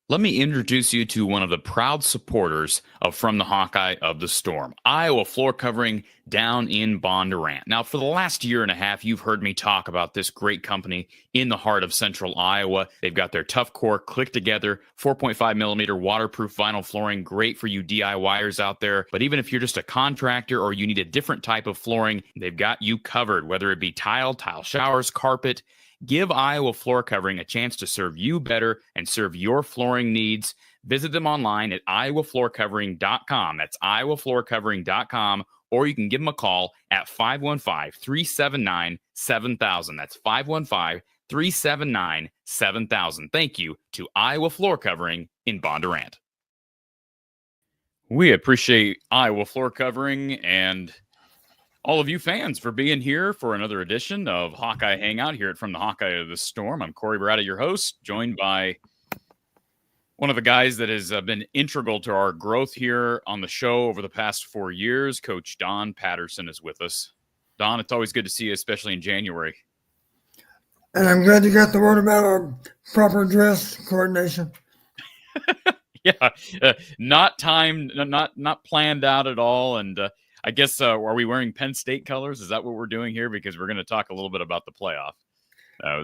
Let me introduce you to one of the proud supporters of From the Hawkeye of the Storm, Iowa floor covering down in Bondurant. Now, for the last year and a half, you've heard me talk about this great company in the heart of central Iowa. They've got their tough core, click together, 4.5 millimeter waterproof vinyl flooring, great for you DIYers out there. But even if you're just a contractor or you need a different type of flooring, they've got you covered, whether it be tile showers, carpet. Give Iowa Floor Covering a chance to serve you better and serve your flooring needs. Visit them online at iowafloorcovering.com. That's iowafloorcovering.com, or you can give them a call at 515-379-7000. That's 515-379-7000. Thank you to Iowa Floor Covering in Bondurant. We appreciate Iowa Floor Covering and all of you fans for being here for another edition of Hawkeye Hangout here at From the Hawkeye of the Storm. I'm Corey Barata, your host, joined by one of the guys that has been integral to our growth here on the show over the past 4 years. Coach Don Patterson is with us. Don, it's always good to see you, especially in January. And I'm glad you got the word about our proper dress coordination. Yeah, not timed, not planned out at all, and I guess, are we wearing Penn State colors? Is that what we're doing here? Because we're going to talk a little bit about the playoff.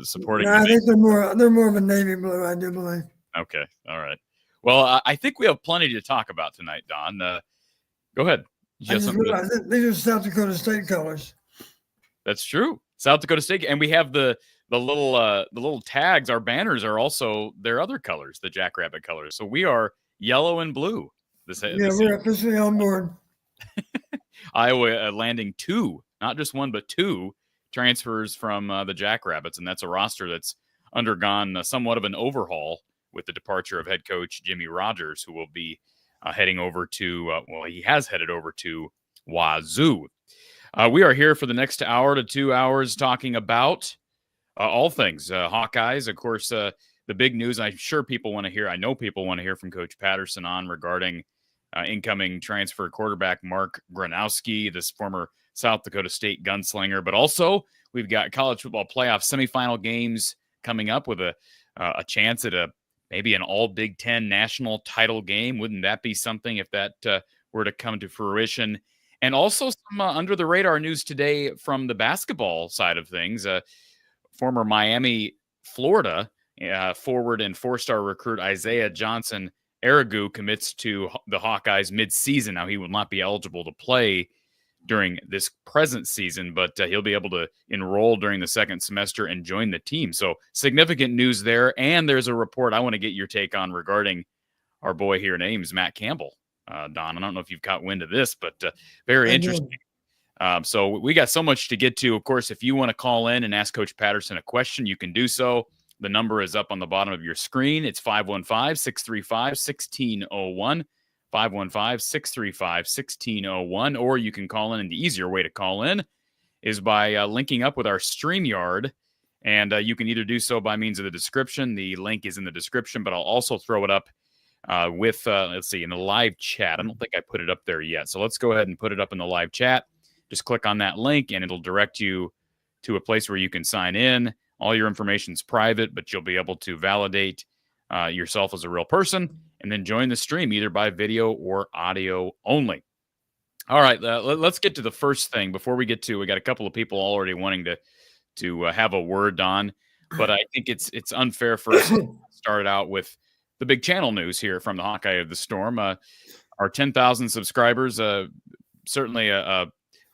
Supporting. Yeah, I think they're more of a navy blue, I do believe. Okay, all right. Well, I think we have plenty to talk about tonight, Don. Go ahead. I just realized these are South Dakota State colors. That's true, South Dakota State, and we have the little tags. Our banners are also their other colors, the Jackrabbit colors. So we are yellow and blue. We're officially on board. Iowa landing 2, not just 1, but 2 transfers from the Jackrabbits, and that's a roster that's undergone somewhat of an overhaul with the departure of head coach Jimmy Rogers, who will be heading over to, he has headed over to Wazoo. We are here for the next hour to 2 hours talking about all things Hawkeyes. Of course, the big news I'm sure people want to hear, I know people want to hear from Coach Patterson on regarding incoming transfer quarterback Mark Gronowski, this former South Dakota State gunslinger. But also, we've got college football playoff semifinal games coming up with a chance at maybe an all Big Ten national title game. Wouldn't that be something if that were to come to fruition? And also some under-the-radar news today from the basketball side of things. Former Miami, Florida forward and 4-star recruit Isaiah Johnson-Arigu commits to the Hawkeyes mid-season. Now, he will not be eligible to play during this present season, but he'll be able to enroll during the second semester and join the team. So significant news there. And there's a report I want to get your take on regarding our boy here. Name's Matt Campbell. Don, I don't know if you've caught wind of this, but very interesting. So we got so much to get to. Of course, if you want to call in and ask Coach Patterson a question, you can do so. The number is up on the bottom of your screen. It's 515-635-1601, 515-635-1601, or you can call in. And the easier way to call in is by linking up with our StreamYard, and you can either do so by means of the description. The link is in the description, but I'll also throw it up with, let's see, in the live chat. I don't think I put it up there yet, so let's go ahead and put it up in the live chat. Just click on that link, and it'll direct you to a place where you can sign in. All your information is private, but you'll be able to validate yourself as a real person and then join the stream either by video or audio only. All right, let's get to the first thing. Before we get to, we got a couple of people already wanting to have a word on, but I think it's unfair for us to start out with the big channel news here from the Hawkeye of the Storm. Our 10,000 subscribers, certainly a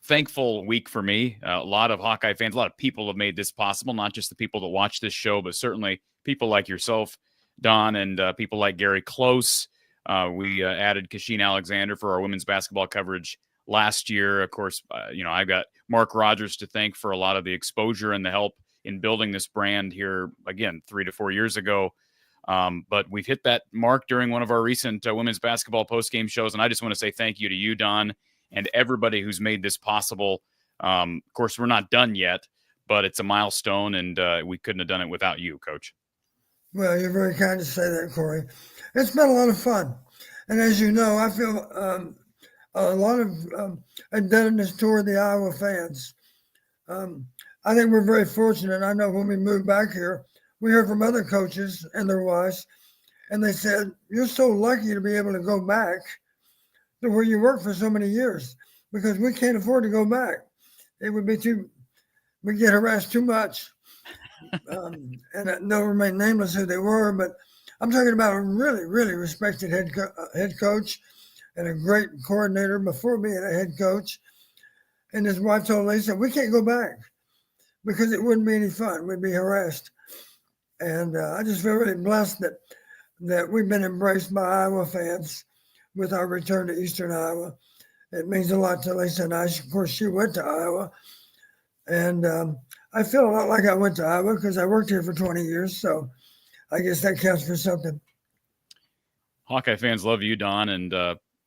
thankful week for me. A lot of Hawkeye fans, a lot of people have made this possible, not just the people that watch this show, but certainly people like yourself, Don, and people like Gary Close. We added Kasheen Alexander for our women's basketball coverage last year. Of course, I've got Mark Rogers to thank for a lot of the exposure and the help in building this brand here, again, 3 to 4 years ago. But we've hit that mark during one of our recent women's basketball postgame shows, and I just want to say thank you to you, Don, and everybody who's made this possible. Of course, we're not done yet, but it's a milestone, and we couldn't have done it without you, Coach. Well, you're very kind to say that, Corey. It's been a lot of fun. And as you know, I feel a lot of indebtedness toward the Iowa fans. I think we're very fortunate. I know when we moved back here, we heard from other coaches and their wives, And they said, you're so lucky to be able to go back to where you worked for so many years because we can't afford to go back. It would be we get harassed too much. And they'll remain nameless who they were, but I'm talking about a really, really respected head coach and a great coordinator before being a head coach. And his wife told Lisa, we can't go back because it wouldn't be any fun. We'd be harassed. And I just feel really blessed that we've been embraced by Iowa fans with our return to Eastern Iowa. It means a lot to Lisa and I. Of course, she went to Iowa. And I feel a lot like I went to Iowa because I worked here for 20 years. So I guess that counts for something. Hawkeye fans love you, Don, and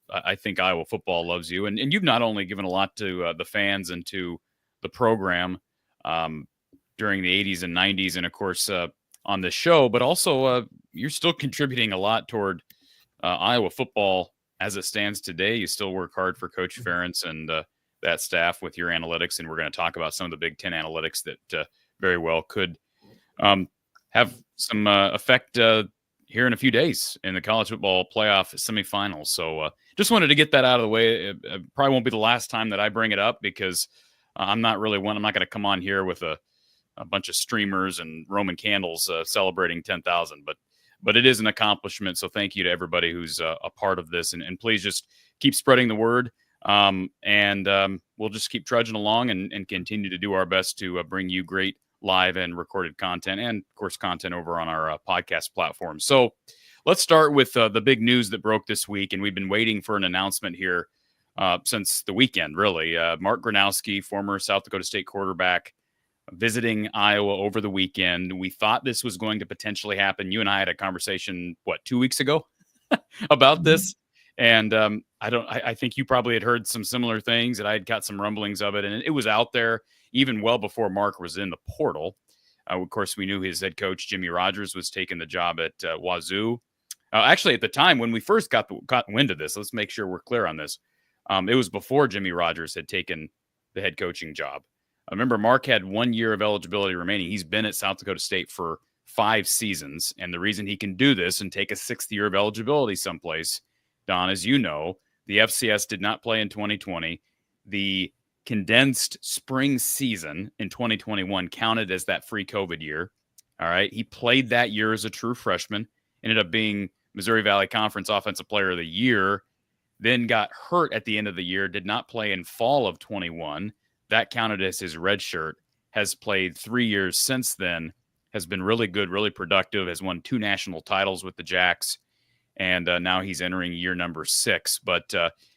I think Iowa football loves you. And you've not only given a lot to the fans and to the program during the 80s and 90s and, of course, on this show, but also you're still contributing a lot toward Iowa football as it stands today. You still work hard for Coach Ferentz and that staff with your analytics, and we're going to talk about some of the Big Ten analytics that very well could have some effect here in a few days in the college football playoff semifinals. So just wanted to get that out of the way. It probably won't be the last time that I bring it up because I'm not going to come on here with a bunch of streamers and Roman candles celebrating 10,000, but it is an accomplishment. So thank you to everybody who's a part of this, and please just keep spreading the word. And we'll just keep trudging along and continue to do our best to bring you great live and recorded content and, of course, content over on our podcast platform. So let's start with the big news that broke this week, and we've been waiting for an announcement here since the weekend, really. Mark Gronowski, former South Dakota State quarterback, visiting Iowa over the weekend. We thought this was going to potentially happen. You and I had a conversation, 2 weeks ago about this? And I think you probably had heard some similar things, and I had got some rumblings of it, and it was out there even well before Mark was in the portal. Of course, we knew his head coach, Jimmy Rogers, was taking the job at Wazoo. Actually, at the time when we first got wind of this, let's make sure we're clear on this. It was before Jimmy Rogers had taken the head coaching job. I remember Mark had 1 year of eligibility remaining. He's been at South Dakota State for 5 seasons, and the reason he can do this and take a 6th year of eligibility someplace, Don, as you know, the FCS did not play in 2020. The condensed spring season in 2021 counted as that free COVID year. All right. He played that year as a true freshman, ended up being Missouri Valley Conference Offensive Player of the Year, then got hurt at the end of the year, did not play in fall of 21. That counted as his red shirt, has played 3 years since then, has been really good, really productive, has won 2 national titles with the Jacks. And now he's entering year number 6. But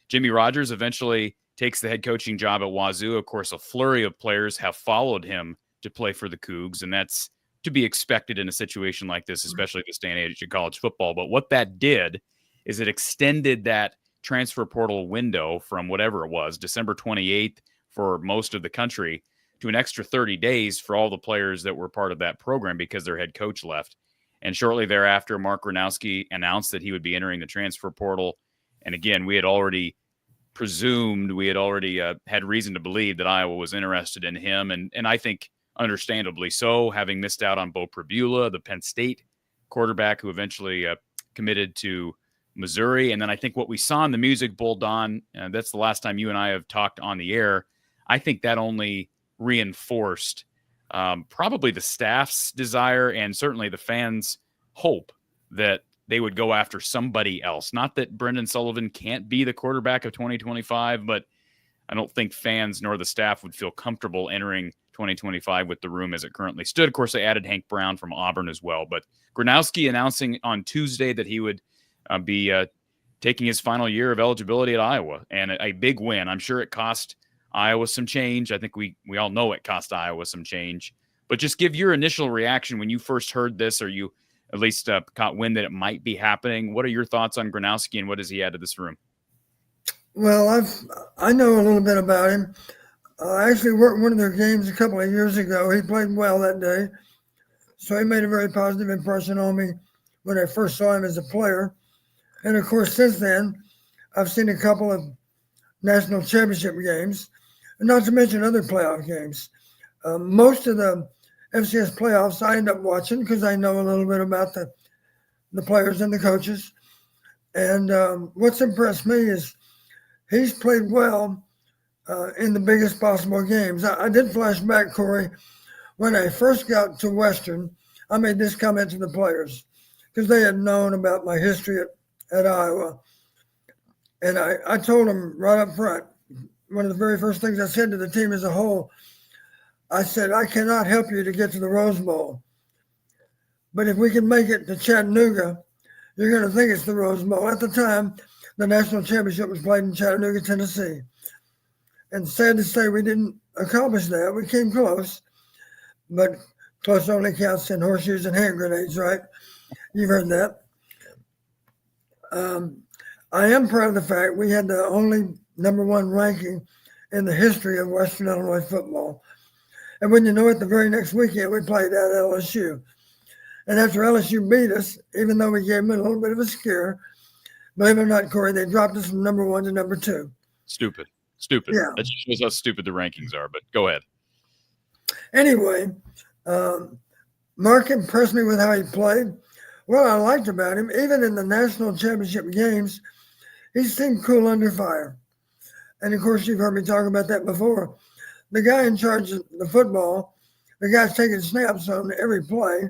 Jimmy Rogers eventually takes the head coaching job at Wazoo. Of course, a flurry of players have followed him to play for the Cougs, and that's to be expected in a situation like this, especially this day and age of college football. But what that did is it extended that transfer portal window from whatever it was, December 28th for most of the country, to an extra 30 days for all the players that were part of that program because their head coach left. And shortly thereafter, Mark Gronowski announced that he would be entering the transfer portal. And again, we had already had reason to believe that Iowa was interested in him. And I think understandably so, having missed out on Bo Pribula, the Penn State quarterback who eventually committed to Missouri. And then I think what we saw in the Music Bowl, Don, that's the last time you and I have talked on the air. I think that only reinforced probably the staff's desire and certainly the fans' hope that they would go after somebody else. Not that Brendan Sullivan can't be the quarterback of 2025, but I don't think fans nor the staff would feel comfortable entering 2025 with the room as it currently stood. Of course, they added Hank Brown from Auburn as well. But Gronowski announcing on Tuesday that he would be taking his final year of eligibility at Iowa, and a big win. I'm sure it cost Iowa some change. I think we all know it cost Iowa some change. But just give your initial reaction when you first heard this, or you at least caught wind that it might be happening. What are your thoughts on Gronowski, and what does he add to this room? Well, I know a little bit about him. I actually worked one of their games a couple of years ago. He played well that day, so he made a very positive impression on me when I first saw him as a player. And, of course, since then, I've seen a couple of national championship games, not to mention other playoff games. Most of the FCS playoffs I end up watching because I know a little bit about the players and the coaches. And what's impressed me is he's played well in the biggest possible games. I did flash back, Corey, when I first got to Western. I made this comment to the players because they had known about my history at Iowa. And I told them right up front, one of the very first things I said to the team as a whole, I said, I cannot help you to get to the Rose Bowl. But if we can make it to Chattanooga, you're going to think it's the Rose Bowl. At the time, the national championship was played in Chattanooga, Tennessee. And sad to say, we didn't accomplish that. We came close, but close only counts in horseshoes and hand grenades, right? You've heard that. I am proud of the fact we had the only #1 ranking in the history of Western Illinois football. And when you know it, the very next weekend, we played at LSU. And after LSU beat us, even though we gave them a little bit of a scare, believe it or not, Corey, they dropped us from #1 to #2. Stupid. Yeah. That just shows how stupid the rankings are, but go ahead. Anyway, Mark impressed me with how he played. What I liked about him, even in the national championship games, he seemed cool under fire. And of course, you've heard me talk about that before. The guy in charge of the football, the guy's taking snaps on every play.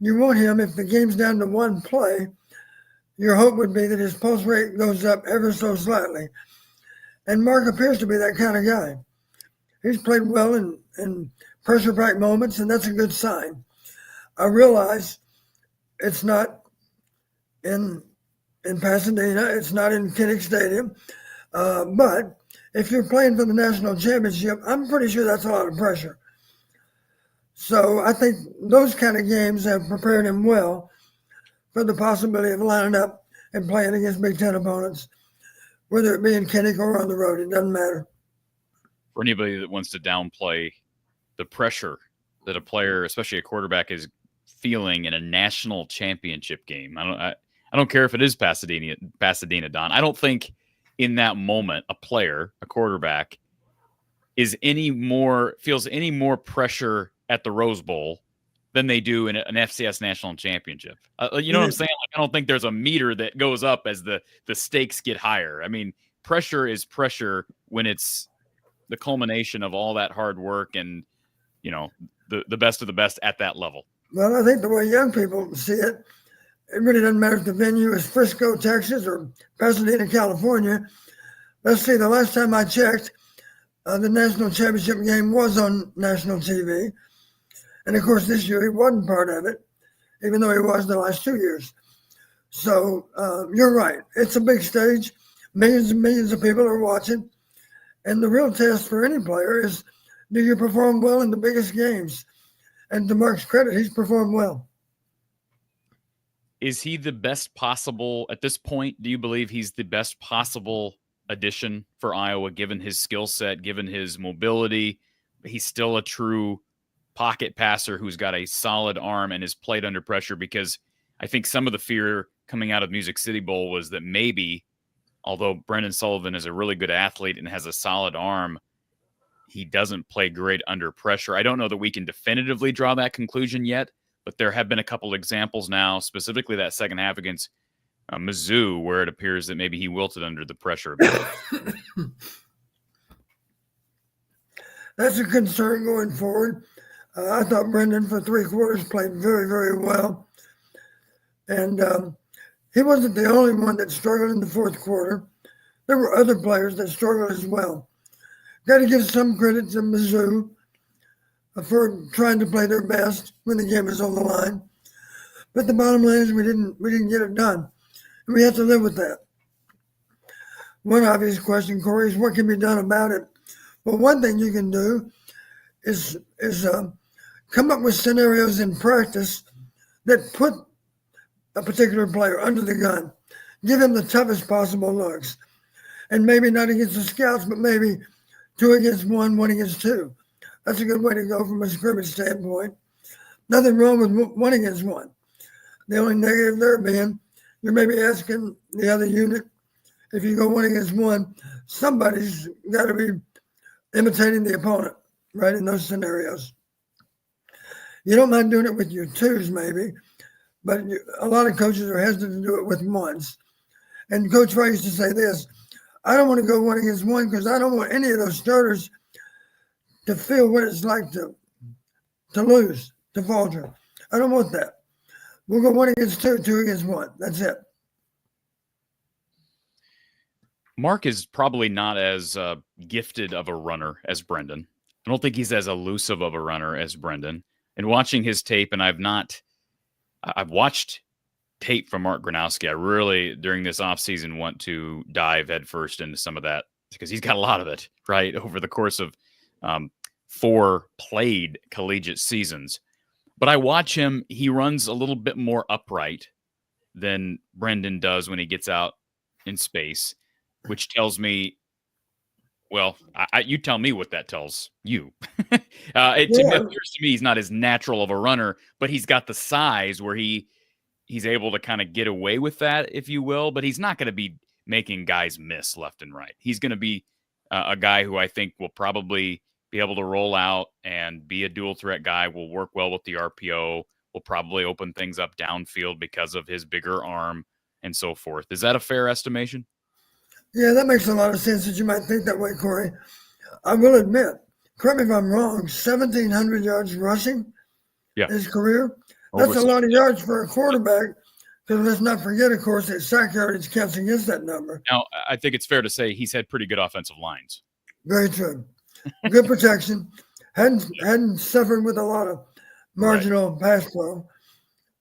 You want him, if the game's down to one play, your hope would be that his pulse rate goes up ever so slightly. And Mark appears to be that kind of guy. He's played well in pressure-packed moments, and that's a good sign. I realize it's not in Pasadena, it's not in Kinnick Stadium, but if you're playing for the national championship, I'm pretty sure that's a lot of pressure. So I think those kind of games have prepared him well for the possibility of lining up and playing against Big Ten opponents, whether it be in Kinnick or on the road. It doesn't matter. For anybody that wants to downplay the pressure that a player, especially a quarterback, is feeling in a national championship game, I don't care if it is Pasadena, Don. I don't think in that moment a player, a quarterback, feels any more pressure at the Rose Bowl than they do in an FCS national championship. You know what I'm saying? Like, I don't think there's a meter that goes up as the stakes get higher. I mean, pressure is pressure when it's the culmination of all that hard work and, you know, the best of the best at that level. Well, I think the way young people see it, it really doesn't matter if the venue is Frisco, Texas, or Pasadena, California. Let's see, the last time I checked, the national championship game was on national TV. And of course, this year he wasn't part of it, even though he was the last 2 years. So you're right. It's a big stage. Millions and millions of people are watching. And the real test for any player is, do you perform well in the biggest games? And to Mark's credit, he's performed well. Is he the best possible at this point? Do you believe he's the best possible addition for Iowa, given his skill set, given his mobility? He's still a true pocket passer who's got a solid arm and has played under pressure, because I think some of the fear coming out of Music City Bowl was that maybe, although Brendan Sullivan is a really good athlete and has a solid arm, he doesn't play great under pressure. I don't know that we can definitively draw that conclusion yet, but there have been a couple examples now, specifically that second half against Mizzou, where it appears that maybe he wilted under the pressure a bit. That's a concern going forward. I thought Brendan for 3 quarters played very, very well. And he wasn't the only one that struggled in the fourth quarter. There were other players that struggled as well. Got to give some credit to Mizzou for trying to play their best when the game was on the line. But the bottom line is we didn't get it done. And we have to live with that. One obvious question, Corey, is what can be done about it? Well, one thing you can do is come up with scenarios in practice that put a particular player under the gun. Give him the toughest possible looks. And maybe not against the scouts, but maybe 2 against 1, 1 against 2. That's a good way to go from a scrimmage standpoint. Nothing wrong with 1 against 1. The only negative there being, you're maybe asking the other unit, if you go 1 against 1, somebody's got to be imitating the opponent, right, in those scenarios. You don't mind doing it with your 2s maybe, but a lot of coaches are hesitant to do it with ones. And Coach Ray used to say this: I don't want to go 1-against-1 because I don't want any of those starters to feel what it's like to lose, to falter. I don't want that. We'll go 1-against-2, 2-against-1. That's it. Mark is probably not as gifted of a runner as Brendan. I don't think he's as elusive of a runner as Brendan. And watching his tape, and I've watched tape from Mark Gronowski. I really, during this offseason, want to dive headfirst into some of that because he's got a lot of it, right, over the course of 4 played collegiate seasons. But I watch him, he runs a little bit more upright than Brendan does when he gets out in space, which tells me, well, you tell me what that tells you. It appears to me he's not as natural of a runner, but he's got the size where he's able to kind of get away with that, if you will, but he's not going to be making guys miss left and right. He's going to be a guy who I think will probably be able to roll out and be a dual threat guy, will work well with the RPO, will probably open things up downfield because of his bigger arm and so forth. Is that a fair estimation? Yeah, that makes a lot of sense that you might think that way, Corey. I will admit, correct me if I'm wrong, 1,700 yards rushing his career. That's a lot of yards for a quarterback. Because let's not forget, of course, that sack yardage counts against that number. Now, I think it's fair to say he's had pretty good offensive lines. Very true. Good protection. Hadn't suffered with a lot of marginal pass flow.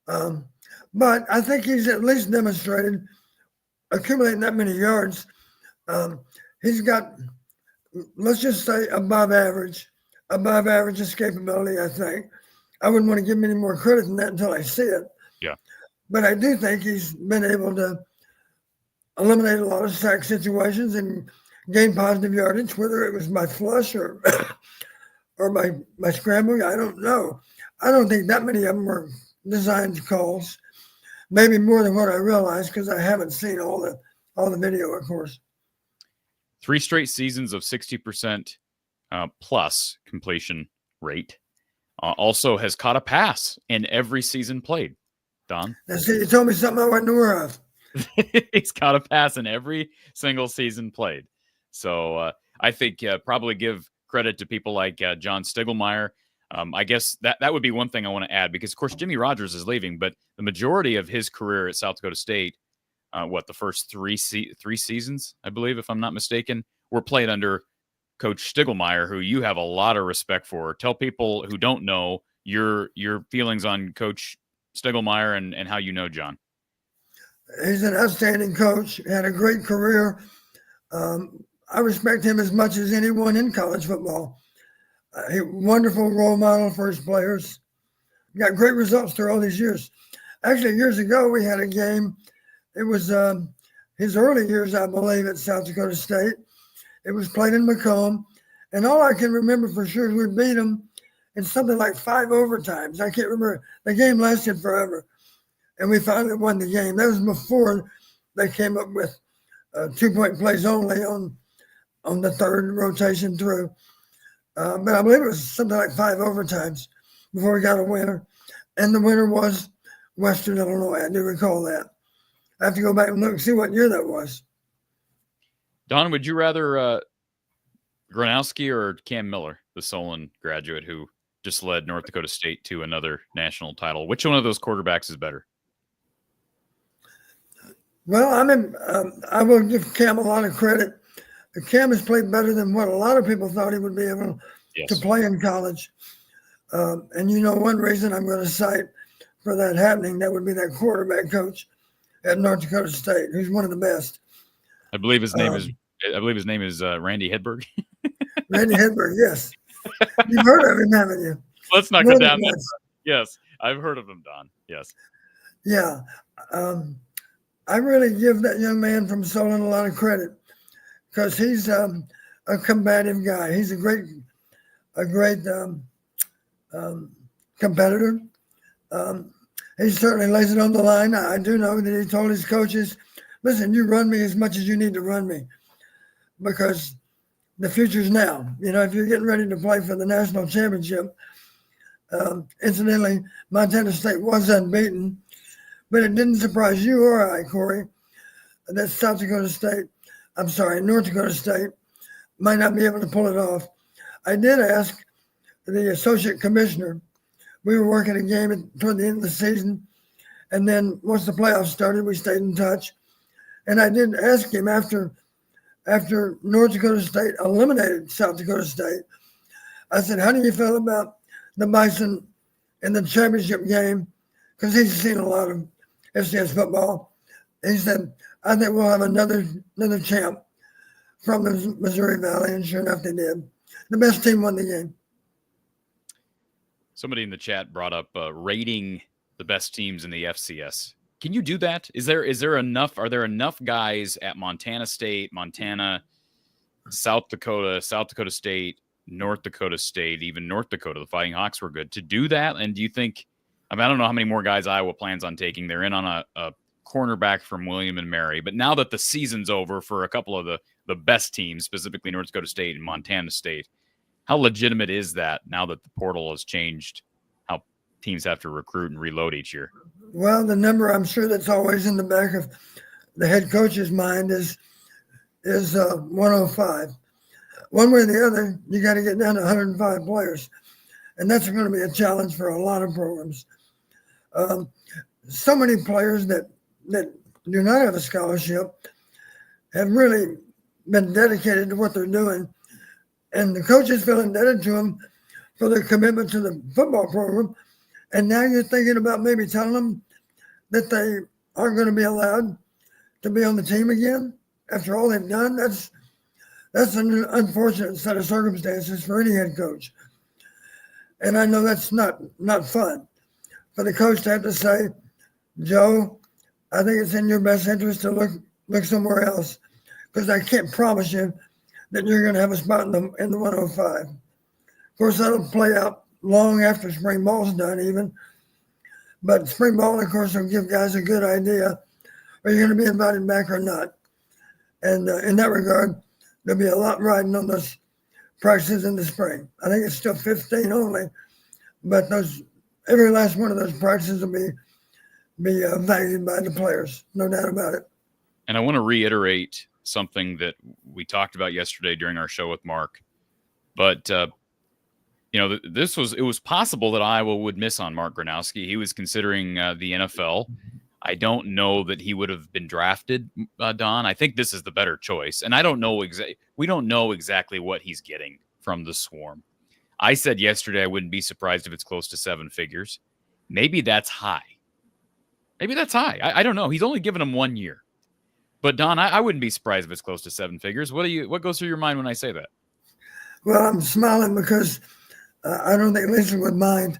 But I think he's at least demonstrated accumulating that many yards. He's got, let's just say, above average escapability, I think. I wouldn't want to give him any more credit than that until I see it. Yeah. But I do think he's been able to eliminate a lot of sack situations and gain positive yardage, whether it was by flush or by scrambling. I don't know. I don't think that many of them were designed calls. Maybe more than what I realized because I haven't seen all the video, of course. 3 straight seasons of 60% plus completion rate. Also has caught a pass in every season played. Don? See, you told me something I wasn't aware of. He's caught a pass in every single season played. So I think probably give credit to people like John Stiegelmeier. I guess that would be one thing I want to add because, of course, Jimmy Rogers is leaving, but the majority of his career at South Dakota State, the first three seasons, I believe, if I'm not mistaken, were played under Coach Stiegelmeier, who you have a lot of respect for. Tell people who don't know your feelings on Coach Stiegelmeier and how you know John. He's an outstanding coach, had a great career. I respect him as much as anyone in college football. Wonderful role model for his players. Got great results through all these years. Actually, years ago, we had a game. It was his early years, I believe, at South Dakota State. It was played in Macomb. And all I can remember for sure is we beat them in something like 5 overtimes. I can't remember. The game lasted forever. And we finally won the game. That was before they came up with 2-point plays only on the third rotation through. But I believe it was something like 5 overtimes before we got a winner. And the winner was Western Illinois. I do recall that. I have to go back and look and see what year that was. Don, would you rather Gronowski or Cam Miller, the Solon graduate who just led North Dakota State to another national title? Which one of those quarterbacks is better? Well, I will give Cam a lot of credit. Cam has played better than what a lot of people thought he would be able to play in college. And one reason I'm going to cite for that happening, that would be that quarterback coach at North Dakota State, who's one of the best. I believe his name is Randy Hedberg. Randy Hedberg, yes. You've heard of him, haven't you? Let's not go down that. Yes, I've heard of him, Don. Yes. Yeah. I really give that young man from Solon a lot of credit because he's a combative guy. He's a great competitor. He certainly lays it on the line. I do know that he told his coaches, listen, you run me as much as you need to run me because the future's now. If you're getting ready to play for the national championship, incidentally, Montana State was unbeaten But it didn't surprise you or I, Corey, that North Dakota State might not be able to pull it off. I did ask the associate commissioner. We were working a game toward the end of the season, and then once the playoffs started, we stayed in touch. And I did ask him after North Dakota State eliminated South Dakota State, I said, how do you feel about the Bison in the championship game? Because he's seen a lot of FCS football. He said, I think we'll have another champ from the Missouri Valley. And sure enough, they did. The best team won the game. Somebody in the chat brought up rating the best teams in the FCS. Can you do that? Are there enough guys at Montana State, Montana, South Dakota State, North Dakota State, even North Dakota, the Fighting Hawks were good to do that? And do you think, I don't know how many more guys Iowa plans on taking. They're in on a cornerback from William and Mary. But now that the season's over for a couple of the best teams, specifically North Dakota State and Montana State, how legitimate is that now that the portal has changed how teams have to recruit and reload each year? Well, the number I'm sure that's always in the back of the head coach's mind is 105. One way or the other, you got to get down to 105 players. And that's going to be a challenge for a lot of programs. So many players that do not have a scholarship have really been dedicated to what they're doing. And the coaches feel indebted to them for their commitment to the football program. And now you're thinking about maybe telling them that they aren't going to be allowed to be on the team again after all they've done. That's an unfortunate set of circumstances for any head coach. And I know that's not fun for the coach to have to say, Joe, I think it's in your best interest to look somewhere else, because I can't promise you that you're going to have a spot in the 105. Of course, that'll play out long after spring ball's done even. But spring ball, of course, will give guys a good idea, are you going to be invited back or not? And in that regard, there'll be a lot riding on those practices in the spring. I think it's still 15 only, but every last one of those practices will be valued by the players, no doubt about it. And I want to reiterate something that we talked about yesterday during our show with Mark. But, it was possible that Iowa would miss on Mark Gronowski. He was considering the NFL. I don't know that he would have been drafted, Don. I think this is the better choice. And I don't know we don't know exactly what he's getting from the Swarm. I said yesterday I wouldn't be surprised if it's close to 7 figures. Maybe that's high. I don't know. He's only given him 1 year. But Don, I wouldn't be surprised if it's close to 7 figures. What goes through your mind when I say that? Well, I'm smiling because I don't think Lisa would mind.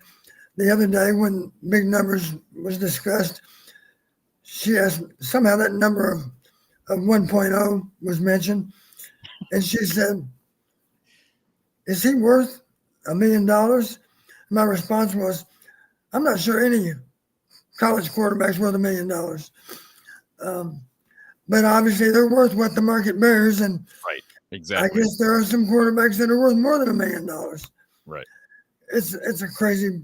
The other day when big numbers was discussed, she asked, somehow that number of 1.0 was mentioned. And she said, is he worth $1 million? My response was, I'm not sure any college quarterback's worth $1 million. But obviously they're worth what the market bears. And right, exactly. I guess there are some quarterbacks that are worth more than $1 million. Right. It's a crazy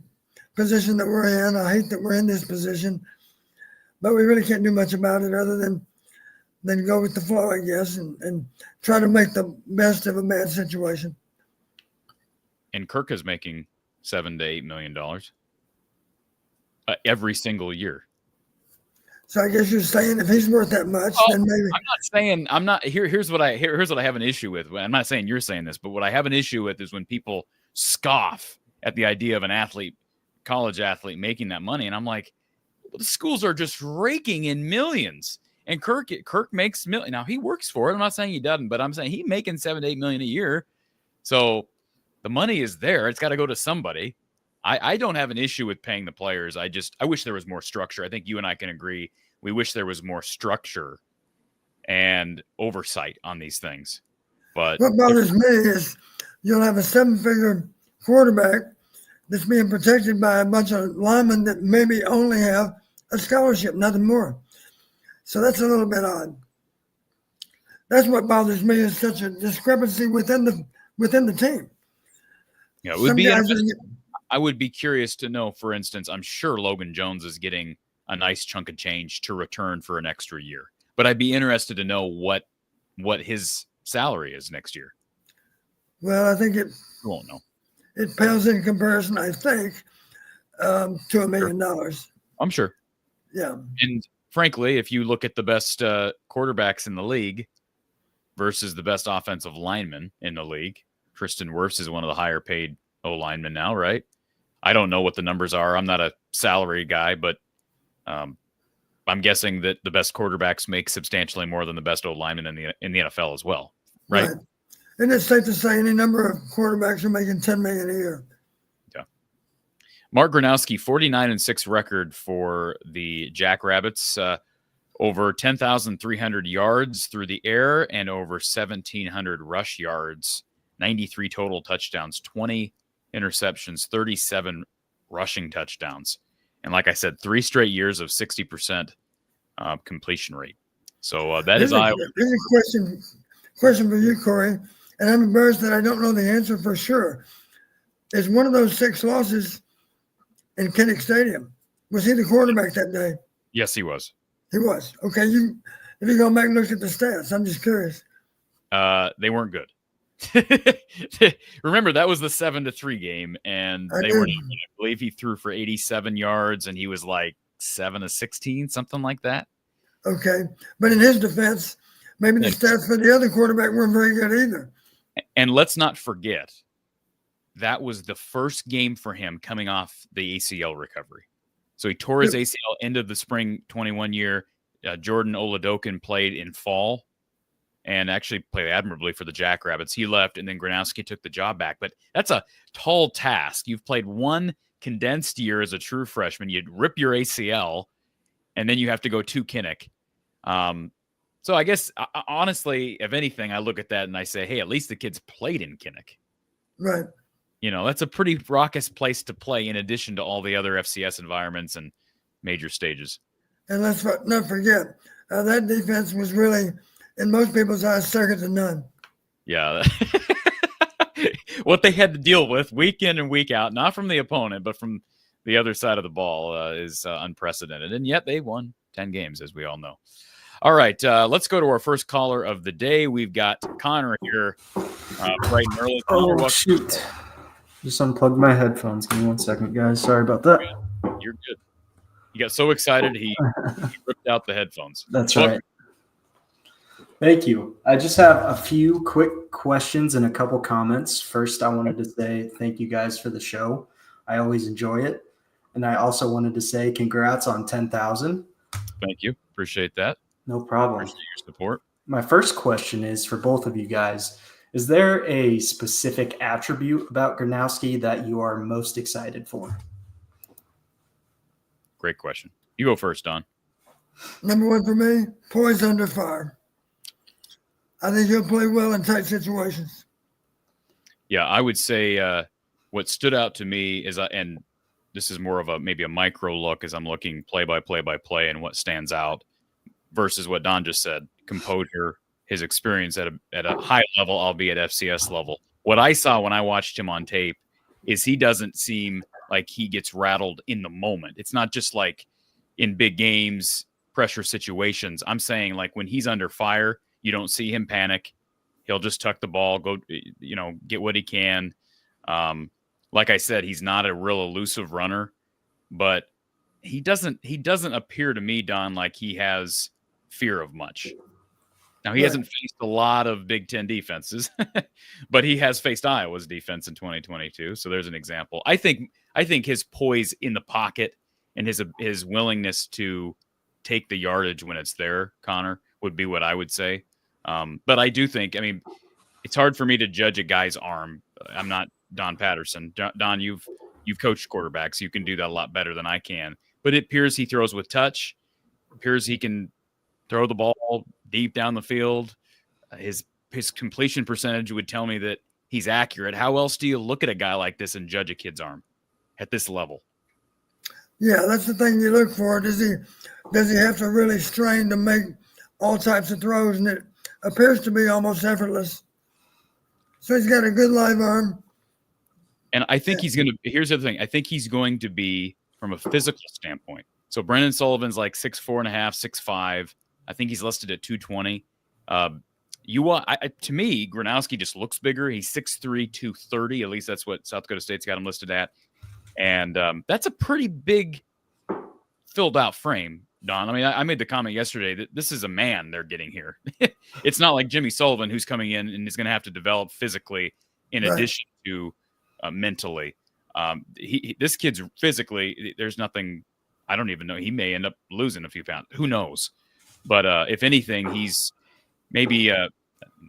position that we're in. I hate that we're in this position, but we really can't do much about it other than go with the flow, I guess, and try to make the best of a bad situation. And Kirk is making $7 to $8 million every single year. So I guess you're saying if he's worth that much, then maybe. I'm not. Here's what I have an issue with. I'm not saying you're saying this, but what I have an issue with is when people scoff at the idea of an college athlete making that money, and I'm like, well, the schools are just raking in millions, and Kirk makes millions. Now he works for it. I'm not saying he doesn't, but I'm saying he's making $7 to $8 million a year. So the money is there. It's got to go to somebody. I don't have an issue with paying the players. I wish there was more structure. I think you and I can agree. We wish there was more structure and oversight on these things. But what bothers me is you'll have a 7-figure quarterback that's being protected by a bunch of linemen that maybe only have a scholarship, nothing more. So that's a little bit odd. That's what bothers me, is such a discrepancy within the team. Yeah, I would be curious to know, for instance, I'm sure Logan Jones is getting a nice chunk of change to return for an extra year. But I'd be interested to know what his salary is next year. Well, I think You won't know. it pales in comparison, I think, to $1 million. I'm sure. Yeah. And frankly, if you look at the best quarterbacks in the league versus the best offensive lineman in the league, Tristan Wirfs is one of the higher paid O linemen now, right? I don't know what the numbers are. I'm not a salary guy, but I'm guessing that the best quarterbacks make substantially more than the best O linemen in the NFL as well, right? And it's safe to say any number of quarterbacks are making $10 million a year. Yeah. Mark Gronowski, 49-6 record for the Jackrabbits, over 10,300 yards through the air and over 1,700 rush yards, 93 total touchdowns, 20 interceptions, 37 rushing touchdowns. And like I said, 3 straight years of 60% completion rate. So that is Iowa. Here's a question for you, Corey, and I'm embarrassed that I don't know the answer for sure. Is one of those 6 losses in Kinnick Stadium? Was he the quarterback that day? Yes, he was. He was. Okay, if you go back and look at the stats, I'm just curious. They weren't good. Remember, that was the 7-3 game, and I believe he threw for 87 yards, and he was like 7-16, something like that. Okay, but in his defense, maybe the stats for the other quarterback weren't very good either. And let's not forget, that was the first game for him coming off the ACL recovery. So he tore his ACL end of the spring 21 year. Jordan Oladokin played in fall and actually played admirably for the Jackrabbits. He left, and then Gronowski took the job back. But that's a tall task. You've played one condensed year as a true freshman. You'd rip your ACL, and then you have to go to Kinnick. So I guess, honestly, if anything, I look at that and I say, hey, at least the kids played in Kinnick. Right. You know, that's a pretty raucous place to play in addition to all the other FCS environments and major stages. And let's not forget, that defense was really, in most people's eyes, second to none. Yeah. What they had to deal with week in and week out, not from the opponent, but from the other side of the ball is unprecedented. And yet they won 10 games, as we all know. All right, let's go to our first caller of the day. We've got Connor here bright and early. Connor, oh, shoot. Just unplugged my headphones. Give me 1 second, guys. Sorry about that. You're good. He got so excited, he ripped out the headphones. That's right. Thank you. I just have a few quick questions and a couple comments. First, I wanted to say thank you guys for the show. I always enjoy it. And I also wanted to say congrats on 10,000. Thank you. Appreciate that. No problem. Appreciate your support. My first question is for both of you guys. Is there a specific attribute about Gronowski that you are most excited for? Great question. You go first, Don. Number one for me, poise under fire. I think he'll play well in tight situations. Yeah, I would say what stood out to me is, and this is more of maybe a micro look as I'm looking play by play and what stands out versus what Don just said, composure, his experience at a high level, albeit FCS level. What I saw when I watched him on tape is he doesn't seem like he gets rattled in the moment. It's not just like in big games, pressure situations. I'm saying like when he's under fire, you don't see him panic. He'll just tuck the ball, go, get what he can. Like I said, he's not a real elusive runner, but he doesn't appear to me, Don, like he has fear of much. Now, he hasn't faced a lot of Big Ten defenses, but he has faced Iowa's defense in 2022. So there's an example. I think his poise in the pocket and his willingness to take the yardage when it's there, Connor, would be what I would say. But I do think, it's hard for me to judge a guy's arm. I'm not Don Patterson. Don, you've coached quarterbacks. You can do that a lot better than I can. But it appears he throws with touch. It appears he can throw the ball deep down the field. His completion percentage would tell me that he's accurate. How else do you look at a guy like this and judge a kid's arm at this level? Yeah, that's the thing you look for. Does he have to really strain to make all types of throws? And it appears to be almost effortless. So he's got a good live arm. And I think here's the other thing. I think he's going to be, from a physical standpoint, So Brendan Sullivan's like 6'4.5", 6'5". I think he's listed at 220. To me, Gronowski just looks bigger. He's 6'3", 230. At least that's what South Dakota State's got him listed at. And that's a pretty big filled out frame, Don. I mean, I made the comment yesterday that this is a man they're getting here. It's not like Jimmy Sullivan, who's coming in and is going to have to develop physically in addition to mentally. This kid's physically, there's nothing, I don't even know. He may end up losing a few pounds. Who knows? But if anything, he's maybe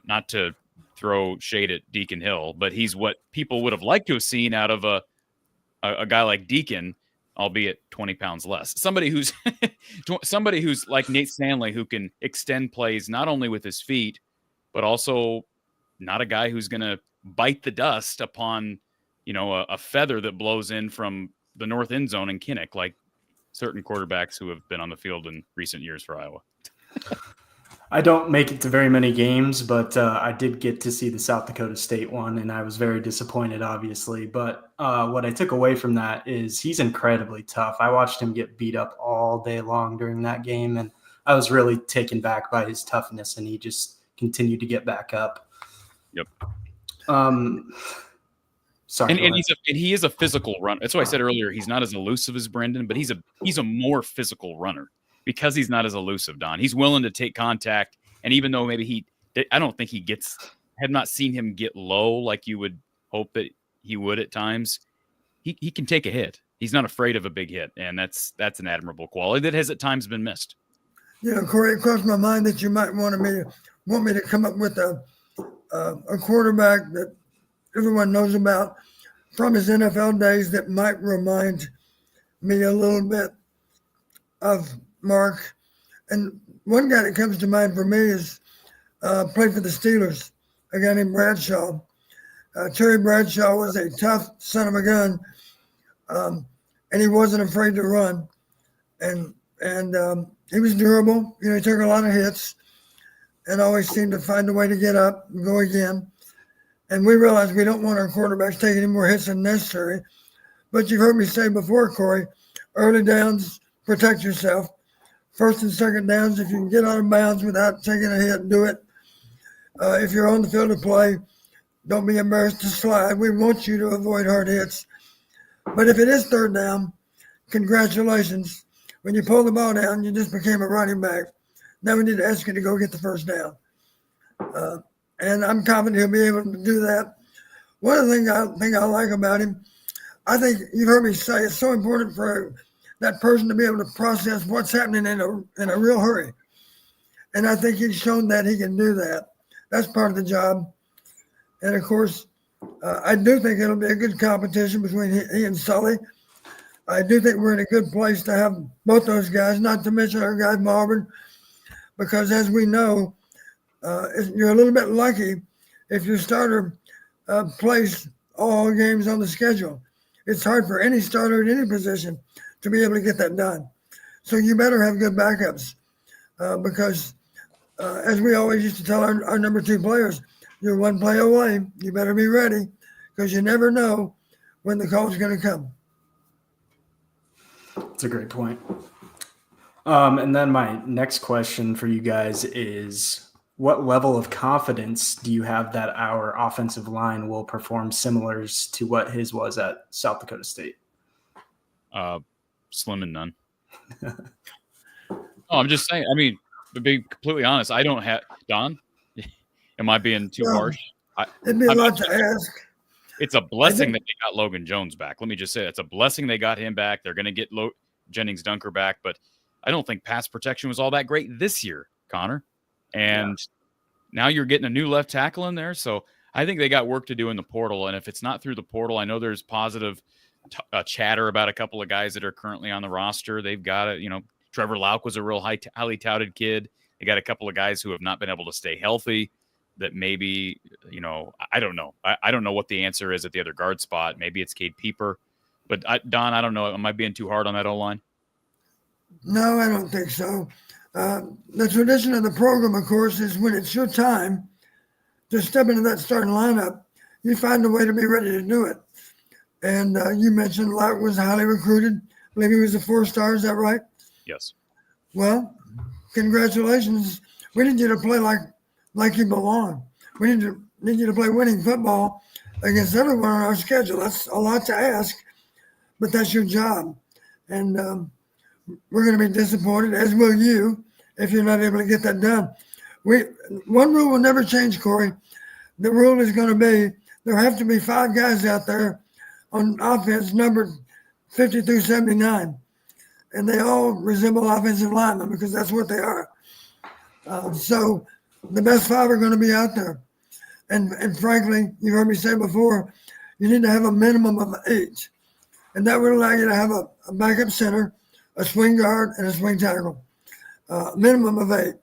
not to throw shade at Deacon Hill, but he's what people would have liked to have seen out of a guy like Deacon, albeit 20 pounds less. Somebody who's like Nate Stanley, who can extend plays not only with his feet, but also not a guy who's going to bite the dust upon, a feather that blows in from the north end zone in Kinnick, like certain quarterbacks who have been on the field in recent years for Iowa. I don't make it to very many games, but I did get to see the South Dakota State one, and I was very disappointed, obviously. But what I took away from that is he's incredibly tough. I watched him get beat up all day long during that game, and I was really taken back by his toughness, and he just continued to get back up. Yep. Sorry. And he is a physical runner. That's why I said earlier he's not as elusive as Brendan, but he's a more physical runner. Because he's not as elusive, Don. He's willing to take contact. And even though maybe I don't think had not seen him get low like you would hope that he would at times. He can take a hit. He's not afraid of a big hit. And that's an admirable quality that has at times been missed. Corey, it crossed my mind that you might want me to come up with a quarterback that everyone knows about from his NFL days that might remind me a little bit of Mark. And one guy that comes to mind for me is played for the Steelers, a guy named Bradshaw. Terry Bradshaw was a tough son of a gun, and he wasn't afraid to run. And he was durable. He took a lot of hits and always seemed to find a way to get up and go again. And we realized we don't want our quarterbacks taking any more hits than necessary. But you've heard me say before, Corey, early downs, protect yourself. First and second downs, if you can get out of bounds without taking a hit, do it. If you're on the field to play, don't be embarrassed to slide. We want you to avoid hard hits. But if it is third down, congratulations. When you pull the ball down, you just became a running back. Now we need to ask you to go get the first down. And I'm confident he'll be able to do that. One of the things I like about him, I think you've heard me say it's so important for that person to be able to process what's happening in a real hurry. And I think he's shown that he can do that. That's part of the job. And of course, I do think it'll be a good competition between he and Sully. I do think we're in a good place to have both those guys, not to mention our guy from Auburn, because as we know, you're a little bit lucky if your starter plays all games on the schedule. It's hard for any starter at any position to be able to get that done. So you better have good backups because as we always used to tell our number two players, you're one play away. You better be ready because you never know when the call's going to come. That's a great point. And then my next question for you guys is, what level of confidence do you have that our offensive line will perform similar to what his was at South Dakota State? Slim and none. I'm just saying. I mean, to be completely honest, I don't have Don. Am I being too harsh? It'd be a lot to ask. It's a blessing that they got Logan Jones back. Let me just say it's a blessing they got him back. They're going to get Jennings Dunker back, but I don't think pass protection was all that great this year, Connor. And now you're getting a new left tackle in there, so I think they got work to do in the portal. And if it's not through the portal, I know there's positive chatter about a couple of guys that are currently on the roster. They've got it. Trevor Lauk was a real highly touted kid. They got a couple of guys who have not been able to stay healthy that maybe, I don't know. I don't know what the answer is at the other guard spot. Maybe it's Cade Pieper. But, Don, I don't know. Am I being too hard on that O-line? No, I don't think so. The tradition of the program, of course, is when it's your time to step into that starting lineup, you find a way to be ready to do it. And you mentioned Lauk was highly recruited, believe he was a 4-star. Is that right? Yes. Well, congratulations. We need you to play like you belong. We need you to play winning football against everyone on our schedule. That's a lot to ask, but that's your job. And we're going to be disappointed, as will you, if you're not able to get that done. One rule will never change, Corey. The rule is going to be there have to be 5 guys out there on offense numbered 50 through 79. And they all resemble offensive linemen because that's what they are. So the best 5 are going to be out there. And frankly, you heard me say before, you need to have a minimum of 8. And that would allow you to have a backup center, a swing guard, and a swing tackle. Minimum of 8.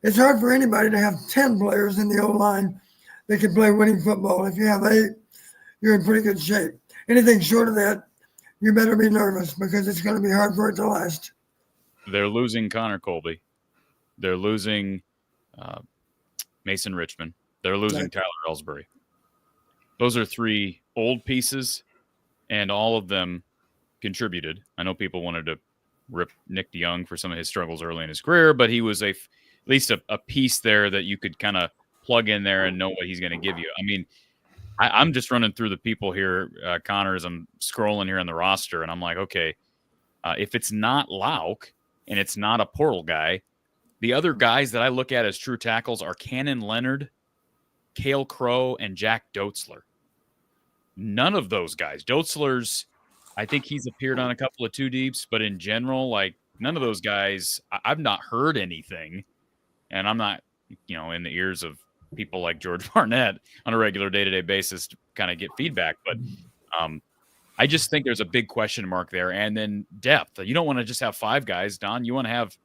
It's hard for anybody to have 10 players in the O-line that can play winning football. If you have 8, you're in pretty good shape. Anything short of that, you better be nervous because it's going to be hard for it to last. They're losing Connor Colby. They're losing Mason Richmond. They're losing Tyler Ellsbury. Those are 3 old pieces, and all of them contributed. I know people wanted to rip Nick DeYoung for some of his struggles early in his career, but he was at least a piece there that you could kind of plug in there and know what he's going to give you. I mean, I'm just running through the people here, Connor, as I'm scrolling here on the roster, and I'm like, okay, if it's not Lauk and it's not a portal guy, the other guys that I look at as true tackles are Cannon Leonard, Cale Crow, and Jack Dotzler. None of those guys. Dotzler's, I think he's appeared on a couple of 2-deeps, but in general, like none of those guys, I've not heard anything, and I'm not, in the ears of people like George Barnett on a regular day-to-day basis to kind of get feedback. But I just think there's a big question mark there. And then depth. You don't want to just have 5 guys, Don. You want to have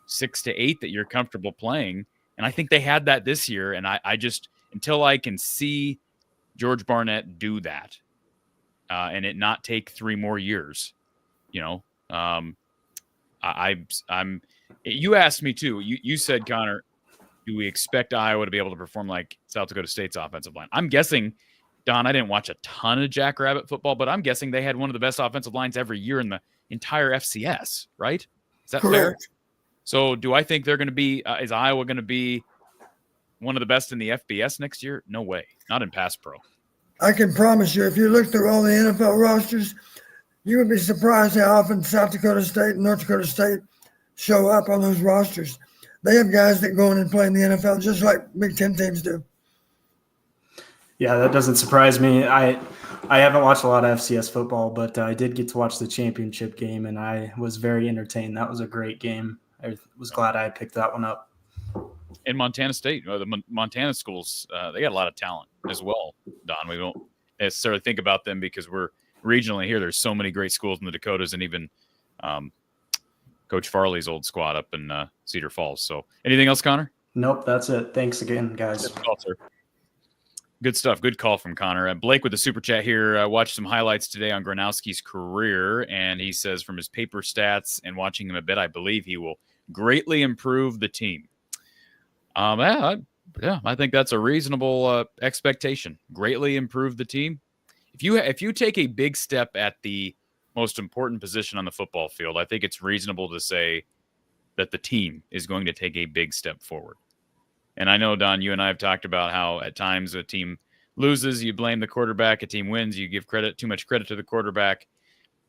6 to 8 that you're comfortable playing. And I think they had that this year. And I just, until I can see George Barnett do that and it not take 3 more years, I'm you asked me too. You said, Connor, do we expect Iowa to be able to perform like South Dakota State's offensive line? I'm guessing, Don, I didn't watch a ton of Jackrabbit football, but I'm guessing they had one of the best offensive lines every year in the entire FCS, right? Is that fair? So do I think they're going to be, is Iowa going to be one of the best in the FBS next year? No way. Not in pass pro. I can promise you, if you look through all the NFL rosters, you would be surprised how often South Dakota State and North Dakota State show up on those rosters. They have guys that go in and play in the NFL just like Big Ten teams do. Yeah, that doesn't surprise me. I haven't watched a lot of FCS football, but I did get to watch the championship game, and I was very entertained. That was a great game. I was glad I picked that one up. In Montana State, the Montana schools, they got a lot of talent as well, Don. We don't necessarily think about them because we're regionally here. There's so many great schools in the Dakotas and even Coach Farley's old squad up in Cedar Falls. So anything else, Connor? Nope, that's it. Thanks again, guys. Good call, sir. Good stuff. Good call from Connor. Blake with the super chat here. I watched some highlights today on Gronowski's career, and he says from his paper stats and watching him a bit, I believe he will greatly improve the team. I think that's a reasonable expectation. Greatly improve the team. If you take a big step at the most important position on the football field, I think it's reasonable to say that the team is going to take a big step forward. And I know, Don, you and I have talked about how at times a team loses, you blame the quarterback. A team wins, you give too much credit to the quarterback.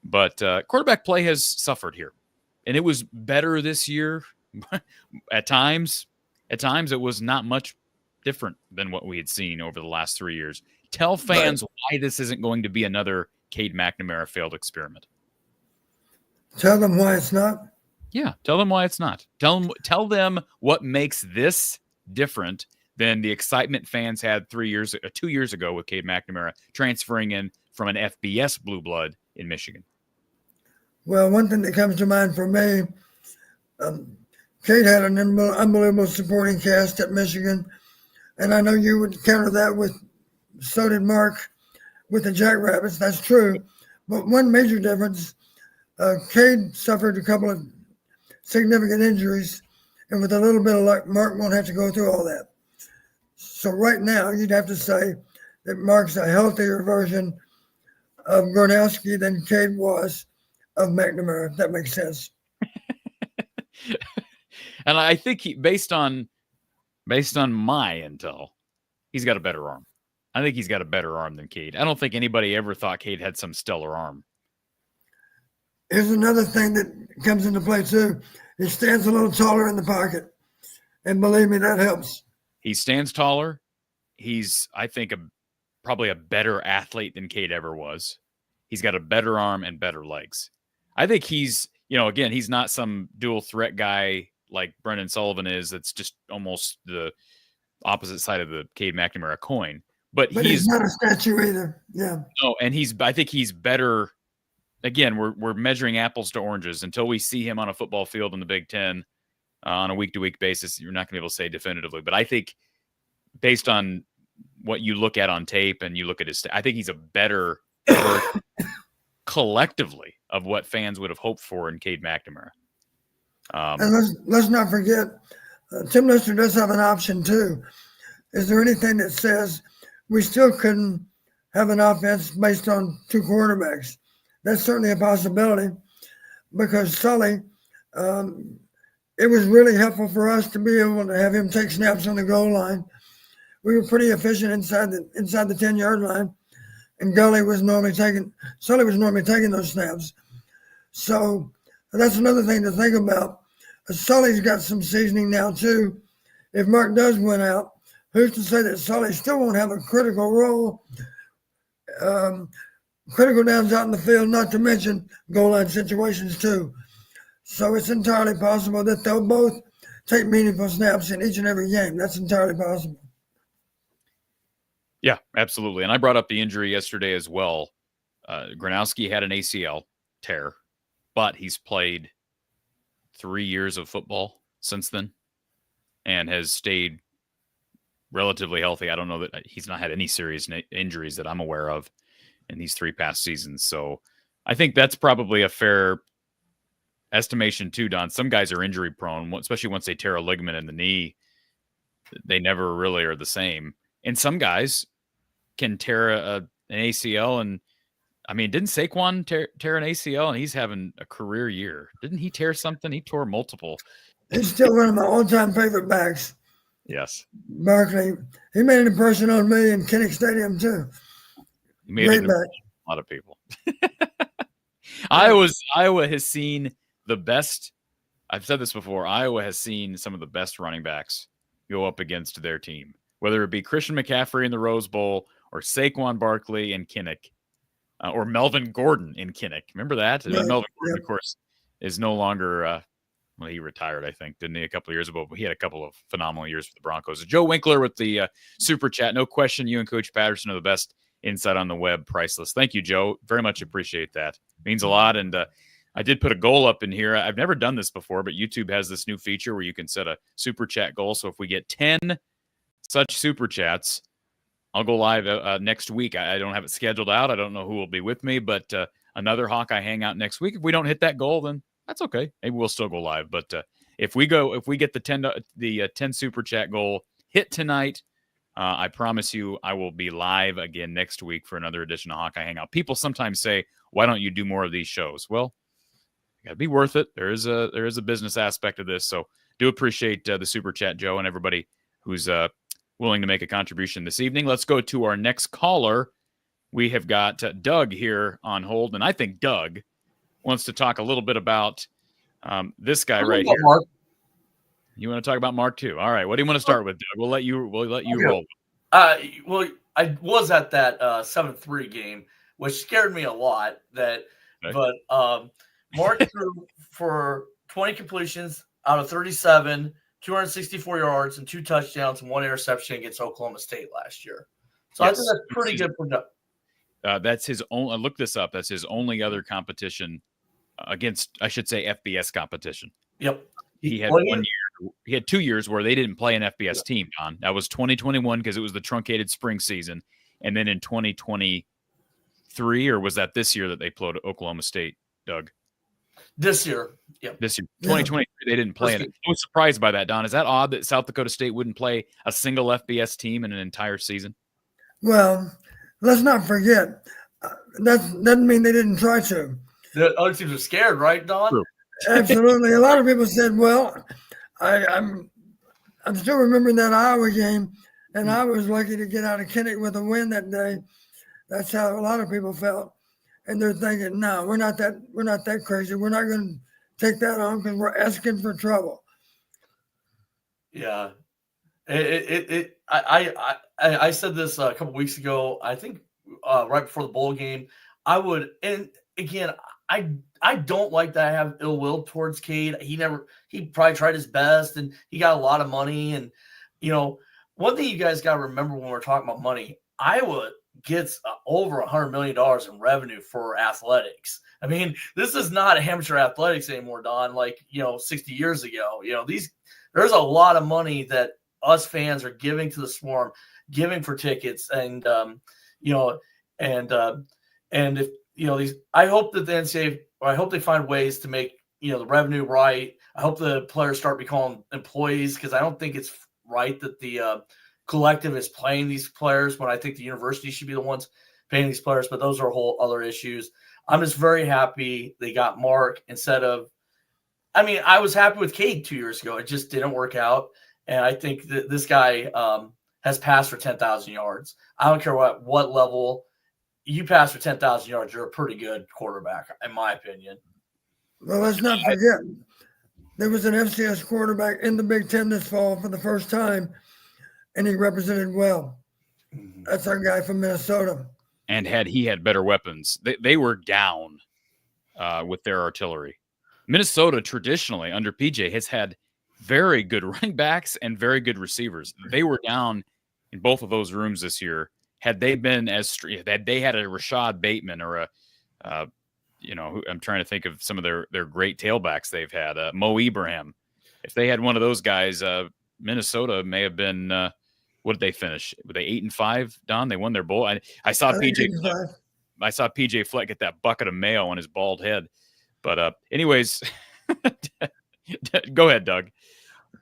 But quarterback play has suffered here. And it was better this year. At times it was not much different than what we had seen over the last 3 years. Tell fans why this isn't going to be another Cade McNamara failed experiment. Tell them why it's not. Yeah, tell them why it's not. Tell them what makes this different than the excitement fans had 2 years ago with Cade McNamara transferring in from an FBS blue blood in Michigan. Well, one thing that comes to mind for me, Cade had an unbelievable supporting cast at Michigan, and I know you would counter that with, so did Mark with the Jackrabbits. That's true. But one major difference, Cade suffered a couple of significant injuries, and with a little bit of luck, Mark won't have to go through all that. So right now, you'd have to say that Mark's a healthier version of Gronowski than Cade was of McNamara, if that makes sense. And I think based on my intel, he's got a better arm. I think he's got a better arm than Cade. I don't think anybody ever thought Cade had some stellar arm. Here's another thing that comes into play too. He stands a little taller in the pocket, and believe me, that helps. He stands taller. He's, I think, probably a better athlete than Cade ever was. He's got a better arm and better legs. I think he's, again, he's not some dual threat guy like Brendan Sullivan is. That's just almost the opposite side of the Cade McNamara coin. But he's not a statue either. Yeah. No, and I think he's better. Again, we're measuring apples to oranges until we see him on a football field in the Big Ten on a week-to-week basis. You're not going to be able to say definitively, but I think based on what you look at on tape and you look at I think he's a better version collectively of what fans would have hoped for in Cade McNamara. And let's not forget, Tim Lister does have an option too. Is there anything that says we still couldn't have an offense based on two quarterbacks? That's certainly a possibility, because Sully, it was really helpful for us to be able to have him take snaps on the goal line. We were pretty efficient inside the 10-yard line, and Sully was normally taking those snaps. So that's another thing to think about. Sully's got some seasoning now too. If Mark does win out, who's to say that Sully still won't have a critical role? Critical downs out in the field, not to mention goal line situations too. So it's entirely possible that they'll both take meaningful snaps in each and every game. That's entirely possible. Yeah, absolutely. And I brought up the injury yesterday as well. Gronowski had an ACL tear, but he's played 3 years of football since then and has stayed relatively healthy. I don't know that he's not had any serious injuries that I'm aware of in these 3 past seasons. So I think that's probably a fair estimation too, Don. Some guys are injury prone, especially once they tear a ligament in the knee. They never really are the same. And some guys can tear an ACL. And I mean, didn't Saquon tear an ACL and he's having a career year? Didn't he tear something? He tore multiple. He's still one of my all-time favorite backs. Yes. Barkley. He made an impression on me in Kinnick Stadium too. He made it a lot of people. Iowa has seen the best. I've said this before. Iowa has seen some of the best running backs go up against their team, whether it be Christian McCaffrey in the Rose Bowl or Saquon Barkley in Kinnick or Melvin Gordon in Kinnick. Remember that? Yeah, Melvin Gordon, of course, is no longer he retired, I think, didn't he, a couple of years ago? But he had a couple of phenomenal years for the Broncos. Joe Winkler with the super chat. No question, you and Coach Patterson are the best insight on the web. Priceless. Thank you, Joe. Very much appreciate that. Means a lot. And I did put a goal up in here. I've never done this before, but YouTube has this new feature where you can set a super chat goal. So if we get 10 such super chats, I'll go live next week. I don't have it scheduled out. I don't know who will be with me, but another Hawkeye Hangout next week. If we don't hit that goal, then that's okay. Maybe we'll still go live. But if we get the 10 super chat goal hit tonight, I promise you I will be live again next week for another edition of Hawkeye Hangout. People sometimes say, why don't you do more of these shows? Well, you got to be worth it. There is a business aspect of this. So do appreciate the super chat, Joe, and everybody who's willing to make a contribution this evening. Let's go to our next caller. We have got Doug here on hold, and I think Doug wants to talk a little bit about this guy right here. Mark. You want to talk about Mark too? All right. What do you want to start with, Doug? We'll let you roll. Well, I was at that 7-3 game, which scared me a lot. Okay. But Mark threw for 20 completions out of 37, 264 yards, and 2 touchdowns and 1 interception against Oklahoma State last year. So yes, I think that's pretty good production. That's his own. I looked this up. That's his only other competition against, I should say, FBS competition. Yep. He had 1 year. He had 2 years where they didn't play an FBS team, Don. That was 2021 because it was the truncated spring season. And then in 2023, or was that this year that they played Oklahoma State, Doug? This year. Yeah. This year. 2023, they didn't play it. I was surprised by that, Don. Is that odd that South Dakota State wouldn't play a single FBS team in an entire season? Well, let's not forget, that doesn't mean they didn't try to. The other teams are scared, right, Don? True. Absolutely. A lot of people said, well, I'm still remembering that Iowa game, and I was lucky to get out of Kinnick with a win that day. That's how a lot of people felt. And they're thinking, no, we're not that crazy. We're not going to take that on because we're asking for trouble. Yeah. I said this a couple weeks ago. I think right before the bowl game, and again, I don't like that I have ill will towards Cade. He probably tried his best and he got a lot of money. And one thing you guys got to remember when we're talking about money, Iowa gets over $100 million in revenue for athletics. I mean, this is not amateur athletics anymore, Don. Like 60 years ago, there's a lot of money that us fans are giving to the Swarm, giving for tickets, and if I hope that the NCAA, or I hope they find ways to make the revenue right. I hope the players start becoming employees, because I don't think it's right that the collective is paying these players when I think the university should be the ones paying these players. But those are whole other issues. I'm just very happy they got Mark instead of. I mean, I was happy with Cade 2 years ago. It just didn't work out. And I think that this guy has passed for 10,000 yards. I don't care what level you pass for 10,000 yards, you're a pretty good quarterback, in my opinion. Well, let's not forget, there was an FCS quarterback in the Big Ten this fall for the first time, and he represented well. That's our guy from Minnesota. And had he had better weapons, they were down with their artillery. Minnesota traditionally under PJ has had very good running backs and very good receivers. They were down in both of those rooms this year. Had they been that they had a Rashad Bateman or I'm trying to think of some of their great tailbacks they've had, Mo Ibrahim. If they had one of those guys, Minnesota may have been. What did they finish? Were they 8-5? Don, they won their bowl. I saw PJ. I saw PJ Fleck get that bucket of mayo on his bald head. But anyways, go ahead, Doug.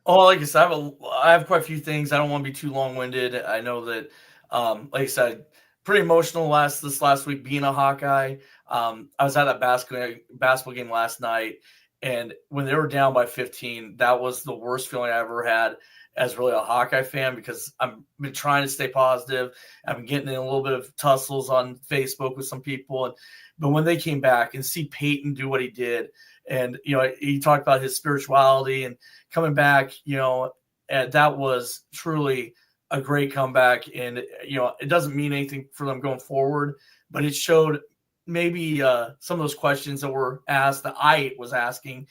Oh, like I said, I have quite a few things. I don't want to be too long-winded. I know that, like I said, pretty emotional this last week being a Hawkeye. I was at that basketball game last night, and when they were down by 15, that was the worst feeling I ever had as really a Hawkeye fan, because I've been trying to stay positive. I've been getting in a little bit of tussles on Facebook with some people, but when they came back and see Peyton do what he did, and he talked about his spirituality and coming back, and that was truly a great comeback. And it doesn't mean anything for them going forward, but it showed maybe some of those questions that were asked that I was asking.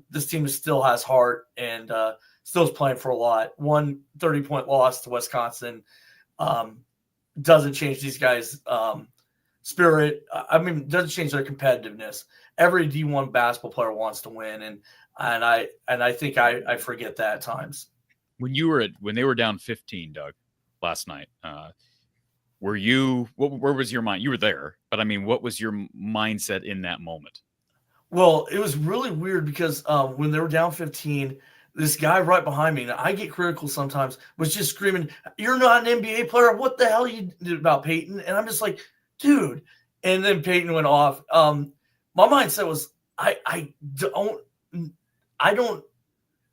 This team still has heart and still is playing for a lot. 30-point loss to Wisconsin doesn't change these guys' spirit. I mean, doesn't change their competitiveness. Every D1 basketball player wants to win, and I think I forget that at times. When they were down 15, Doug, last night, where was your mind? You were there, but I mean, what was your mindset in that moment? Well, it was really weird because when they were down 15, this guy right behind me, and I get critical sometimes, was just screaming, "You're not an NBA player. What the hell you did about Peyton?" And I'm just like, dude. And then Peyton went off. My mindset was, I don't,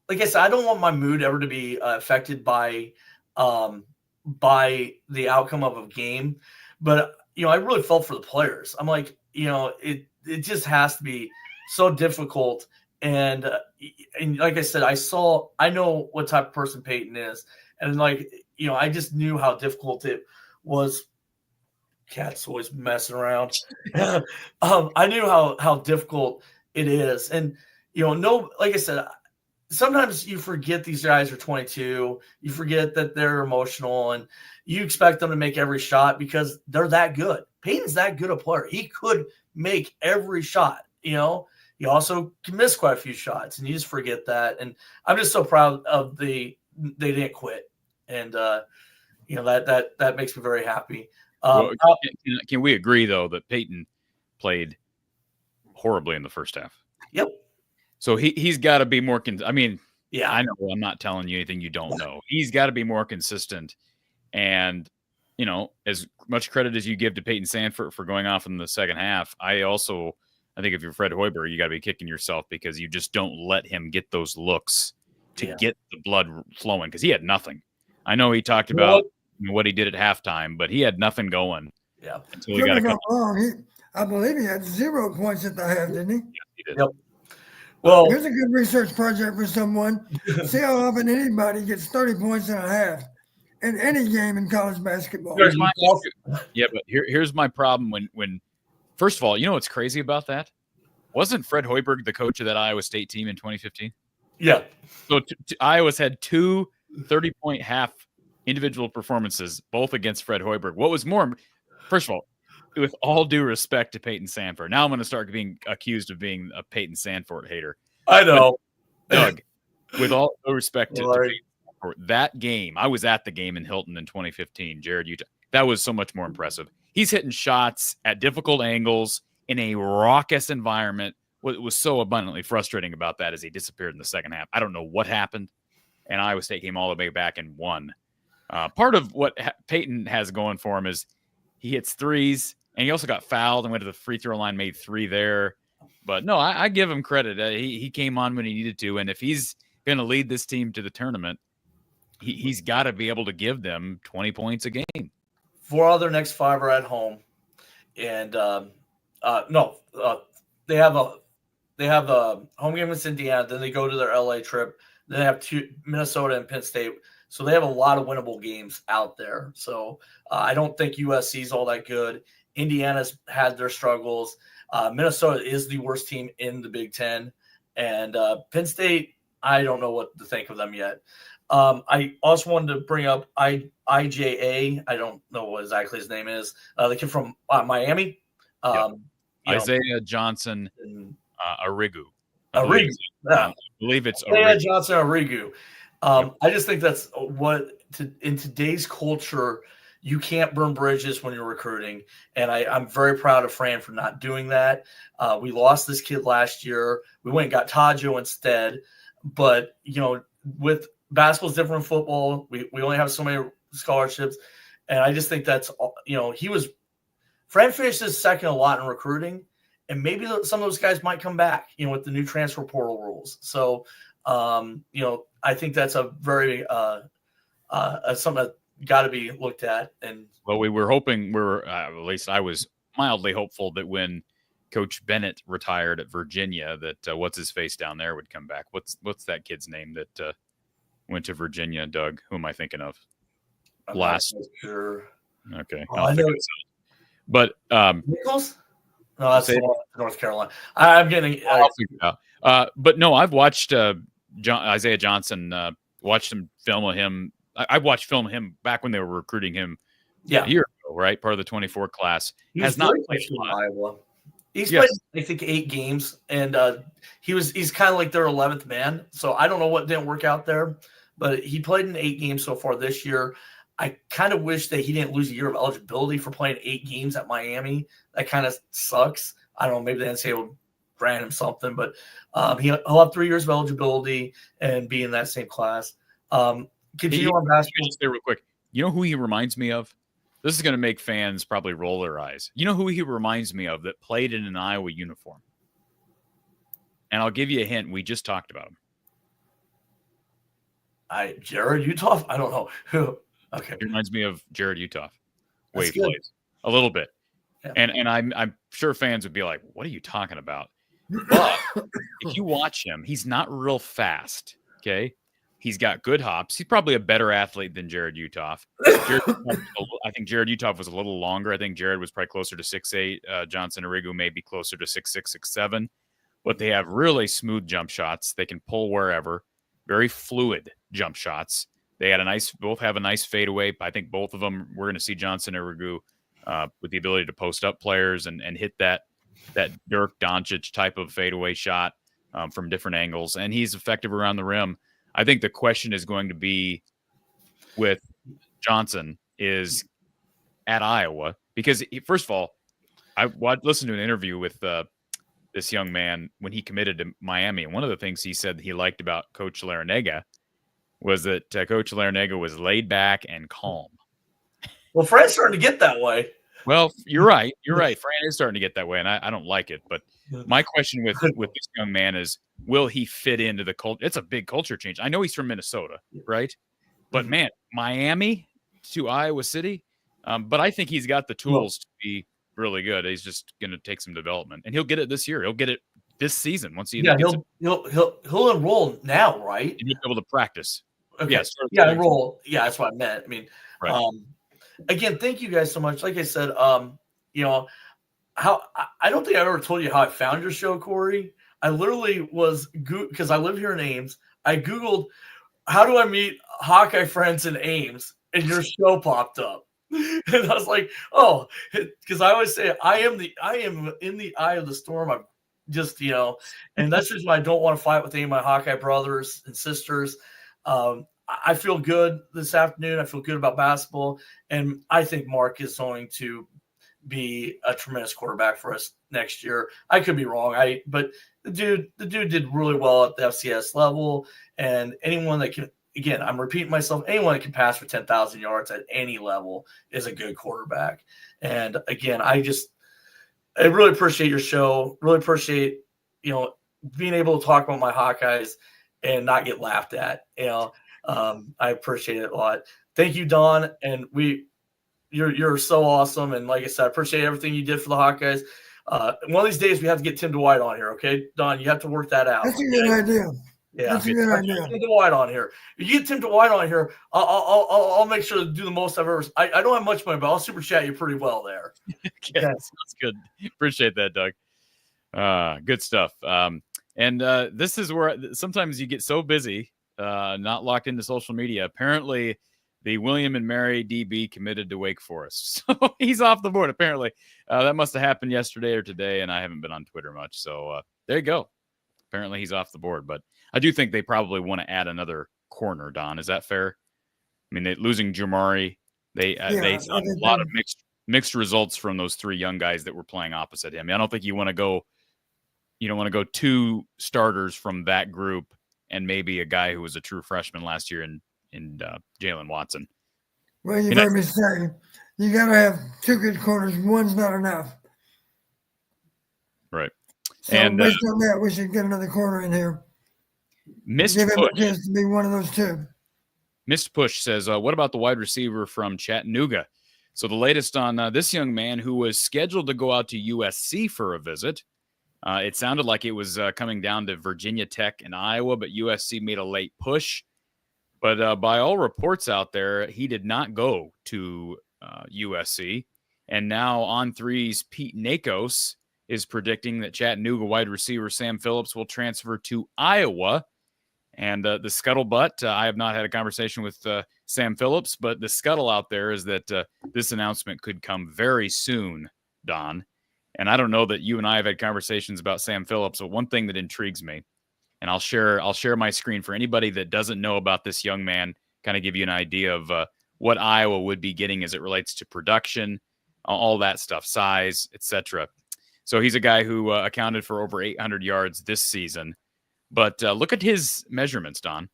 like I said, I don't want my mood ever to be affected by the outcome of a game. But, I really felt for the players. I'm like, it just has to be so difficult. And like I said, I know what type of person Peyton is. And I just knew how difficult it was. Cat's always messing around. I knew how difficult it is. And, like I said, sometimes you forget these guys are 22. You forget that they're emotional, and you expect them to make every shot because they're that good. Peyton's that good a player. He could make every shot, He also can miss quite a few shots, and you just forget that. And I'm just so proud of they didn't quit. And, that makes me very happy. Can we agree, though, that Peyton played horribly in the first half? Yep. So he's got to be more. Yeah, I know I'm not telling you anything you don't know. He's got to be more consistent. And, as much credit as you give to Peyton Sandfort for going off in the second half, I also I think if you're Fred Hoiberg, you got to be kicking yourself because you just don't let him get those looks to get the blood flowing because he had nothing. I know he talked about what he did at halftime, but he had nothing going. Yeah. Until he got a couple. Wrong. I believe he had 0 points at the half, didn't he? Yeah, he did. Yep. Well, here's a good research project for someone. See how often anybody gets 30 points in a half in any game in college basketball. But here's my problem when first of all, you know what's crazy about that? Wasn't Fred Hoiberg the coach of that Iowa State team in 2015? Yeah. So Iowa's had 2 30-point half individual performances, both against Fred Hoiberg. What was more, first of all, with all due respect to Peyton Sandfort, now I'm going to start being accused of being a Peyton Sandfort hater. I know. But, Doug, with all due respect to Peyton Sandfort, that game, I was at the game in Hilton in 2015, Jared, Utah. That was so much more impressive. He's hitting shots at difficult angles in a raucous environment. What was so abundantly frustrating about that is he disappeared in the second half. I don't know what happened, and Iowa State came all the way back and won. Part of what Peyton has going for him is he hits threes, and he also got fouled and went to the free throw line, made 3 there. But no, I give him credit. He came on when he needed to, and if he's going to lead this team to the tournament, he's got to be able to give them 20 points a game. 4 of their next 5 are at home, and they have a home game against Indiana. Then they go to their LA trip. Then they have 2 Minnesota and Penn State. So they have a lot of winnable games out there. So I don't think USC's all that good. Indiana's had their struggles. Minnesota is the worst team in the Big Ten. And Penn State, I don't know what to think of them yet. I also wanted to bring up IJA. I don't know what exactly his name is. The kid from Miami. Isaiah Johnson-Arigu. I believe it's Isaiah Johnson-Arigu. I just think that's in today's culture, you can't burn bridges when you're recruiting. And I'm very proud of Fran for not doing that. We lost this kid last year. We went and got Tajo instead. But, with basketball's different from football, we only have so many scholarships. And I just think that's, Fran finished his second a lot in recruiting. And maybe some of those guys might come back, with the new transfer portal rules. So, I think that's a very something that got to be looked at. And we were hoping at least I was mildly hopeful that when Coach Bennett retired at Virginia, that what's his face down there would come back. What's that kid's name that went to Virginia? Doug, who am I thinking of? Last. Sure. Okay. I know. But Nichols? No, that's North Carolina. I'm getting. I'll figure it out. But no, I've watched Isaiah Johnson. Watched him film him. I watched film him back when they were recruiting him. Yeah, a year ago, right? Part of the 24 class. Has not played in Iowa. He's played, I think, 8 games, and he's kind of like their 11th man. So I don't know what didn't work out there, but he played in 8 games so far this year. I kind of wish that he didn't lose a year of eligibility for playing 8 games at Miami. That kind of sucks. I don't know. Maybe the NCAA will grant him something, but he'll have 3 years of eligibility and be in that same class. Continue on basketball. Just stay real quick. You know who he reminds me of? This is going to make fans probably roll their eyes. You know who he reminds me of that played in an Iowa uniform? And I'll give you a hint. We just talked about him. Jared Uthoff? I don't know who. Okay. He reminds me of Jared Uthoff. Way he plays. A little bit. Yeah. And I'm sure fans would be like, what are you talking about? But if you watch him, he's not real fast. Okay. He's got good hops. He's probably a better athlete than Jared Uthoff. I think Jared Uthoff was a little longer. I think Jared was probably closer to 6'8". Johnson-Arigu may be closer to 6'6", 6'7". But they have really smooth jump shots. They can pull wherever. Very fluid jump shots. They had both have a nice fadeaway. I think both of them, we're going to see Johnson-Arigu with the ability to post up players and hit that Dirk Doncic type of fadeaway shot from different angles. And he's effective around the rim. I think the question is going to be with Johnson is at Iowa, because first of all, I listened to an interview with this young man when he committed to Miami. And one of the things he said he liked about Coach Larrañaga was that Coach Larrañaga was laid back and calm. Well, Fran's starting to get that way. Well, you're right. You're right. Fran is starting to get that way, and I don't like it. But My question with this young man is, will he fit into the culture? It's a big culture change. I know he's from Minnesota, right? But man, Miami to Iowa City. But I think he's got the tools to be really good. He's just going to take some development, and he'll get it this year. He'll get it this season once he gets it. He'll enroll now, right? And he'll be able to practice. Okay. Yes. Enroll. Yeah, that's what I meant. I mean, right. Again, thank you guys so much. Like I said, you know, I don't think I ever told you how I found your show, Corey. I literally was because I live here in Ames. I Googled how do I meet Hawkeye friends in Ames, and your show popped up. And I was like, oh, because I always say I am in the eye of the storm. I'm just, you know, and that's just why I don't want to fight with any of my Hawkeye brothers and sisters. I feel good this afternoon. I feel good about basketball, and I think Mark is going to be a tremendous quarterback for us next year. I could be wrong. But the dude did really well at the FCS level, and anyone that can, again, I'm repeating myself, anyone that can pass for 10,000 yards at any level is a good quarterback. And again, I really appreciate your show. Really appreciate, you know, being able to talk about my Hawkeyes and not get laughed at. You know, I appreciate it a lot. Thank you, Don. And you're so awesome. And like I said, I appreciate everything you did for the Hawkeyes. One of these days we have to get Tim Dwight on here. Okay, Don, you have to work that out. That's a good idea. Yeah, that's a good idea. Tim Dwight on here. If you get Tim Dwight on here, I'll make sure to do the most I've ever. I don't have much money, but I'll super chat you pretty well there. Okay, sounds good. Appreciate that, Doug. Good stuff. And this is where sometimes you get so busy, not locked into social media. Apparently, the William and Mary DB committed to Wake Forest, so he's off the board. Apparently, that must have happened yesterday or today, and I haven't been on Twitter much. So there you go. Apparently, he's off the board, but I do think they probably want to add another corner. Don, is that fair? I mean, losing Jamari, they saw a lot of mixed results from those three young guys that were playing opposite him. I don't think you want to go. You don't want to go two starters from that group and maybe a guy who was a true freshman last year in Jalen Watson. Well, you've heard me say you got to have two good corners. One's not enough. Right. So and based on that, we should get another corner in here. Give him a chance to be one of those two. Missed Push says, what about the wide receiver from Chattanooga? So the latest on this young man who was scheduled to go out to USC for a visit. It sounded like it was coming down to Virginia Tech and Iowa, but USC made a late push. But by all reports out there, he did not go to USC. And now On3's Pete Nakos is predicting that Chattanooga wide receiver Sam Phillips will transfer to Iowa. And the scuttlebutt, I have not had a conversation with Sam Phillips, but the scuttle out there is that this announcement could come very soon, Don. And I don't know that you and I have had conversations about Sam Phillips, but one thing that intrigues me, and I'll share my screen for anybody that doesn't know about this young man, kind of give you an idea of what Iowa would be getting as it relates to production, all that stuff, size, etc. So he's a guy who accounted for over 800 yards this season. But look at his measurements, Don.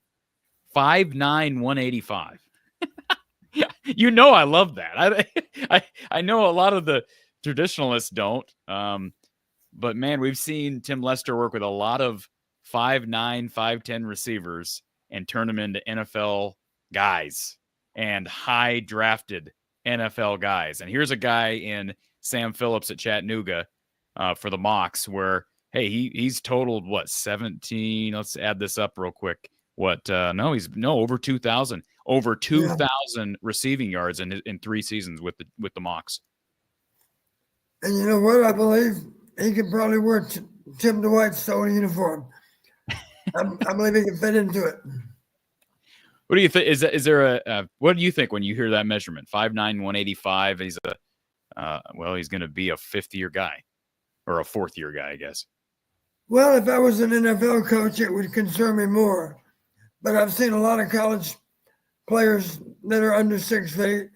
5'9", 185. You know I love that. I know a lot of the traditionalists don't. But, man, we've seen Tim Lester work with a lot of 5'9", 5'10" receivers and turn them into NFL guys and high-drafted NFL guys. And here's a guy in Sam Phillips at Chattanooga for the Mocs where, hey, he's totaled, 17? Let's add this up real quick. Over 2,000. Over 2,000 receiving yards in 3 seasons with the Mocs. And you know what? I believe he could probably wear Tim Dwight's solo uniform. I believe he can fit into it. What do you think? Is there what do you think when you hear that measurement? 5'9", 185. He's he's going to be a 5th-year guy or a 4th-year guy, I guess. Well, if I was an NFL coach, it would concern me more. But I've seen a lot of college players that are under 6 feet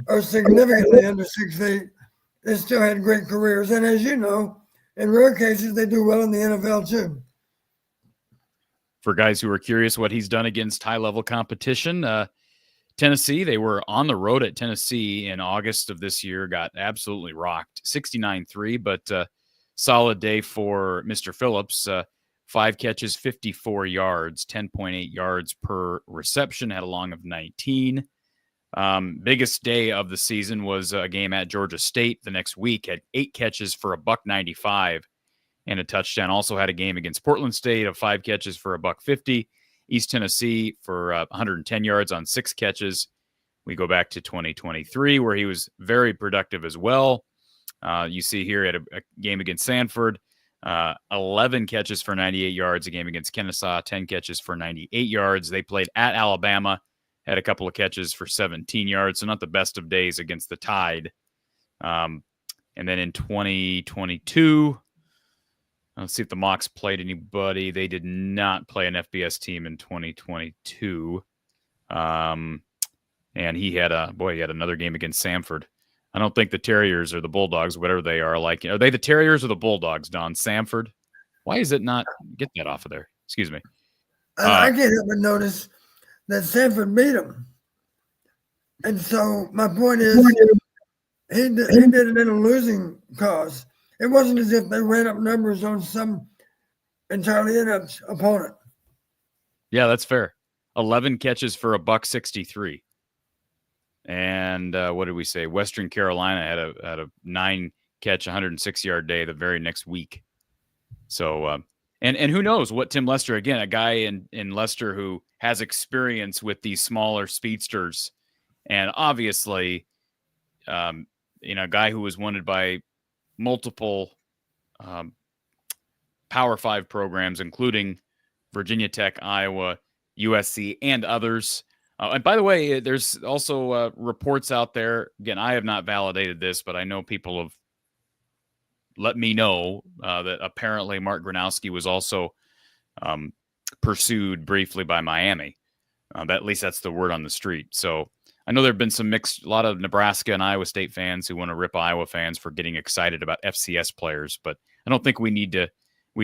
or significantly under 6 feet. They still had great careers. And as you know, in rare cases, they do well in the NFL too. For guys who are curious what he's done against high-level competition, Tennessee, they were on the road at Tennessee in August of this year, got absolutely rocked, 69-3, but solid day for Mr. Phillips. 5 catches, 54 yards, 10.8 yards per reception, had a long of 19. Biggest day of the season was a game at Georgia State the next week, had 8 catches for $195 and a touchdown. Also had a game against Portland State of 5 catches for $150. East Tennessee for 110 yards on 6 catches. We go back to 2023 where he was very productive as well. You see here at a game against Sanford, 11 catches for 98 yards, a game against Kennesaw, 10 catches for 98 yards. They played at Alabama, had a couple of catches for 17 yards, so not the best of days against the Tide. And then in 2022, let's see if the Mocs played anybody. They did not play an FBS team in 2022. And he had another game against Sanford. I don't think the Terriers or the Bulldogs, whatever they are, are they the Terriers or the Bulldogs, Don? Sanford? Why is it not? Get that off of there. Excuse me. I can't help but notice that Sanford beat him. And so my point is, he did it in a losing cause. It wasn't as if they ran up numbers on some entirely inept opponent. Yeah, that's fair. 11 catches for $163. And what did we say? Western Carolina had a 9-catch, 106-yard day the very next week. So, and who knows what Tim Lester, again, a guy in Lester who has experience with these smaller speedsters, and obviously, a guy who was wanted by multiple Power 5 programs, including Virginia Tech, Iowa, USC, and others. And by the way, there's also reports out there. Again, I have not validated this, but I know people have let me know that apparently Mark Gronowski was also pursued briefly by Miami. At least that's the word on the street. So I know there have been a lot of Nebraska and Iowa State fans who want to rip Iowa fans for getting excited about FCS players, but I don't think we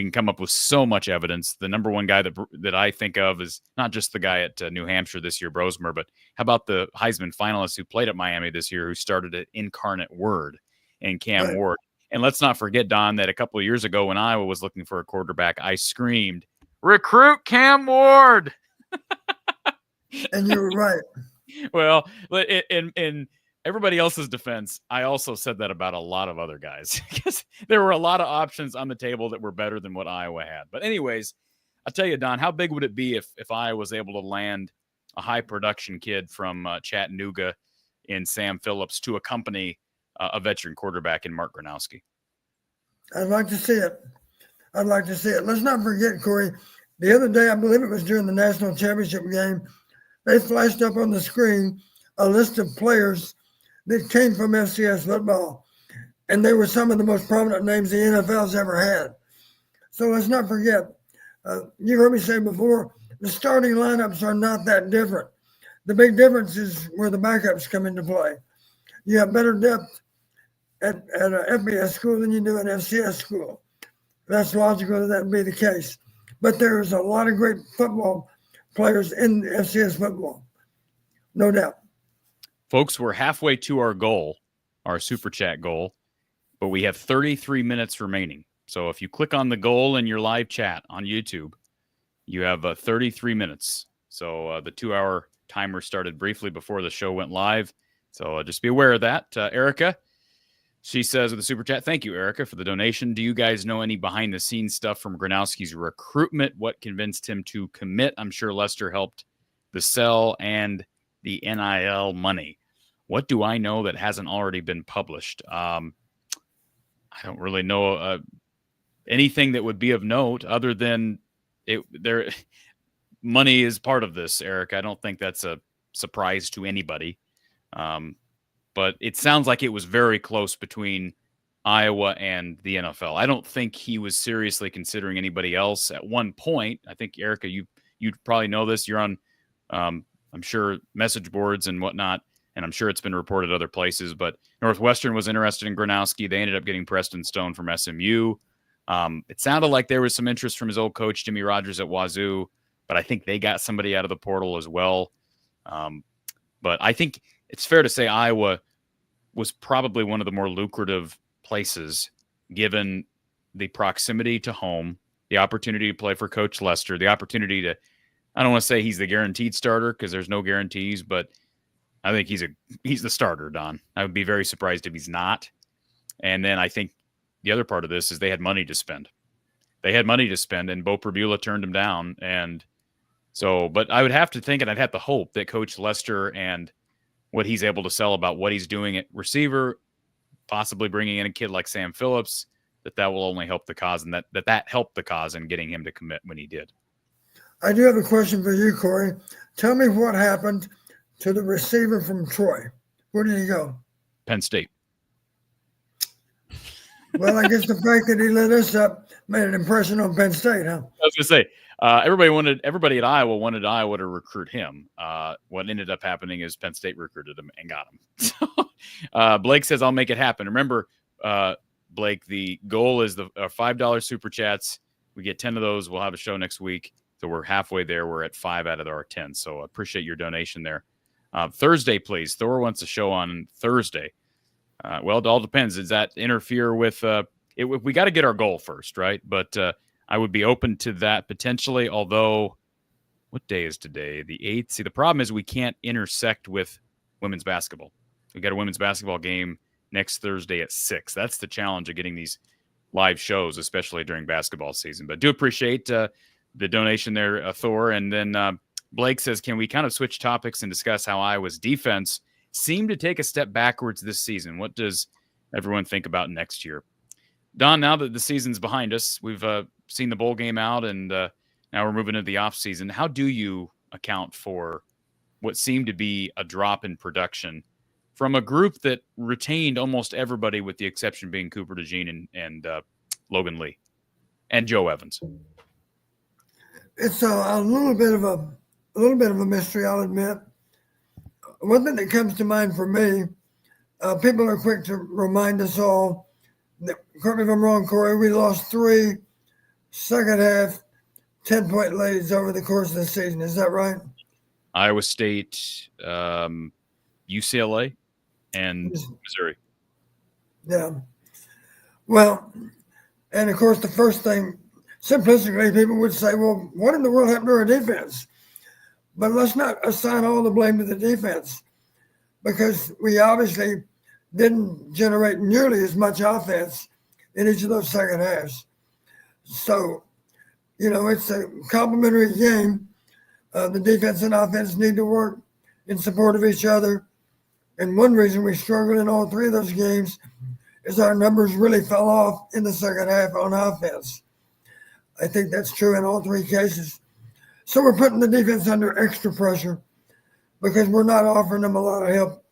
can come up with so much evidence. The number one guy that I think of is not just the guy at New Hampshire this year, Brosmer, but how about the Heisman finalist who played at Miami this year, who started at Incarnate Word, and Cam Ward. And let's not forget, Don, that a couple of years ago when Iowa was looking for a quarterback, I screamed, "Recruit Cam Ward!" And you were right. Well, in everybody else's defense, I also said that about a lot of other guys because there were a lot of options on the table that were better than what Iowa had. But anyways, I'll tell you, Don, how big would it be if Iowa was able to land a high production kid from Chattanooga in Sam Phillips to accompany a veteran quarterback in Mark Gronowski? I'd like to see it. Let's not forget, Corey, the other day, I believe it was during the national championship game, they flashed up on the screen a list of players that came from FCS football, and they were some of the most prominent names the NFL's ever had. So let's not forget, you heard me say before, the starting lineups are not that different. The big difference is where the backups come into play. You have better depth at an FBS school than you do at FCS school. That's logical that be the case. But there's a lot of great football players in FCS football, no doubt. Folks, we're halfway to our goal, our Super Chat goal, but we have 33 minutes remaining. So if you click on the goal in your live chat on YouTube, you have 33 minutes. So the 2-hour timer started briefly before the show went live. So just be aware of that. Erica, she says with the Super Chat, thank you, Erica, for the donation. Do you guys know any behind-the-scenes stuff from Gronowski's recruitment? What convinced him to commit? I'm sure Lester helped the sell and the NIL money. What do I know that hasn't already been published? I don't really know anything that would be of note other than money is part of this, Eric. I don't think that's a surprise to anybody. But it sounds like it was very close between Iowa and the NFL. I don't think he was seriously considering anybody else at one point. I think, Erica, you'd probably know this. You're on, I'm sure, message boards and whatnot, and I'm sure it's been reported other places. But Northwestern was interested in Gronowski. They ended up getting Preston Stone from SMU. It sounded like there was some interest from his old coach, Jimmy Rogers at Wazoo, but I think they got somebody out of the portal as well. But I think it's fair to say Iowa was probably one of the more lucrative places, given the proximity to home, the opportunity to play for Coach Lester, the opportunity to, I don't want to say he's the guaranteed starter because there's no guarantees, but I think he's the starter, Don. I would be very surprised if he's not. And then I think the other part of this is they had money to spend. And Bo Prabula turned him down. And so, but I would have to think, and I'd have to hope that Coach Lester and what he's able to sell about what he's doing at receiver, possibly bringing in a kid like Sam Phillips, that will only help the cause, and that helped the cause in getting him to commit when he did. I do have a question for you, Corey. Tell me what happened to the receiver from Troy. Where did he go? Penn State. Well, I guess the fact that he lit us up made an impression on Penn State, huh? I was going to say, everybody at Iowa wanted Iowa to recruit him. What ended up happening is Penn State recruited him and got him. So, Blake says, I'll make it happen. Remember, Blake, the goal is the $5 super chats. We get 10 of those. We'll have a show next week. So we're halfway there. We're at 5 out of our 10. So I appreciate your donation there. Thursday, please. Thor wants a show on Thursday. Well, it all depends. Does that interfere with we got to get our goal first, right? But I would be open to that potentially, although what day is today? The 8th. See, the problem is we can't intersect with women's basketball. We got a women's basketball game next Thursday at 6. That's the challenge of getting these live shows, especially during basketball season. But do appreciate the donation there, Thor. And then Blake says, can we kind of switch topics and discuss how Iowa's defense seemed to take a step backwards this season? What does everyone think about next year? Don, now that the season's behind us, we've seen the bowl game out, and now we're moving into the offseason. How do you account for what seemed to be a drop in production from a group that retained almost everybody, with the exception being Cooper DeJean and Logan Lee and Joe Evans? It's a little bit of a mystery, I'll admit. One thing that comes to mind for me, people are quick to remind us all that, correct me if I'm wrong, Corey, we lost 3 second half 10-point leads over the course of the season. Is that right? Iowa State, UCLA, and Missouri. Yeah. Well, and of course, the first thing, simplistically, people would say, well, what in the world happened to our defense? But let's not assign all the blame to the defense, because we obviously didn't generate nearly as much offense in each of those second halves. So, it's a complementary game. The defense and offense need to work in support of each other. And one reason we struggled in all 3 of those games is our numbers really fell off in the second half on offense. I think that's true in all 3 cases. So we're putting the defense under extra pressure because we're not offering them a lot of help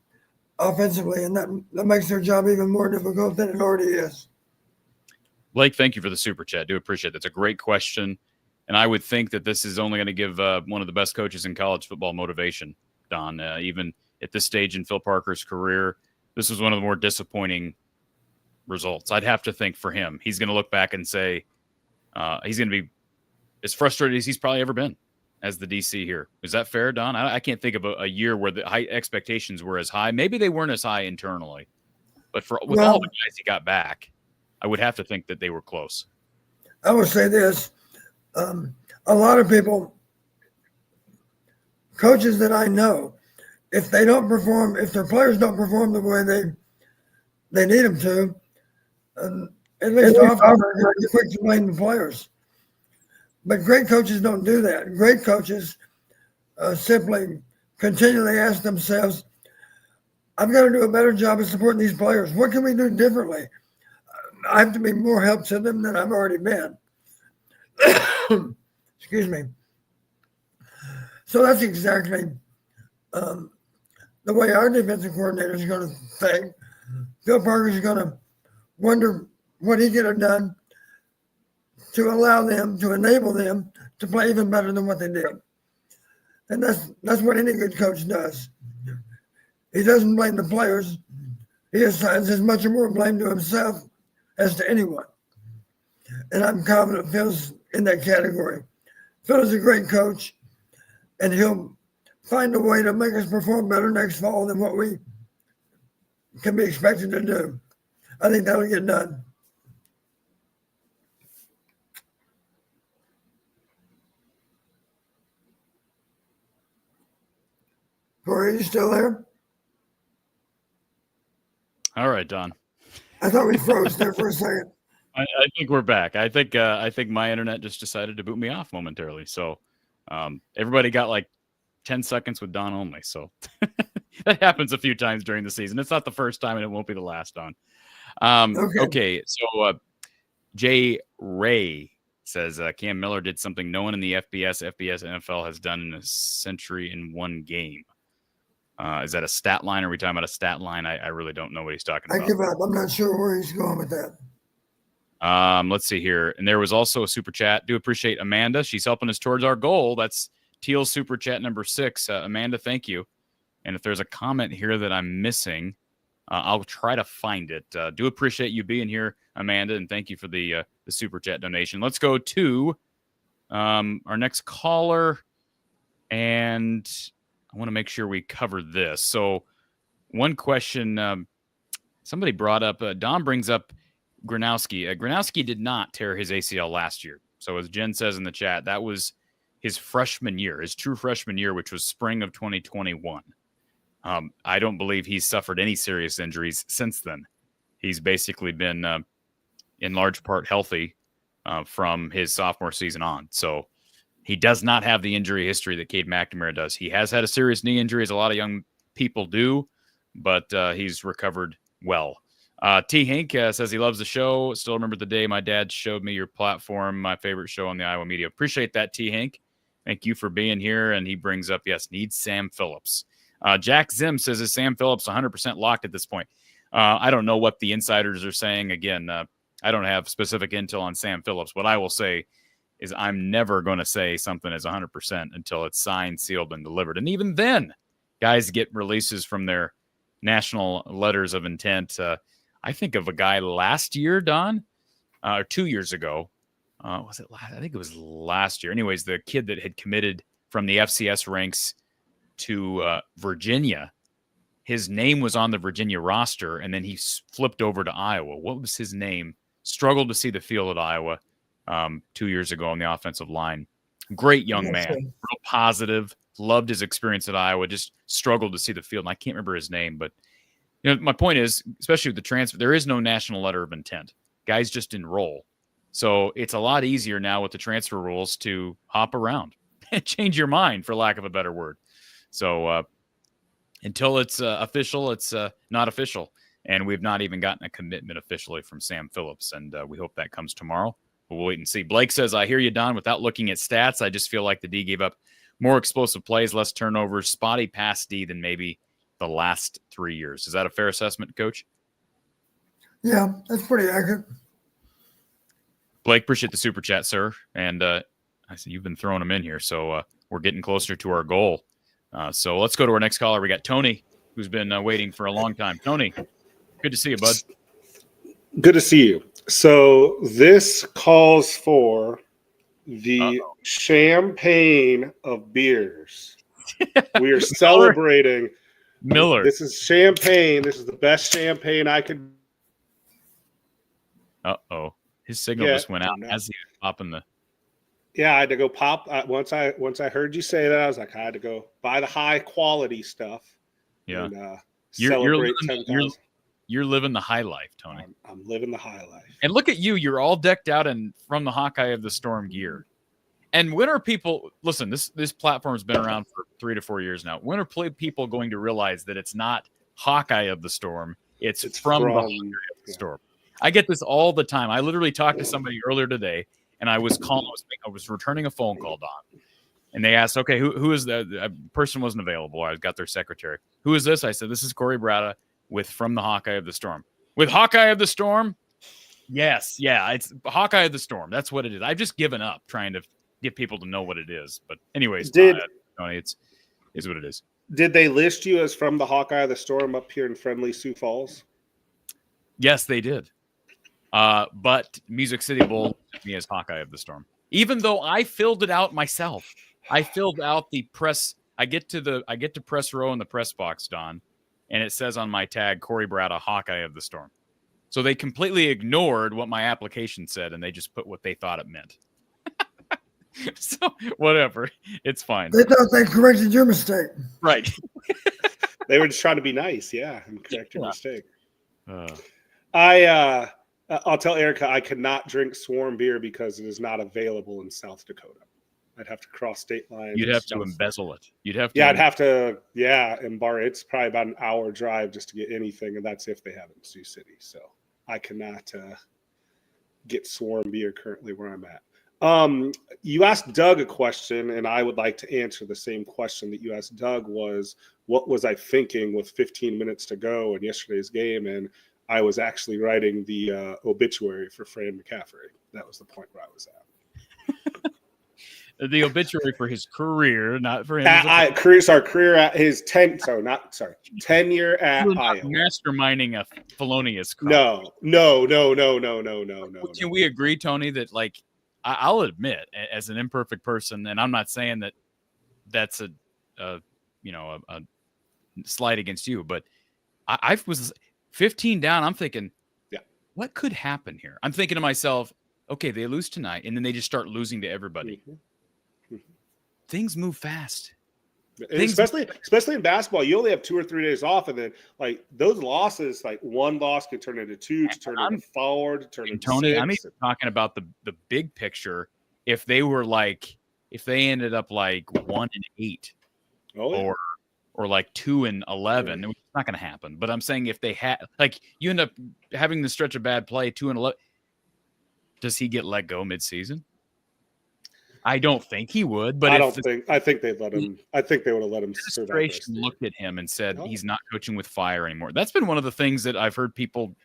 offensively, and that makes their job even more difficult than it already is. Blake, thank you for the super chat. Do appreciate it. That's a great question. And I would think that this is only going to give one of the best coaches in college football motivation, Don. Even at this stage in Phil Parker's career, this was one of the more disappointing results. I'd have to think for him, he's going to look back and say he's going to be as frustrated as he's probably ever been as the DC here. Is that fair, Don? I can't think of a year where the high expectations were as high. Maybe they weren't as high internally, but with all the guys he got back, I would have to think that they were close. I would say this. A lot of people, coaches that I know, if their players don't perform the way they need them to, at least often they're quick to blame the players. But great coaches don't do that. Great coaches simply continually ask themselves, I've got to do a better job of supporting these players. What can we do differently? I have to be more help to them than I've already been. Excuse me. So that's exactly the way our defensive coordinator is going to think. Phil Parker is going to wonder what he could have done to enable them to play even better than what they did. And that's what any good coach does. He doesn't blame the players. He assigns as much or more blame to himself as to anyone. And I'm confident Phil's in that category. Phil is a great coach, and he'll find a way to make us perform better next fall than what we can be expected to do. I think that'll get done. Corey, are you still there? All right, Don. I thought we froze there for a second. I think we're back. I think my internet just decided to boot me off momentarily. So everybody got like 10 seconds with Don only. So that happens a few times during the season. It's not the first time, and it won't be the last, Don. Okay. So Jay Ray says Cam Miller did something no one in the FBS, NFL has done in a century in one game. Is that a stat line? Are we talking about a stat line? I really don't know what he's talking about. I give up. I'm not sure where he's going with that. Let's see here. And there was also a super chat. Do appreciate Amanda. She's helping us towards our goal. That's Teal's super chat number 6. Amanda, thank you. And if there's a comment here that I'm missing, I'll try to find it. Do appreciate you being here, Amanda, and thank you for the super chat donation. Let's go to our next caller, and I want to make sure we cover this. So one question somebody brought up, Don brings up Gronowski. Gronowski did not tear his ACL last year. So as Jen says in the chat, that was his freshman year, his true freshman year, which was spring of 2021. I don't believe he's suffered any serious injuries since then. He's basically been in large part healthy from his sophomore season on. So he does not have the injury history that Cade McNamara does. He has had a serious knee injury, as a lot of young people do, but he's recovered well. T. Hink says he loves the show. Still remember the day my dad showed me your platform, my favorite show on the Iowa media. Appreciate that, T. Hink. Thank you for being here. And he brings up, yes, needs Sam Phillips. Jack Zim says, is Sam Phillips 100% locked at this point? I don't know what the insiders are saying. Again, I don't have specific intel on Sam Phillips. What I will say is I'm never going to say something is 100% until it's signed, sealed, and delivered. And even then, guys get releases from their national letters of intent. I think of a guy last year, Don, or 2 years ago. Was it last? I think it was last year. Anyways, the kid that had committed from the FCS ranks to Virginia, his name was on the Virginia roster, and then he flipped over to Iowa. What was his name? Struggled to see the field at Iowa 2 years ago on the offensive line. Great young man, real positive, loved his experience at Iowa, just struggled to see the field. And I can't remember his name, but my point is, especially with the transfer, there is no national letter of intent. Guys just enroll. So it's a lot easier now with the transfer rules to hop around and change your mind, for lack of a better word. So until it's official, it's not official. And we've not even gotten a commitment officially from Sam Phillips. And we hope that comes tomorrow. But we'll wait and see. Blake says, I hear you, Don. Without looking at stats, I just feel like the D gave up more explosive plays, less turnovers, spotty pass D than maybe the last 3 years. Is that a fair assessment, Coach? Yeah, that's pretty accurate. Blake, appreciate the super chat, sir. And I see you've been throwing them in here. So we're getting closer to our goal. So let's go to our next caller. We got Tony, who's been waiting for a long time. Tony, good to see you, bud. Good to see you. So this calls for the champagne of beers. We are celebrating Miller. This is champagne. This is the best champagne I could. Uh-oh. His signal just went out as he was popping the. Yeah, I had to go pop. Once I heard you say that, I was like, I had to go buy the high quality stuff. Yeah. And, you're living the high life, Tony. I'm living the high life. And look at you. You're all decked out and from the Hawkeye of the Storm gear. And when are people – listen, this platform's been around for 3 to 4 years now. When are people going to realize that it's not Hawkeye of the Storm, it's from the Hawkeye of the Storm? I get this all the time. I literally talked to somebody earlier today, and I was returning a phone call, Don. And they asked, okay, who is the person wasn't available. I got their secretary. Who is this? I said, this is Corey Brada with From the Hawkeye of the Storm. With Hawkeye of the Storm? Yes. Yeah, it's Hawkeye of the Storm. That's what it is. I've just given up trying to get people to know what it is. But anyways, Tony, it's what it is. Did they list you as From the Hawkeye of the Storm up here in friendly Sioux Falls? Yes, they did. But Music City Bowl took me as Hawkeye of the Storm. Even though I filled it out myself. I filled out the press. I get to press row in the press box, Don, and it says on my tag, Corey Brada, Hawkeye of the Storm. So they completely ignored what my application said, and they just put what they thought it meant. So whatever, it's fine. They thought they corrected your mistake. Right. They were just trying to be nice, and correct your mistake. I'll tell Erica I cannot drink Swarm beer because it is not available in South Dakota. I'd have to cross state lines. You'd have to embezzle it. You'd have to. Yeah, I'd have to. Yeah, embark. It's probably about an hour drive just to get anything, and that's if they have it in Sioux City. So I cannot get Swarm beer currently where I'm at. You asked Doug a question, and I would like to answer the same question that you asked Doug. Was what was I thinking with 15 minutes to go in yesterday's game? And I was actually writing the obituary for Fran McCaffrey. That was the point where I was at. The obituary for his career, not for him. Career at his tenure at Iowa. Masterminding a felonious crime. No. Can we agree, Tony, that like I'll admit, as an imperfect person, and I'm not saying that that's a slight against you, but I was 15 down. I'm thinking, what could happen here? I'm thinking to myself, okay, they lose tonight, and then they just start losing to everybody. Mm-hmm. Things move fast. Especially in basketball, you only have 2 or 3 days off, and then like those losses, like one loss can turn into 2, to turn into 4, to turn into Tony, 6. I'm even talking about the big picture. If they ended up like 1-8, or like 2-11, it's not going to happen. But I'm saying if they had, like, you end up having the stretch of bad play, 2-11, does he get let go midseason? I don't think he would, but I think they'd let him. I think they would have let him. Administration looked at him and said he's not coaching with fire anymore. That's been one of the things that I've heard people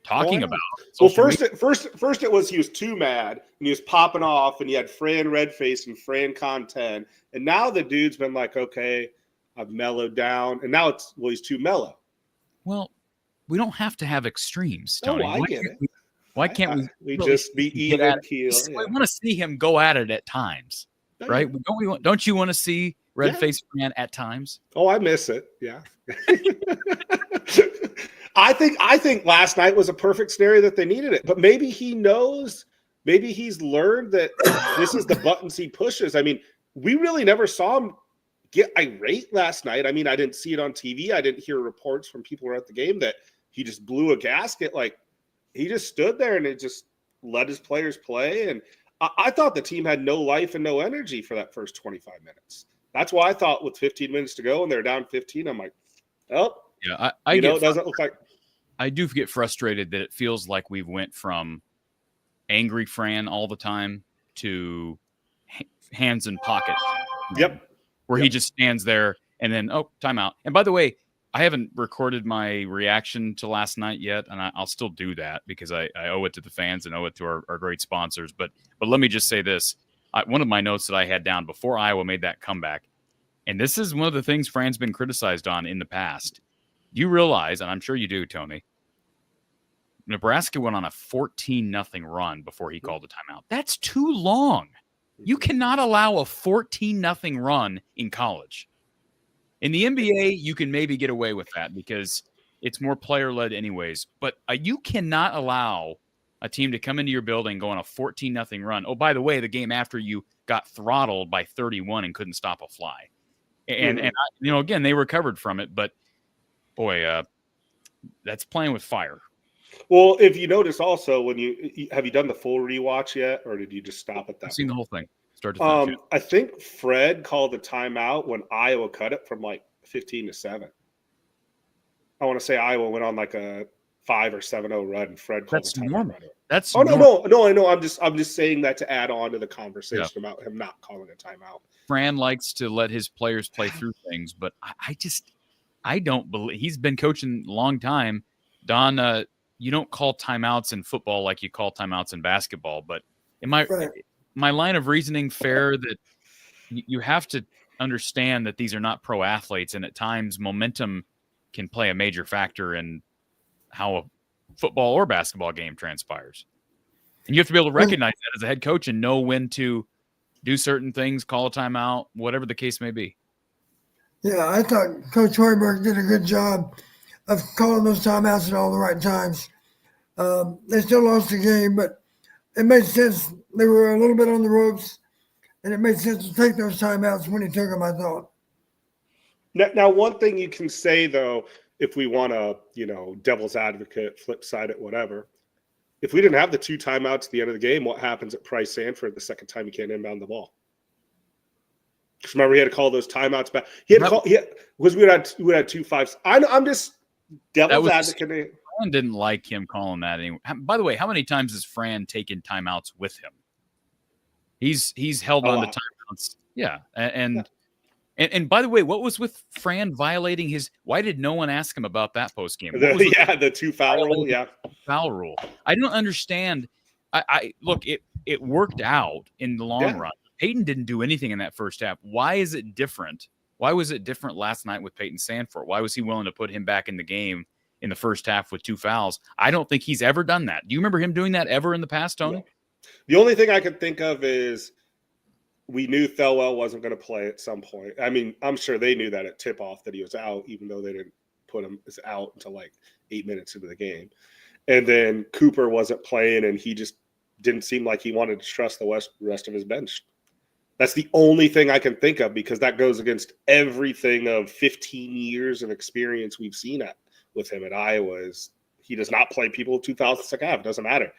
talking about. Well, first it was he was too mad and he was popping off, and he had Fran Redface and Fran content, and now the dude's been like, okay, I've mellowed down, and now he's too mellow. Well, we don't have to have extremes, Tony. I get it. Why can't we just be even keel? I want to see him go at it at times, right? Don't you want to see Red-Faced Fran at times? Oh, I miss it. Yeah. I think last night was a perfect scenario that they needed it, but maybe he knows, maybe he's learned that this is the buttons he pushes. I mean, we really never saw him get irate last night. I mean, I didn't see it on TV. I didn't hear reports from people who were at the game that he just blew a gasket. Like, he just stood there and it just let his players play. And I thought the team had no life and no energy for that first 25 minutes. That's why I thought with 15 minutes to go and they're down 15, I'm like, yeah, it doesn't look like. I do get frustrated that it feels like we went from angry Fran all the time to hands in pocket. Where he just stands there and then, timeout. And by the way, I haven't recorded my reaction to last night yet, and I'll still do that because I owe it to the fans and owe it to our great sponsors. But let me just say this. One of my notes that I had down before Iowa made that comeback, and this is one of the things Fran's been criticized on in the past. You realize, and I'm sure you do, Tony, Nebraska went on a 14-0 run before he called a timeout. That's too long. You cannot allow a 14-0 run in college. In the NBA, you can maybe get away with that because it's more player-led anyways. But you cannot allow a team to come into your building, go on a 14-0 run. Oh, by the way, the game after you got throttled by 31 and couldn't stop a fly. And again, they recovered from it. But, boy, that's playing with fire. Well, if you notice also, have you done the full rewatch yet, or did you just stop at that? I've seen the whole thing. Start to finish. I think Fred called the timeout when Iowa cut it from like 15-7. I want to say Iowa went on like a 5 or 7-0 run, and Fred called the timeout. Normal. That's normal. No, I know. I'm just saying that to add on to the conversation about him not calling a timeout. Fran likes to let his players play through things, but I don't believe he's been coaching a long time. Don, you don't call timeouts in football like you call timeouts in basketball, but my line of reasoning fair that you have to understand that these are not pro athletes, and at times momentum can play a major factor in how a football or basketball game transpires. And you have to be able to recognize that as a head coach and know when to do certain things, call a timeout, whatever the case may be. Yeah, I thought Coach Hoiberg did a good job of calling those timeouts at all the right times. They still lost the game, but it made sense. They were a little bit on the ropes, and it made sense to take those timeouts when he took them, I thought. Now, one thing you can say, though, if we want to, devil's advocate, flip side it, whatever, if we didn't have the 2 timeouts at the end of the game, what happens at Price Sanford the second time you can't inbound the ball? Because remember, he had to call those timeouts back. We had 2 5s. I'm just devil's advocate. Fran didn't like him calling that anyway. By the way, how many times has Fran taken timeouts with him? He's held on to timeouts. Yeah, and by the way, what was with Fran violating his? Why did no one ask him about that post game? The 2 foul rule. Yeah, foul rule. I don't understand. I look, it worked out in the long run. Peyton didn't do anything in that first half. Why is it different? Why was it different last night with Peyton Sandfort? Why was he willing to put him back in the game in the first half with 2 fouls? I don't think he's ever done that. Do you remember him doing that ever in the past, Tony? No. The only thing I can think of is we knew Thelwell wasn't going to play at some point. I mean, I'm sure they knew that at tip-off that he was out, even though they didn't put him as out until like 8 minutes into the game. And then Cooper wasn't playing, and he just didn't seem like he wanted to trust the rest of his bench. That's the only thing I can think of, because that goes against everything of 15 years of experience we've seen with him at Iowa. Is he does not play people with 2 fouls in the second half. It doesn't matter.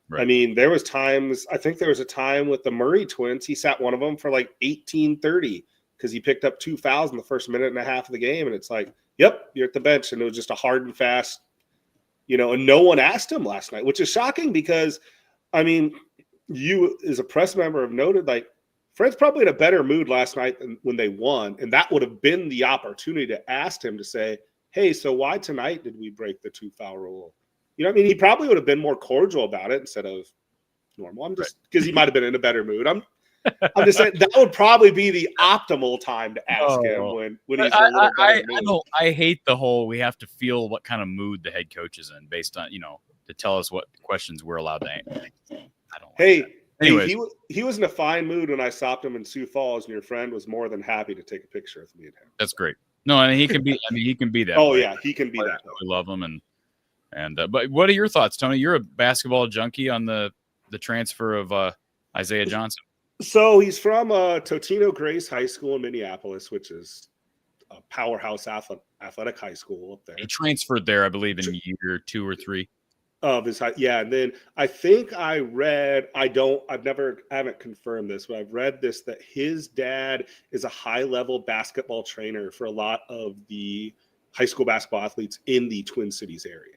Right. I mean, there was times, I think there was a time with the Murray twins, he sat one of them for like 18-30 because he picked up 2 fouls in the first minute and a half of the game. And it's like, yep, you're at the bench. And it was just a hard and fast, and no one asked him last night, which is shocking because, I mean, you as a press member have noted, like, Fred's probably in a better mood last night than when they won. And that would have been the opportunity to ask him to say, hey, so why tonight did we break the 2 foul rule? You know what I mean? He probably would have been more cordial about it instead of normal. I'm just because he might have been in a better mood. I'm just saying that would probably be the optimal time to ask him when he's in a little better mood. I hate the whole we have to feel what kind of mood the head coach is in based on, to tell us what questions we're allowed to answer. I don't like that. Anyways. He was in a fine mood when I stopped him in Sioux Falls, and your friend was more than happy to take a picture with me and him. That's great. No, I mean he can be that. Oh way. Yeah, he can be that. We love him and but what are your thoughts, Tony? You're a basketball junkie on the transfer of Isaiah Johnson. So he's from Totino Grace High School in Minneapolis, which is a powerhouse athletic high school up there. He transferred there, I believe, in year 2 or 3 of his high. Yeah, and then I think I haven't confirmed this, but I've read this that his dad is a high-level basketball trainer for a lot of the high school basketball athletes in the Twin Cities area.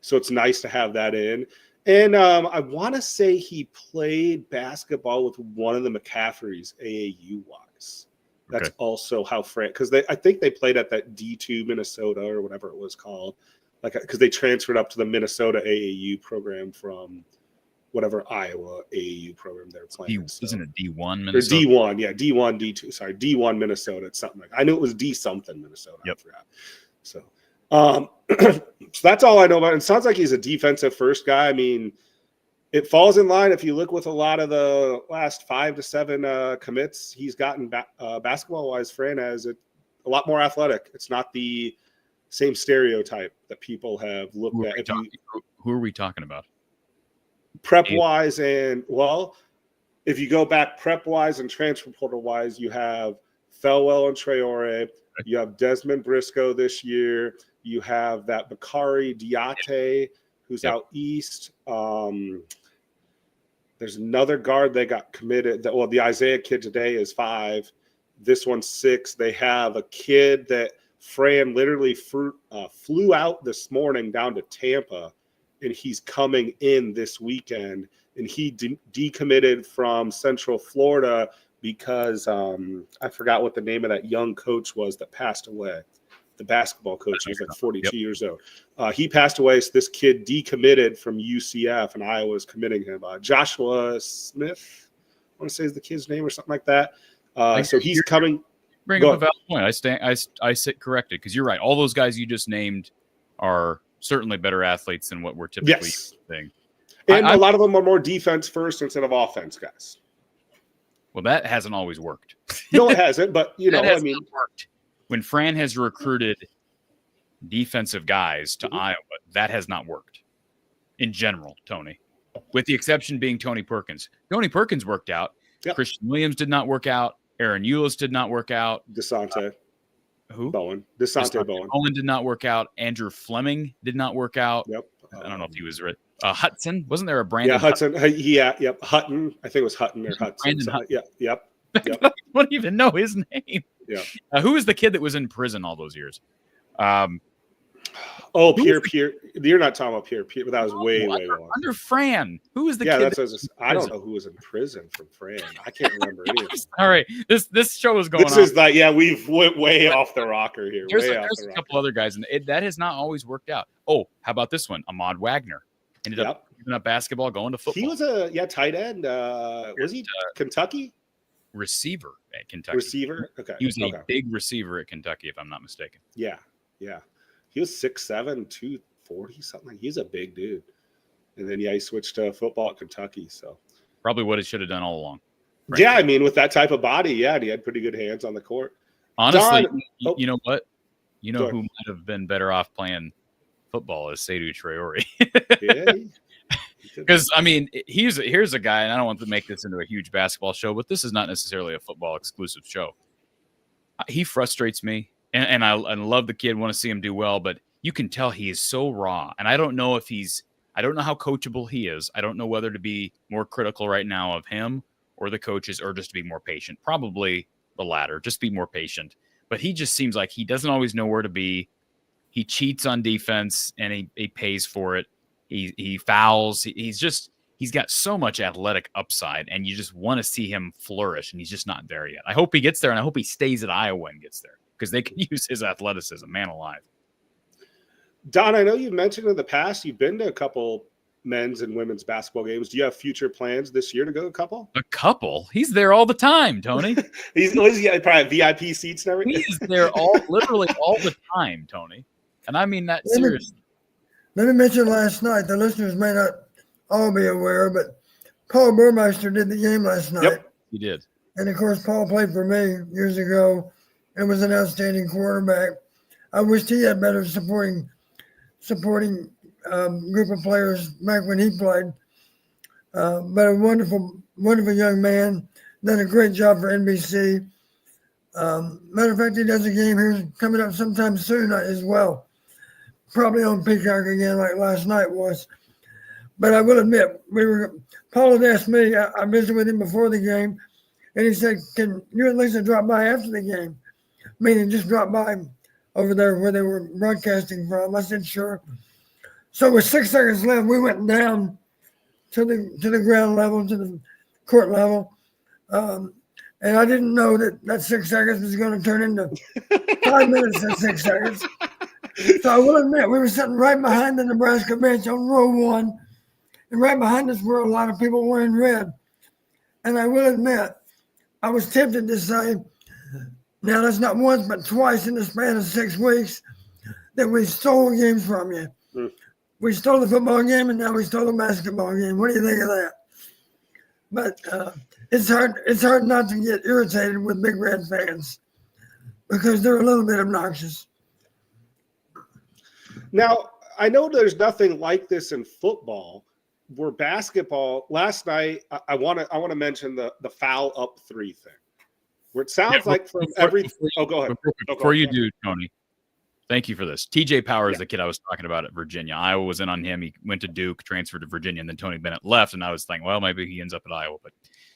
So it's nice to have that in. And I want to say he played basketball with one of the McCaffreys AAU-wise. That's also how because I think they played at that D2 Minnesota or whatever it was called, like because they transferred up to the Minnesota AAU program from whatever Iowa AAU program they're playing. Isn't it D1 Minnesota? Or D1, yeah, D1, D2. Sorry, D1 Minnesota. It's something like I knew it was D something Minnesota. Yep. I forgot. So. So that's all I know about it. It sounds like he's a defensive first guy. I mean, it falls in line. If you look with a lot of the last 5 to 7 commits, he's gotten basketball wise, Fran as a lot more athletic. It's not the same stereotype that people have looked at. Who are we talking about? Prep wise if you go back prep wise and transfer portal wise, you have Thelwell and Traore. You have Desmond Briscoe this year. You have that Bakari Diate, who's out east. There's another guard they got committed. The Isaiah kid today is 5. This one's 6. They have a kid that Fran literally flew out this morning down to Tampa, and he's coming in this weekend. And he decommitted from Central Florida because I forgot what the name of that young coach was that passed away. The basketball coach, he was like 42 years old. He passed away, so this kid decommitted from UCF, and Iowa is committing him. Joshua Smith, I want to say is the kid's name or something like that. So he's coming. Bring up a valid point. I sit corrected because you're right. All those guys you just named are certainly better athletes than what we're typically seeing. And a lot of them are more defense first instead of offense guys. Well, that hasn't always worked. No, it hasn't. But worked. When Fran has recruited defensive guys to Iowa, that has not worked in general, Tony, with the exception being Tony Perkins. Tony Perkins worked out. Yep. Christian Williams did not work out. Aaron Eulis did not work out. DeSante. Who? Desante Bowen. Bowen did not work out. Andrew Fleming did not work out. Yep. I don't know if he was right. Hudson, wasn't there a Brandon? Yeah, Hudson. Yep. Hutton. I think it was Hutton or Hudson. Brandon Hutton. Yeah. Yep. I don't even know his name. Yeah. Who was the kid that was in prison all those years? Pierre. You're not talking about Pierre. But that was way long. Under Fran. Who was the kid? I don't know who was in prison from Fran. I can't remember any of them. All right. This show is going on. This is like, we've went way off the rocker here. There's a couple other guys, and that has not always worked out. Oh, how about this one? Ahmad Wagner ended up giving up basketball, going to football. He was a tight end. Was he Kentucky? Receiver at Kentucky. Receiver? Okay. He was a big receiver at Kentucky, if I'm not mistaken. Yeah. He was 6'7", 240, something. He's a big dude. And then, he switched to football at Kentucky. So probably what he should have done all along. Right? Yeah, I mean, with that type of body, and he had pretty good hands on the court. Honestly, you know what? You know who might have been better off playing football is Seydou Traore. Yeah. Because, I mean, here's a guy, and I don't want to make this into a huge basketball show, but this is not necessarily a football exclusive show. He frustrates me, and I love the kid, want to see him do well, but you can tell he is so raw. And I don't know I don't know how coachable he is. I don't know whether to be more critical right now of him or the coaches, or just to be more patient. Probably the latter, just be more patient. But he just seems like he doesn't always know where to be. He cheats on defense, and he pays for it. He fouls. He's got so much athletic upside, and you just want to see him flourish, and he's just not there yet. I hope he gets there, and I hope he stays at Iowa and gets there, because they can use his athleticism. Man alive. Don, I know you've mentioned in the past you've been to a couple men's and women's basketball games. Do you have future plans this year to go to a couple? A couple? He's there all the time, Tony. He's probably VIP seats and everything. He's there literally all the time, Tony. And I mean that seriously. Let me mention last night, the listeners may not all be aware, but Paul Burmeister did the game last night. Yep, he did. And, of course, Paul played for me years ago and was an outstanding quarterback. I wished he had better supporting group of players back when he played. But a wonderful, wonderful young man, done a great job for NBC. Matter of fact, he does a game here coming up sometime soon as well. Probably on Peacock again, like last night was. But I will admit, Paul had asked me, I visited with him before the game, and he said, "Can you at least drop by after the game?" Meaning just drop by over there where they were broadcasting from. I said, "Sure." So with 6 seconds left, we went down to the ground level, to the court level. And I didn't know that 6 seconds was going to turn into 5 minutes and 6 seconds. So I will admit, we were sitting right behind the Nebraska bench on row 1. And right behind us were a lot of people wearing red. And I will admit, I was tempted to say, now that's not once but twice in the span of 6 weeks that we stole games from you. We stole the football game, and now we stole the basketball game. What do you think of that? But it's hard not to get irritated with Big Red fans because they're a little bit obnoxious. Now, I know there's nothing like this in football. Where basketball last night, I want to mention the foul up 3 thing, where it sounds like from every. Go ahead. Before you do, Tony, thank you for this. TJ Power is the kid I was talking about at Virginia. Iowa was in on him. He went to Duke, transferred to Virginia, and then Tony Bennett left. And I was thinking, well, maybe he ends up at Iowa, but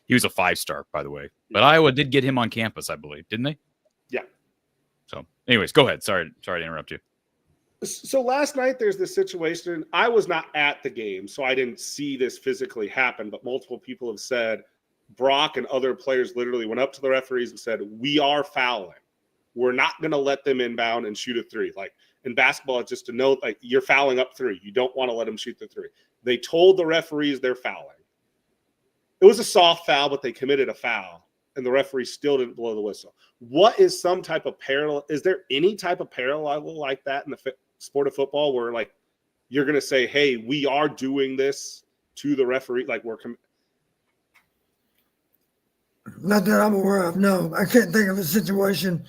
he was a 5-star, by the way. But Iowa did get him on campus, I believe, didn't they? Yeah. So, anyways, go ahead. Sorry to interrupt you. So last night there's this situation. I was not at the game, so I didn't see this physically happen, but multiple people have said Brock and other players literally went up to the referees and said, "We are fouling. We're not going to let them inbound and shoot a 3." Like in basketball, it's just a note, like you're fouling up 3. You don't want to let them shoot the 3. They told the referees they're fouling. It was a soft foul, but they committed a foul, and the referee still didn't blow the whistle. What is some type of parallel? Is there any type of parallel like that in the sport of football where like you're going to say, "Hey, we are doing this to the referee"? Like Not that I'm aware of. No, I can't think of a situation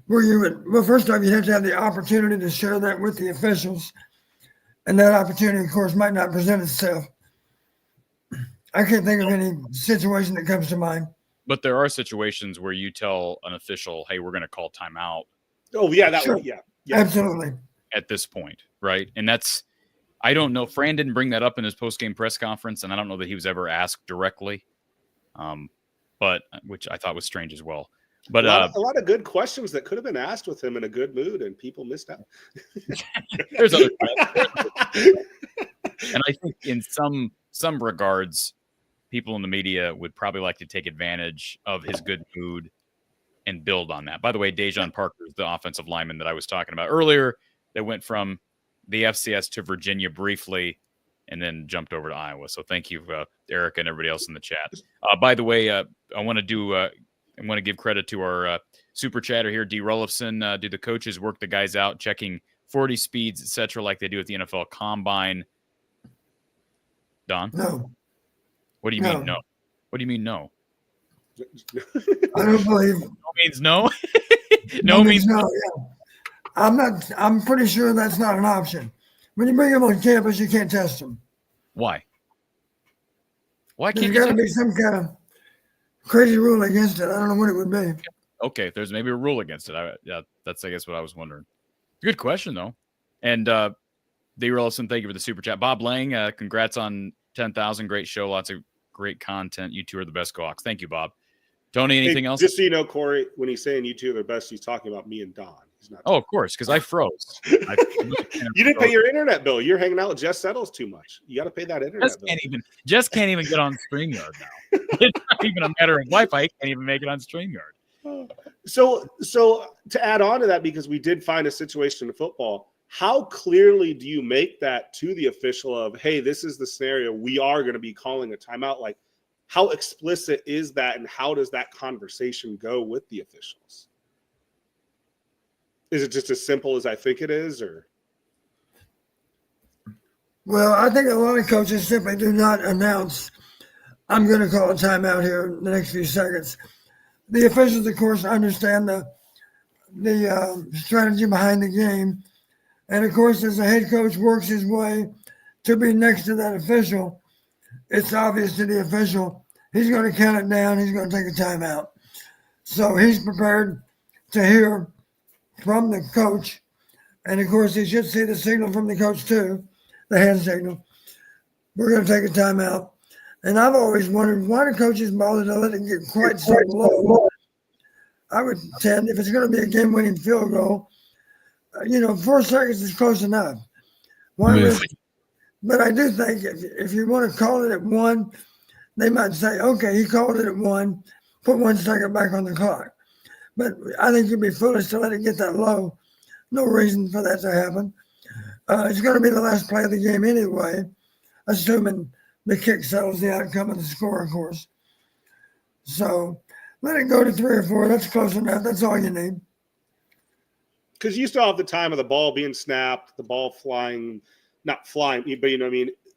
where you would. Well, first off, you'd have to have the opportunity to share that with the officials, and that opportunity, of course, might not present itself. I can't think of any situation that comes to mind. But there are situations where you tell an official, "Hey, we're going to call timeout," Oh yeah, that Sure. would yeah. Absolutely. at this point, right? And that's, I don't know. Fran didn't bring that up in his post-game press conference, and I don't know that he was ever asked directly, but which I thought was strange as well. But a lot of good questions that could have been asked with him in a good mood, and people missed out. there's other, and I think in some regards, people in the media would probably like to take advantage of his good mood and build on that. By the way, Dejon Parker is the offensive lineman that I was talking about earlier that went from the FCS to Virginia briefly and then jumped over to Iowa. So thank you, Eric, and everybody else in the chat. By the way, I want to give credit to our super chatter here, D. Rullifson. Do the coaches work the guys out, checking 40 speeds, etc., like they do at the NFL Combine? Don? No. What do you mean no? What do you mean no? I don't believe. No means no? No means no. Yeah. I'm pretty sure that's not an option. When you bring them on campus, you can't test them. Why? Why can't There's got to be some kind of crazy rule against it. I don't know what it would be. Okay, there's maybe a rule against it. That's I guess what I was wondering. Good question though. And D. Rollison, thank you for the super chat. Bob Lang, congrats on 10,000. Great show, lots of great content. You two are the best Hawks. Thank you, Bob. Tony, anything else? Just so you know, Corey, when he's saying you two are the best, he's talking about me and Don. He's not. Oh, of course, because I froze. You didn't pay your internet bill. You're hanging out with Jess Settles too much. You got to pay that internet bill. Just can't even get on StreamYard now. It's not even a matter of Wi-Fi. I can't even make it on StreamYard. So to add on to that, because we did find a situation in football, how clearly do you make that to the official of, hey, this is the scenario, we are going to be calling a timeout? Like, how explicit is that, and how does that conversation go with the officials? Is it just as simple as I think it is, or? Well, I think a lot of coaches simply do not announce, I'm going to call a timeout here in the next few seconds. The officials, of course, understand the strategy behind the game. And, of course, as the head coach works his way to be next to that official, it's obvious to the official he's going to count it down. He's going to take a timeout. So he's prepared to hear from the coach. And, of course, he should see the signal from the coach, too, the hand signal. We're going to take a timeout. And I've always wondered, why do coaches bother to let it get quite so low? I would tend, if it's going to be a game-winning field goal, 4 seconds is close enough. But I do think if you want to call it at 1, they might say, okay, he called it at 1, put 1 second back on the clock. But I think you'd be foolish to let it get that low. No reason for that to happen. It's going to be the last play of the game anyway, assuming the kick settles the outcome of the score, of course. So let it go to 3 or 4. That's close enough. That's all you need. Because you still have the time of the ball being snapped, the ball flying, not flying, but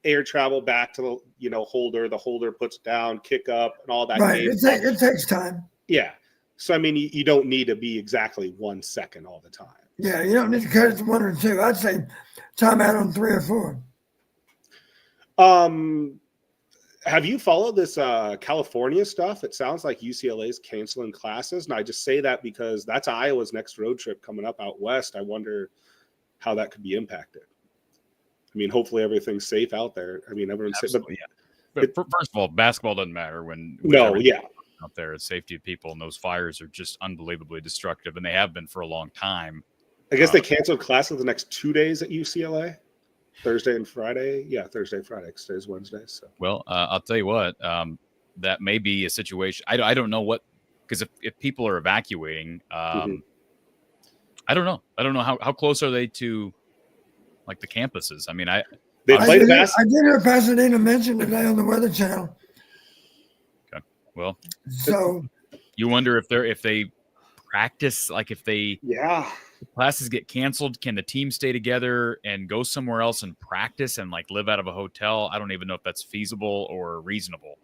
air travel back to the holder. The holder puts down, kick up, and all that. Right. It takes time. Yeah. So you don't need to be exactly 1 second all the time. Yeah, you don't need to cut it to 1 or 2. I'd say timeout on 3 or 4. Have you followed this California stuff? It sounds like UCLA is canceling classes. And I just say that because that's Iowa's next road trip coming up out west. I wonder how that could be impacted. I mean, hopefully everything's safe out there. I mean, everyone's safe. But first of all, basketball doesn't matter when out there. It's safety of people, and those fires are just unbelievably destructive, and they have been for a long time. I guess they canceled classes the next 2 days at UCLA. Thursday and Friday. Yeah, Thursday, Friday. Today's Wednesday. So. Well, I'll tell you what. That may be a situation. I don't know what, because if people are evacuating, I don't know. I don't know how close are they to, like, the campuses. I mean, I did hear Pasadena mention today on the Weather Channel. Okay. Well, so you wonder if they practice, like if classes get canceled, can the team stay together and go somewhere else and practice and like live out of a hotel? I don't even know if that's feasible or reasonable.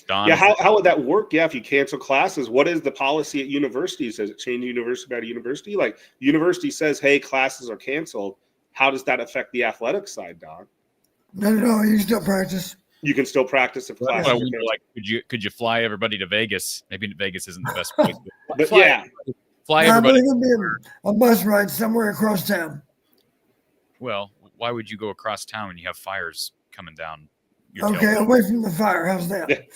Don, yeah, how would that work? Yeah, if you cancel classes, what is the policy at universities? Does it change university by university? Like university says, hey, classes are canceled. How does that affect the athletic side, Don? Not at all. You can still practice. You can still practice if classes. Like, could you fly everybody to Vegas? Maybe Vegas isn't the best place. But fly I everybody. believe it'll be a bus ride somewhere across town. Well, why would you go across town when you have fires coming down your Okay, tailgate? away from the fire. How's that?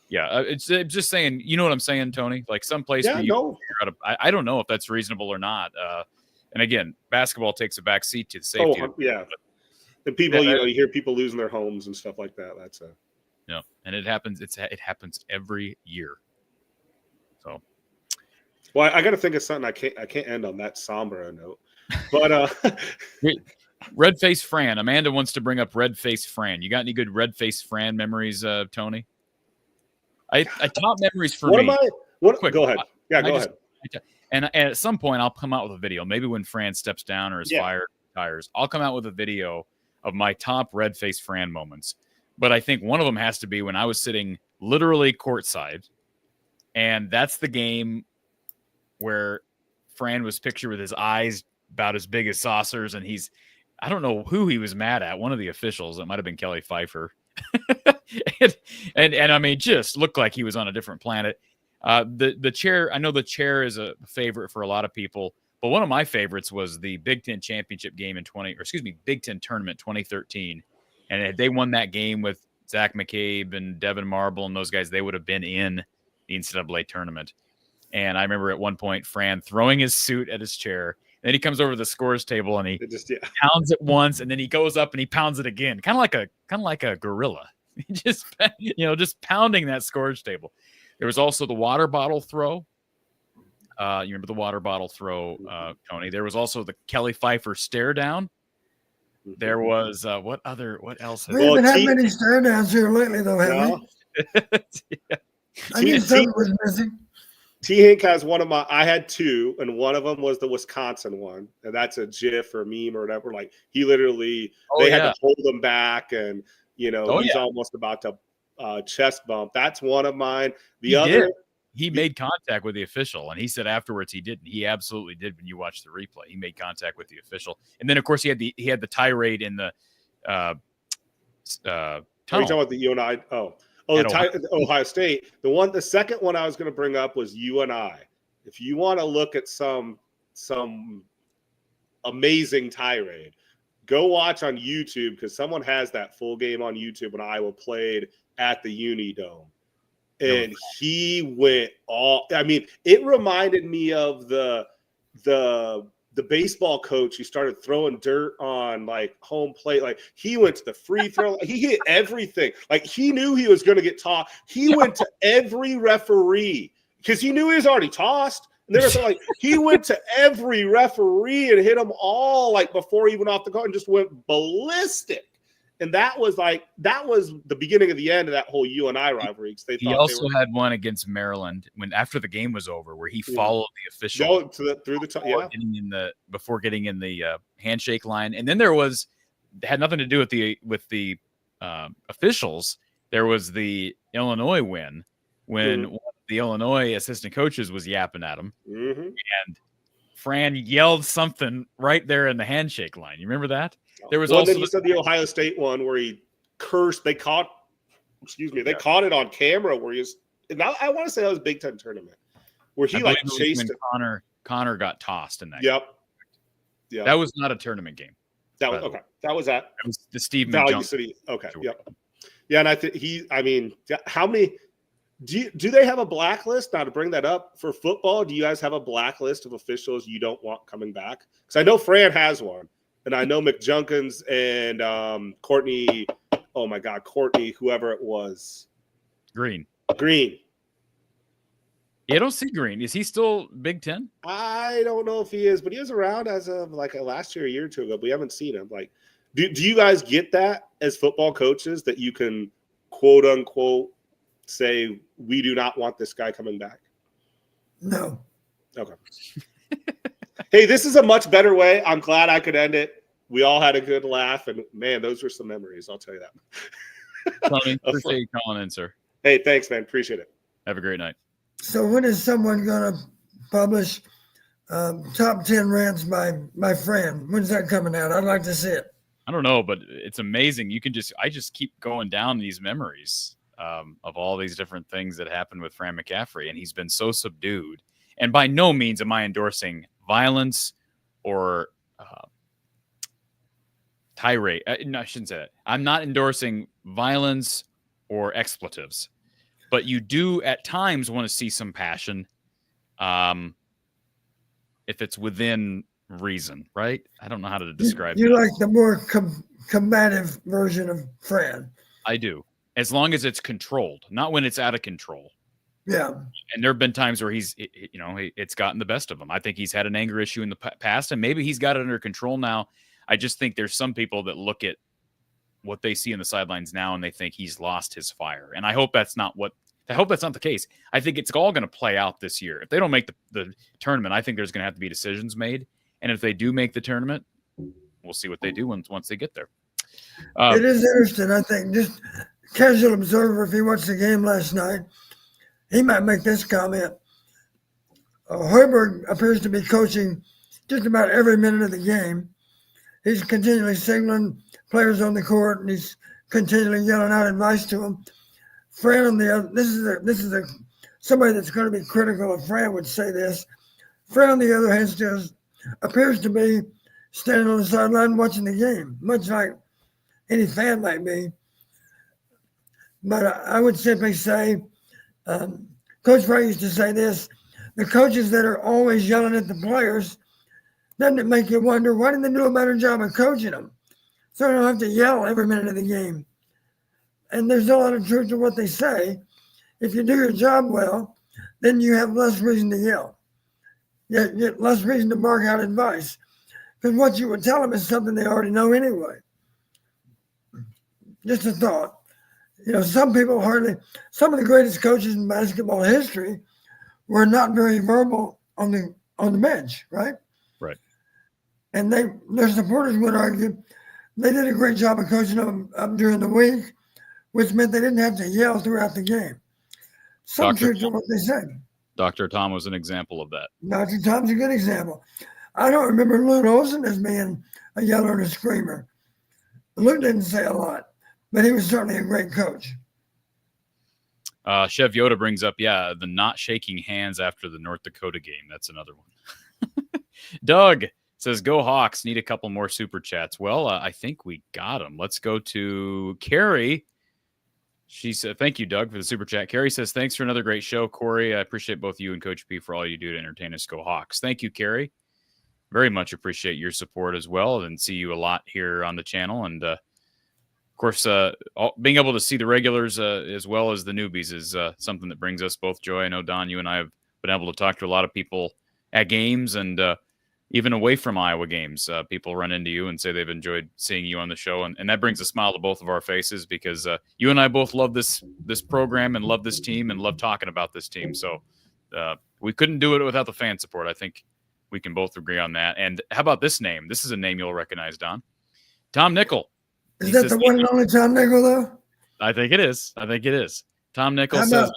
Yeah. It's just saying, you know what I'm saying, Tony? Like some place Yeah, where you no. figure out I don't know if that's reasonable or not. And again, basketball takes a back seat to the safety. Yeah. And people, you hear people losing their homes and stuff like that. That's and it happens. It happens every year. So, well, I got to think of something. I can't end on that somber note. But Red Face Fran. Amanda wants to bring up Red Face Fran. You got any good Red Face Fran memories, Tony? I top memories for me. Go ahead. Yeah, go ahead. And at some point, I'll come out with a video. Maybe when Fran steps down or is fired, retires, I'll come out with a video of my top Red Face Fran moments. But I think one of them has to be when I was sitting literally courtside, and that's the game where Fran was pictured with his eyes about as big as saucers, and I don't know who he was mad at. One of the officials. It might have been Kelly Pfeiffer. and I mean, just looked like he was on a different planet. The chair, I know the chair is a favorite for a lot of people, but one of my favorites was the Big Ten championship game Big Ten tournament 2013. And if they won that game with Zach McCabe and Devin Marble and those guys, they would have been in the NCAA tournament. And I remember at one point, Fran throwing his suit at his chair. Then he comes over to the scores table and he pounds it once, and then he goes up and he pounds it again, kind of like a gorilla, just pounding that scores table. There was also the water bottle throw. You remember the water bottle throw, Tony? There was also the Kelly Pfeiffer stare down. There was what else? We haven't had many stare downs here lately, though, have we? I knew something was missing. T-Hink has I had two, and one of them was the Wisconsin one, and that's a GIF or meme or whatever. Like he literally, they had to hold him back, and he's almost about to chest bump. That's one of mine. He made contact with the official, and he said afterwards he didn't. He absolutely did when you watch the replay. He made contact with the official, and then of course he had the tirade in the tunnel. Are you talking about the UNI? Ohio State. The second one I was going to bring up was UNI. If you want to look at some amazing tirade, go watch on YouTube, because someone has that full game on YouTube when Iowa played at the Uni Dome. And he went all. I mean, it reminded me of the baseball coach who started throwing dirt on like home plate. Like he went to the free throw. He hit everything. Like he knew he was going to get tossed. He went to every referee because he knew he was already tossed. And they were like, he went to every referee and hit them all like before he went off the court and just went ballistic. And that was the beginning of the end of that whole UNI rivalry. He also had one against Maryland after the game was over, where he followed the official before getting in the handshake line. And then had nothing to do with the officials. There was the Illinois win when one of the Illinois assistant coaches was yapping at him, and Fran yelled something right there in the handshake line. You remember that? There was also the Ohio State one where he cursed. They caught it on camera where I want to say that was Big Ten tournament where he chased it. Connor got tossed in that. Yep. Yeah. That was not a tournament game. That was okay. That was that. It was the Steve Value McJohnson. City. Okay. Sure. Yep. Yeah, and I think how many do they have a blacklist? Now to bring that up for football, do you guys have a blacklist of officials you don't want coming back? Because I know Fran has one. And I know McJunkins and Courtney, whoever it was. Green. Yeah, I don't see Green. Is he still Big Ten? I don't know if he is, but he was around as of last year, a year or two ago, but we haven't seen him. Like, do you guys get that as football coaches that you can quote unquote say, we do not want this guy coming back? No. Okay. Hey, this is a much better way. I'm glad I could end it. We all had a good laugh, and man, those were some memories. I'll tell you that. Tony, appreciate you calling in, sir. Hey, thanks, man. Appreciate it. Have a great night. So when is someone going to publish top 10 rants by my friend? When's that coming out? I'd like to see it. I don't know, but it's amazing. I just keep going down these memories of all these different things that happened with Fran McCaffrey, and he's been so subdued. And by no means am I endorsing violence or tirade. No, I shouldn't say that. I'm not endorsing violence or expletives, but you do at times want to see some passion, if it's within reason, right? I don't know how to describe you that. like the more combative version of Fran. I do, as long as it's controlled, not when it's out of control. Yeah. And there have been times where it's gotten the best of him. I think he's had an anger issue in the past, and maybe he's got it under control now. I just think there's some people that look at what they see in the sidelines now and they think he's lost his fire. And I hope that's not the case. I think it's all going to play out this year. If they don't make the tournament, I think there's going to have to be decisions made. And if they do make the tournament, we'll see what they do once they get there. It is interesting. I think just casual observer, if he watched the game last night, he might make this comment. Hoiberg appears to be coaching just about every minute of the game. He's continually signaling players on the court, and he's continually yelling out advice to them. Fran on the other, this is somebody that's going to be critical of Fran would say this. Fran on the other hand still appears to be standing on the sideline watching the game, much like any fan might be. But I would simply say, Coach Fran used to say this: the coaches that are always yelling at the players, doesn't it make you wonder why didn't they do a better job of coaching them, so they don't have to yell every minute of the game? And there's a lot of truth to what they say. If you do your job well, then you have less reason to yell. You get less reason to bark out advice, because what you would tell them is something they already know anyway. Just a thought. Some of the greatest coaches in basketball history were not very verbal on the bench, right? Right. And their supporters would argue they did a great job of coaching them up during the week, which meant they didn't have to yell throughout the game. Some truth to what they said. Dr. Tom was an example of that. Dr. Tom's a good example. I don't remember Lute Olson as being a yeller and a screamer. Lute didn't say a lot, but he was certainly a great coach. Chev Yoda brings up, the not shaking hands after the North Dakota game. That's another one. Doug says, go Hawks, need a couple more super chats. Well, I think we got them. Let's go to Carrie. She said, thank you, Doug, for the super chat. Carrie says, thanks for another great show, Corey. I appreciate both you and Coach P for all you do to entertain us. Go Hawks. Thank you, Carrie. Very much appreciate your support as well, and see you a lot here on the channel. And, of course, being able to see the regulars as well as the newbies is something that brings us both joy. I know, Don, you and I have been able to talk to a lot of people at games and even away from Iowa games. People run into you and say they've enjoyed seeing you on the show. And that brings a smile to both of our faces, because you and I both love this program and love this team and love talking about this team. So we couldn't do it without the fan support. I think we can both agree on that. And how about this name? This is a name you'll recognize, Don. Tom Nickel. Is that the one and only Tom Nickel, though? I think it is. Tom Nickel says,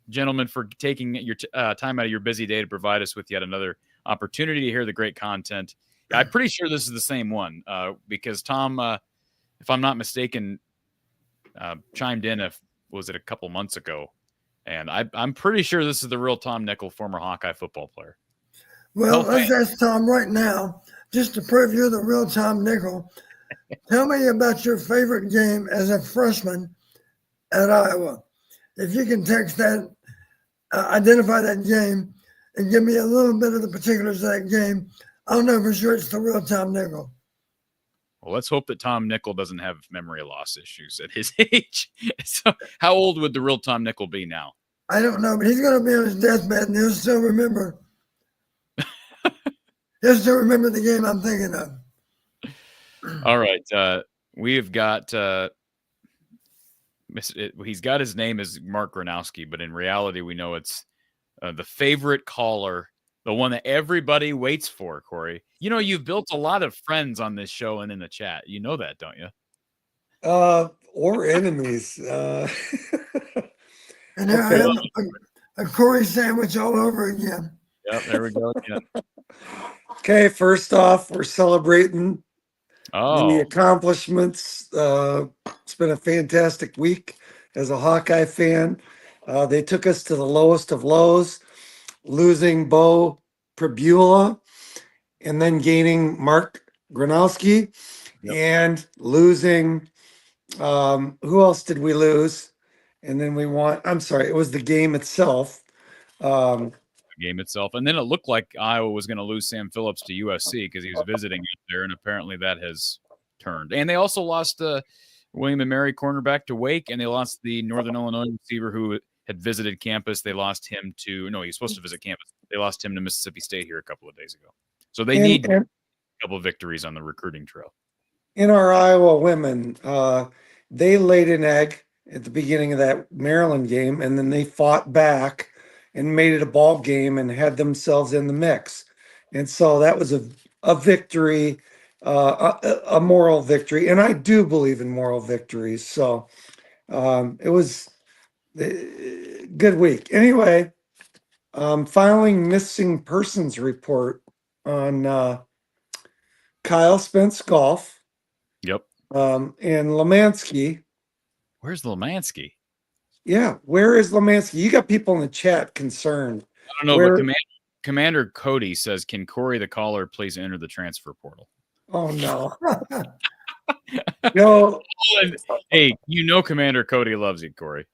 gentlemen, for taking your time out of your busy day to provide us with yet another opportunity to hear the great content. I'm pretty sure this is the same one, because Tom, if I'm not mistaken, chimed in a couple months ago, and I'm pretty sure this is the real Tom Nickel, former Hawkeye football player. Well, let's ask Tom right now, just to prove you're the real Tom Nickel. Tell me about your favorite game as a freshman at Iowa. If you can text that, identify that game, and give me a little bit of the particulars of that game, I'll know for sure it's the real Tom Nickel. Well, let's hope that Tom Nickel doesn't have memory loss issues at his age. So how old would the real Tom Nickel be now? I don't know, but he's going to be on his deathbed, and he'll still remember. He'll still remember the game I'm thinking of. All right. We've got he's got his name as Mark Gronowski, but in reality, we know it's the favorite caller, the one that everybody waits for, Corey. You've built a lot of friends on this show and in the chat. You know that, don't you? Or enemies. And there I am, a Corey sandwich all over again. Yep, there we go. Yeah. Okay, first off, we're celebrating the accomplishments. It's been a fantastic week as a Hawkeye fan. They took us to the lowest of lows. losing Bo Pribula and then gaining Mark Gronowski and losing who else did we lose? And then we won. I'm sorry, it was the game itself. Game itself. And then it looked like Iowa was going to lose Sam Phillips to USC because he was visiting out there, and apparently that has turned. And they also lost William and Mary cornerback to Wake, and they lost the Northern Illinois receiver who had visited campus. They lost him to, no, he was supposed to visit campus. They lost him to Mississippi State here a couple of days ago. So they need a couple of victories on the recruiting trail. In our Iowa women, they laid an egg at the beginning of that Maryland game, and then they fought back and made it a ball game and had themselves in the mix. And so that was a victory, a moral victory. And I do believe in moral victories. So it was a good week. Anyway, filing missing persons report on Kyle Spence Golf. Yep. And Lemansky. Where's Lemansky? Yeah, where is Lemansky? You got people in the chat concerned. I don't know, but Commander Cody says, "Can Corey the caller please enter the transfer portal?" Oh no. No. Hey, Commander Cody loves you, Corey.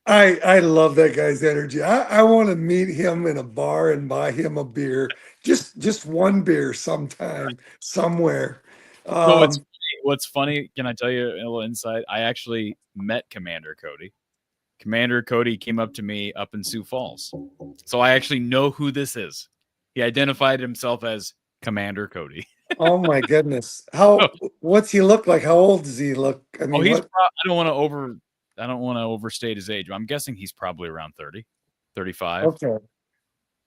I love that guy's energy. I want to meet him in a bar and buy him a beer. Just one beer sometime, somewhere. So what's funny, can I tell you a little insight? I actually met Commander Cody. Commander Cody came up to me up in Sioux Falls. So I actually know who this is. He identified himself as Commander Cody. Oh my goodness. What's he look like? How old does he look? I mean, I don't want to overstate his age. I'm guessing he's probably around 30, 35. Okay.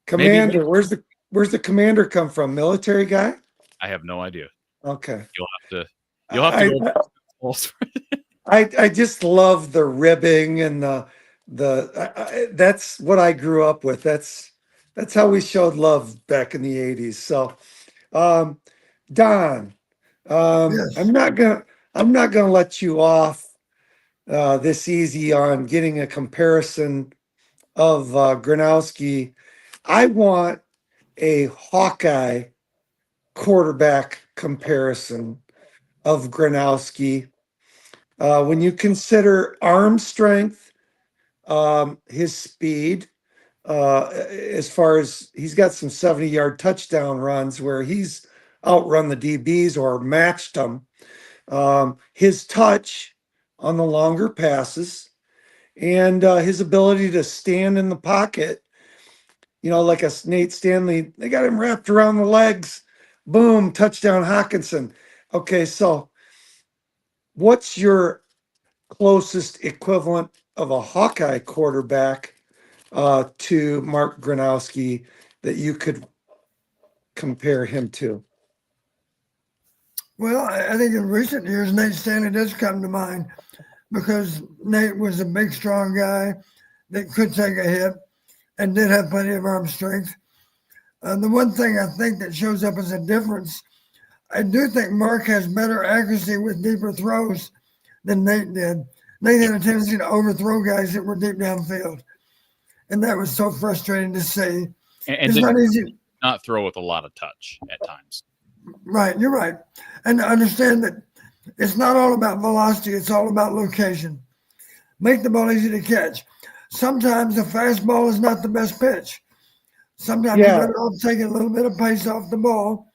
Commander, where's the commander come from? Military guy? I have no idea. Okay. You'll have to go. I just love the ribbing and that's what I grew up with. That's how we showed love back in the 80s. So, Don, Yes. I'm not gonna let you off this easy on getting a comparison of Gronowski. I want a Hawkeye quarterback comparison of Gronowski. When you consider arm strength, his speed, as far as he's got some 70-yard touchdown runs where he's outrun the DBs or matched them. His touch on the longer passes and his ability to stand in the pocket, like a Nate Stanley, they got him wrapped around the legs. Boom, touchdown Hawkinson. Okay, so what's your closest equivalent of a Hawkeye quarterback to Mark Gronowski that you could compare him to? Well, I think in recent years, Nate Stanley does come to mind because Nate was a big, strong guy that could take a hit and did have plenty of arm strength. The one thing I think that shows up as a difference, I do think Mark has better accuracy with deeper throws than Nate did. Nate had a tendency to overthrow guys that were deep downfield. And that was so frustrating to see. And it's not easy. Not throw with a lot of touch at times. Right, you're right. And to understand that it's not all about velocity, it's all about location. Make the ball easy to catch. Sometimes a fastball is not the best pitch. Sometimes you're better off taking a little bit of pace off the ball.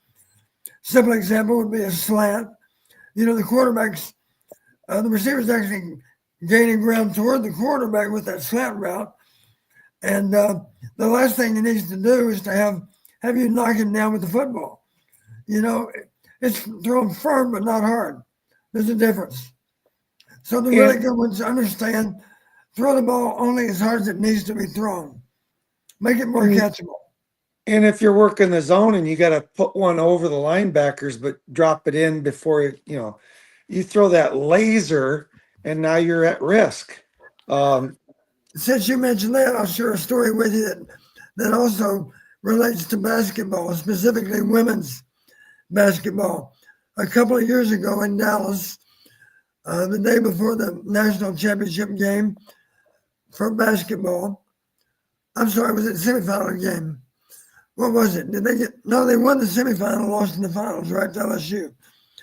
Simple example would be a slant. The quarterbacks, the receiver's actually gaining ground toward the quarterback with that slant route. And the last thing he needs to do is to have you knock him down with the football. It's thrown firm but not hard. There's a difference. So the really good ones understand, throw the ball only as hard as it needs to be thrown. Make it more catchable. And if you're working the zone and you got to put one over the linebackers, but drop it in before you throw that laser, and now you're at risk. Since you mentioned that, I'll share a story with you that also relates to basketball, specifically women's basketball. A couple of years ago in Dallas, the day before the national championship game for basketball, I'm sorry, was it semifinal game? What was it? Did they get? No, they won the semifinal, lost in the finals, right? To LSU.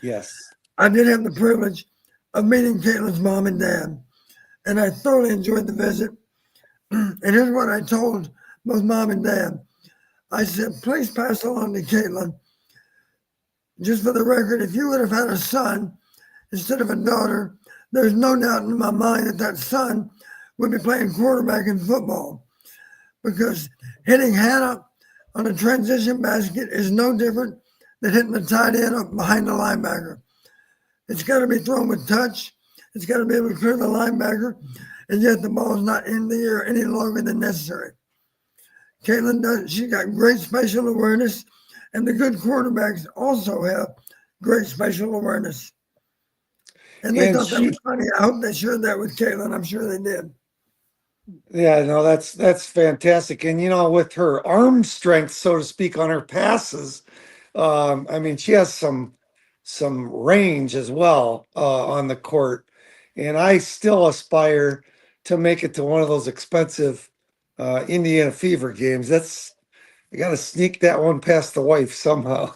Yes. I did have the privilege of meeting Caitlin's mom and dad, and I thoroughly enjoyed the visit. And here's what I told both mom and dad. I said, please pass along to Caitlin. Just for the record, if you would have had a son instead of a daughter, there's no doubt in my mind that that son would be playing quarterback in football, because hitting Hannah on a transition basket is no different than hitting the tight end up behind the linebacker. It's got to be thrown with touch. It's got to be able to clear the linebacker, and yet the ball is not in the air any longer than necessary. Caitlin does. She got great spatial awareness, and the good quarterbacks also have great spatial awareness. And they thought that was funny. I hope they shared that with Caitlin. I'm sure they did. Yeah, no, that's fantastic. And with her arm strength, so to speak, on her passes, I mean, she has some range as well on the court. And I still aspire to make it to one of those expensive Indiana Fever games. I got to sneak that one past the wife somehow.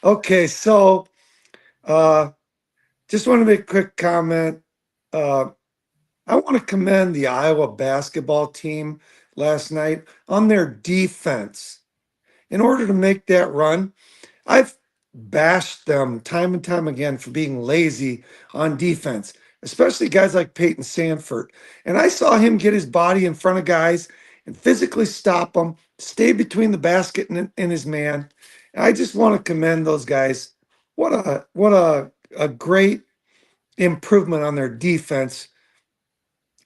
Okay, so just want to make a quick comment. I want to commend the Iowa basketball team last night on their defense. In order to make that run, I've bashed them time and time again for being lazy on defense, especially guys like Peyton Sanford. And I saw him get his body in front of guys and physically stop them, stay between the basket and his man. And I just want to commend those guys. What a great improvement on their defense.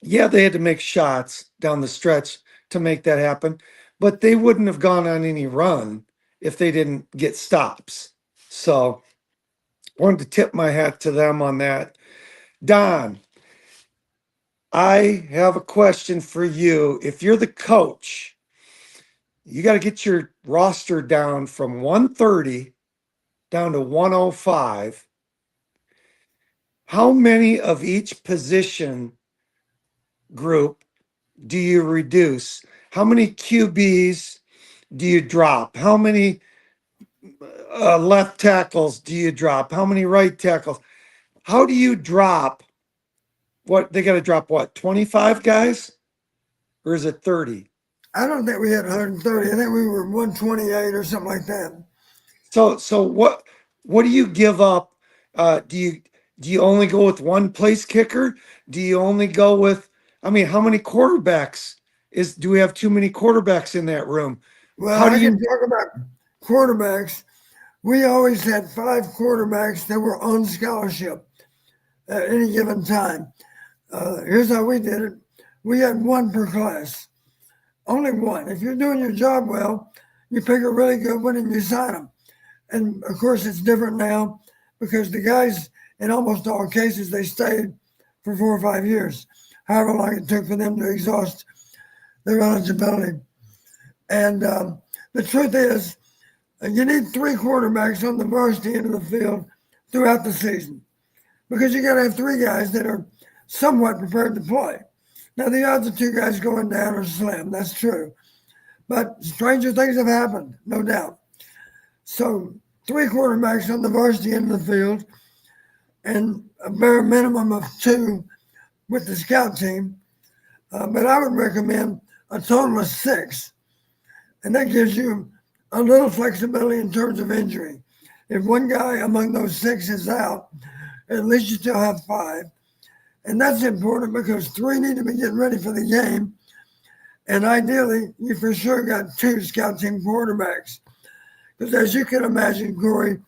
Yeah, they had to make shots down the stretch to make that happen, but they wouldn't have gone on any run if they didn't get stops. So wanted to tip my hat to them on that. Don, I have a question for you. If you're the coach, you got to get your roster down from 130 down to 105. How many of each position group do you reduce? How many QBs do you drop? How many left tackles do you drop? How many right tackles? How do you drop? What they got to drop? What, 25 guys, or is it 30? I don't think we had 130. I think we were 128 or something like that. So what do you give up? Do you only go with one place kicker? Do you only go with? I mean, how many quarterbacks do we have too many quarterbacks in that room? Well, I can talk about quarterbacks. We always had 5 quarterbacks that were on scholarship at any given time. Here's how we did it. We had 1 per class, only 1. If you're doing your job well, you pick a really good one and you sign them. And of course, it's different now because the guys, in almost all cases, they stayed for 4 or 5 years, however long it took for them to exhaust their eligibility. And the truth is, you need 3 quarterbacks on the varsity end of the field throughout the season, because you got to have 3 guys that are somewhat prepared to play. Now, the odds of 2 guys going down are slim. That's true. But stranger things have happened, no doubt. So 3 quarterbacks on the varsity end of the field and a bare minimum of 2 with the scout team. But I would recommend a total of 6. And that gives you a little flexibility in terms of injury. If one guy among those 6 is out, at least you still have 5. And that's important because 3 need to be getting ready for the game. And ideally, you for sure got 2 scout team quarterbacks. Because as you can imagine, Corey,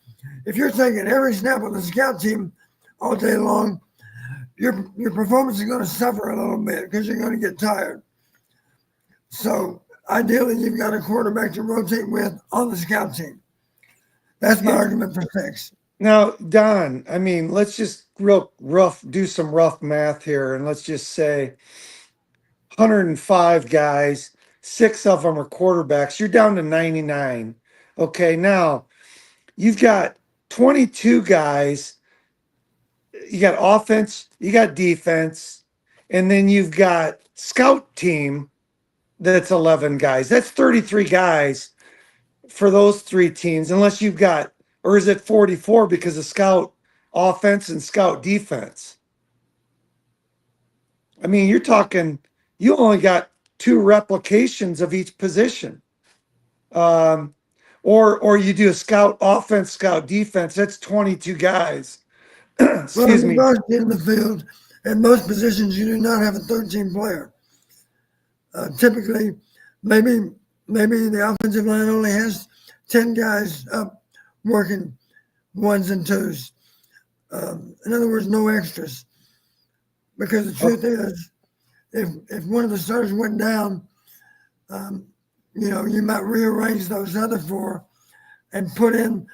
if you're taking every snap of the scout team all day long, your performance is going to suffer a little bit because you're going to get tired. So ideally, you've got a quarterback to rotate with on the scout team. That's my argument for 6. Now, Don, I mean, let's just do some rough math here, and let's just say 105 guys, 6 of them are quarterbacks. You're down to 99. Okay, now you've got 22 guys. You got offense, you got defense, and then you've got scout team that's 11 guys. That's 33 guys for those 3 teams, unless you've got, or is it 44 because of scout offense and scout defense? I mean, you're talking, you only got 2 replications of each position. Or you do a scout offense, scout defense. That's 22 guys. Excuse me. In the field, at most positions, you do not have a 13 player. Typically, maybe the offensive line only has 10 guys up working ones and twos. In other words, no extras. Because the truth is, if one of the starters went down, you might rearrange those other 4 and put in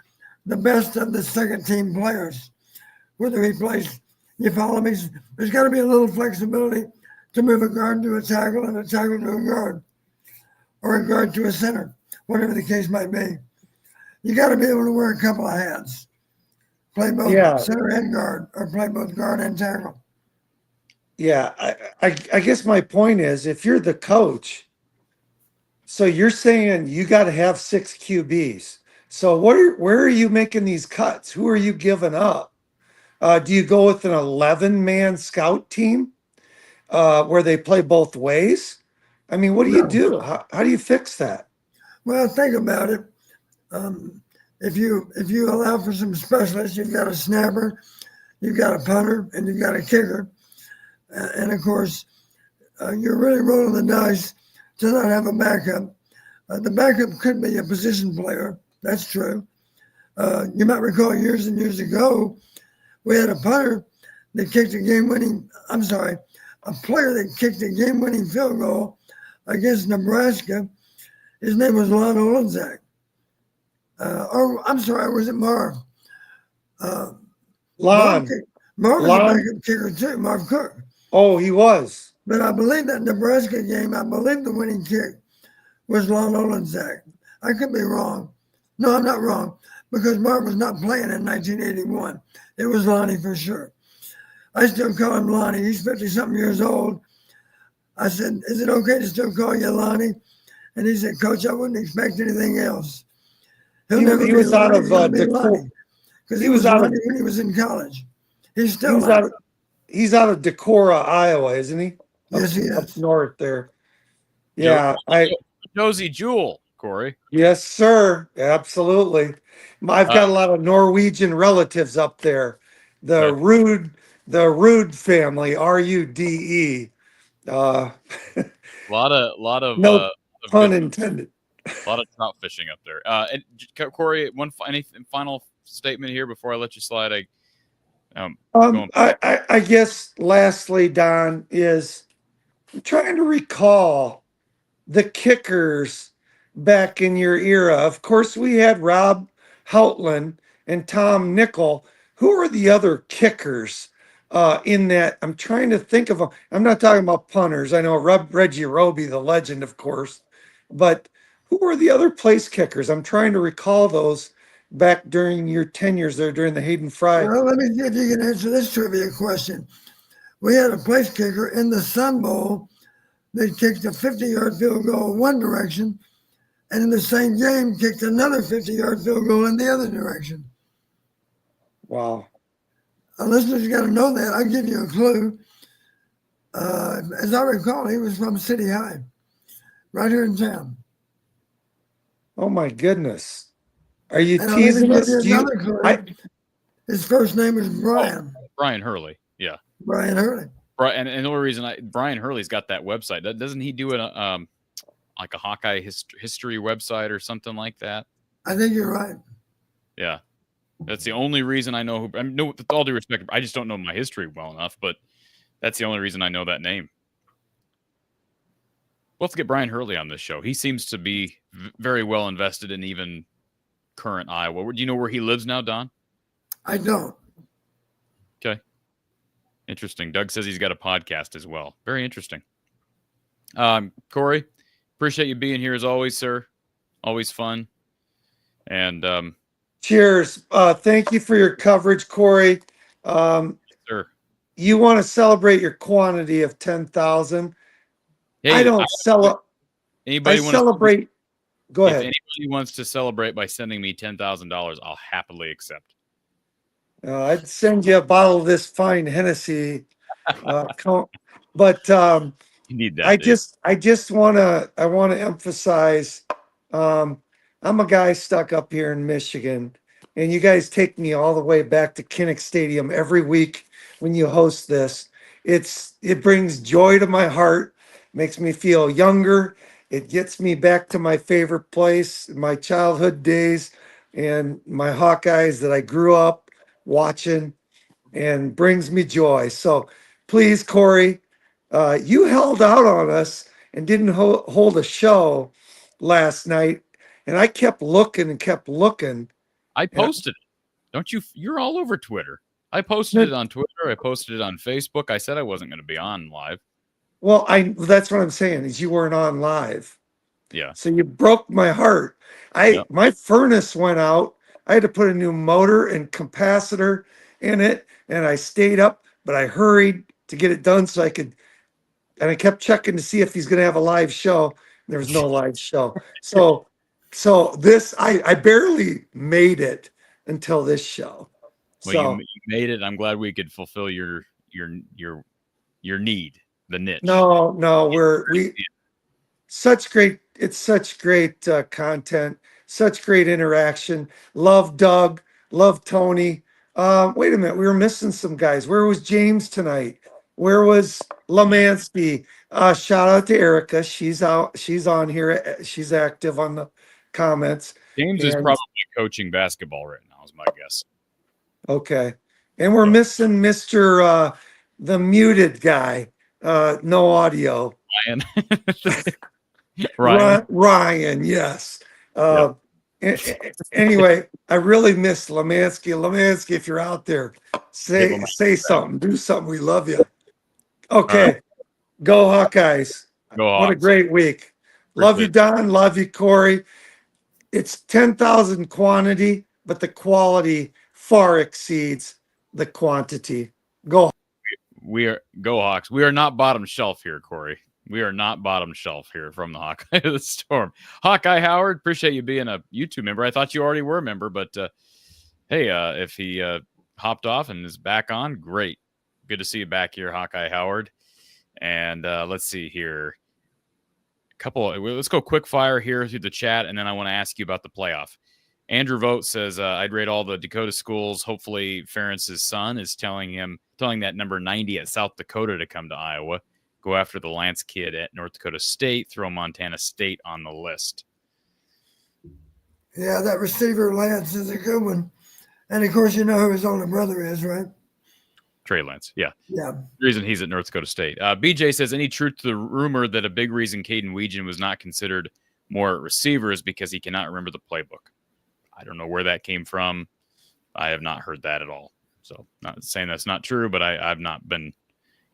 the best of the second team players. Whether he plays, you follow me? There's got to be a little flexibility to move a guard to a tackle and a tackle to a guard, or a guard to a center, whatever the case might be. You got to be able to wear a couple of hats, play both center and guard, or play both guard and tackle. Yeah, I guess my point is, if you're the coach, so you're saying you got to have 6 QBs. So where are you making these cuts? Who are you giving up? Do you go with an 11-man scout team where they play both ways? I mean, what do you do? How do you fix that? Well, think about it. If you allow for some specialists, you've got a snapper, you've got a punter, and you've got a kicker. And of course, you're really rolling the dice to not have a backup. The backup could be a position player. That's true. You might recall years and years ago, we had a punter that kicked a player that kicked a game-winning field goal against Nebraska. His name was Lon Olenzak. Was it Marv? Lon. Marv was a backup kicker too, Marv Cook. Oh, he was. But I believe that Nebraska game, I believe the winning kick was Lon Olenzak. I could be wrong. No, I'm not wrong, because Marv was not playing in 1981. It was Lonnie for sure. I still call him Lonnie. He's 50-something years old. I said, is it okay to still call you Lonnie? And he said, Coach, I wouldn't expect anything else. He was out of Decorah. Because he was Lonnie when he was in college. He's still He's out of Decorah, Iowa, isn't he? Yes, he is. Up north there. Yeah. Josie Jewell, Corey. Yes, sir. Absolutely. I've got a lot of Norwegian relatives up there. The Rude family, R-U-D-E. A lot of no pun intended. A lot of trout fishing up there. And Corey, any final statement here before I let you slide? I guess lastly, Don, is I'm trying to recall the kickers back in your era. Of course, we had Rob Houtland and Tom Nickel. Who are the other kickers in that? I'm trying to think of them. I'm not talking about punters. I know Reggie Roby, the legend, of course. But who are the other place kickers? I'm trying to recall those back during your tenures there during the Hayden Fry. Well, let me see if you can answer this trivia question. We had a place kicker in the Sun Bowl that kicked a 50-yard field goal one direction, and in the same game kicked another 50-yard field goal in the other direction. Wow. Our listeners got to know that. I'll give you a clue. As I recall, he was from City High, right here in town. Oh, my goodness. Are you teasing us? His first name is Brian. Brian Hurley. Yeah. Brian Hurley. And the only reason Brian Hurley's got that website. Doesn't he do it like a Hawkeye history website or something like that? I think you're right. Yeah. That's the only reason I know no, with all due respect, I just don't know my history well enough, but that's the only reason I know that name. We'll have to get Brian Hurley on this show. He seems to be very well invested in even current Iowa. Do you know where he lives now, Don? I don't. Okay. Interesting. Doug says he's got a podcast as well. Very interesting. Corey, appreciate you being here as always, sir. Always fun. And cheers. Thank you for your coverage, Corey. Sir. You want to celebrate your quantity of 10,000. Hey, I don't Anybody want celebrate. Go if ahead. anybody wants to celebrate by sending me $10,000, I'll happily accept. I'd send you a bottle of this fine Hennessy. But You need that. I Dave. just want to emphasize, I'm a guy stuck up here in Michigan, and you guys take me all the way back to Kinnick Stadium every week when you host this. It brings joy to my heart, makes me feel younger. It gets me back to my favorite place, my childhood days, and my Hawkeyes that I grew up watching, and brings me joy. So please, Corey, you held out on us and didn't hold a show last night, and I kept looking and kept looking. I posted it. Don't you? You're all over Twitter. I posted it on Twitter. I posted it on Facebook. I said I wasn't going to be on live. Well, that's what I'm saying is you weren't on live. Yeah. So you broke my heart. My furnace went out. I had to put a new motor and capacitor in it, and I stayed up, but I hurried to get it done so I could. And I kept checking to see if he's going to have a live show. There was no live show. So this I barely made it until this show. Well, So you made it. I'm glad we could fulfill your need, the niche. no, such great. It's such great content, such great interaction. Love Doug, love Tony. Wait a minute, we were missing some guys. Where was James tonight? Where was Lemansky? Shout out to Erica. She's out. She's on here. She's active on the comments. James is probably coaching basketball right now, is my guess. Okay. And we're missing Mr. The muted guy. No audio. Ryan. Ryan, yes. Anyway, I really miss Lemansky. Lemansky, if you're out there, say something. Do something. We love you. Okay. Go Hawkeyes. Go Hawks. What a great week. Love you, Don. Love you, Corey. It's 10,000 quantity, but the quality far exceeds the quantity. Go Hawks. We are not bottom shelf here, Corey. We are not bottom shelf here from the Hawkeye of the Storm. Hawkeye Howard, appreciate you being a YouTube member. I thought you already were a member, but hey, if he hopped off and is back on, great. Good to see you back here, Hawkeye Howard. And let's see here. Let's go quick fire here through the chat, and then I want to ask you about the playoff. Andrew Vogt says, I'd rate all the Dakota schools. Hopefully Ferentz's son is telling that number 90 at South Dakota to come to Iowa. Go after the Lance kid at North Dakota State. Throw Montana State on the list. Yeah, that receiver Lance is a good one. And of course, you know who his older brother is, right? Trey Lance, yeah. Yeah. The reason he's at North Dakota State. BJ says, any truth to the rumor that a big reason Caden Weegan was not considered more at receiver is because he cannot remember the playbook? I don't know where that came from. I have not heard that at all. So not saying that's not true, but I've not been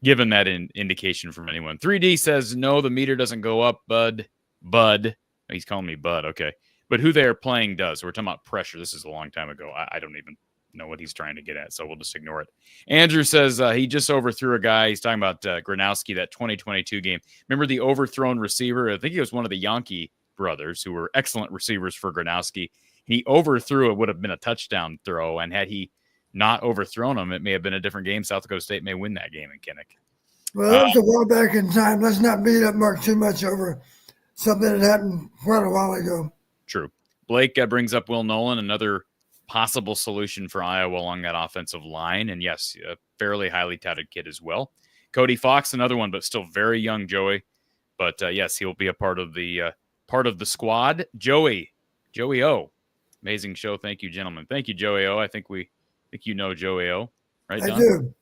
given that indication from anyone. 3D says, no, the meter doesn't go up, Bud. He's calling me Bud. Okay. But who they are playing does. We're talking about pressure. This is a long time ago. I don't even know what he's trying to get at, so we'll just ignore it. Andrew says he just overthrew a guy. He's talking about Gronowski, that 2022 game. Remember the overthrown receiver? I think he was one of the Yankee brothers who were excellent receivers for Gronowski. He overthrew. It would have been a touchdown throw, and had he not overthrown him, it may have been a different game. South Dakota State may win that game in Kinnick. Well, that was a while back in time. Let's not beat up Mark too much over something that happened quite a while ago. True. Blake brings up Will Nolan, another possible solution for Iowa along that offensive line. And yes, a fairly highly touted kid as well. Cody Fox, another one, but still very young, Joey. But yes, he'll be a part of the squad. Joey O. Amazing show. Thank you, gentlemen. Thank you, Joey O. I think you know Joey O, right, Don?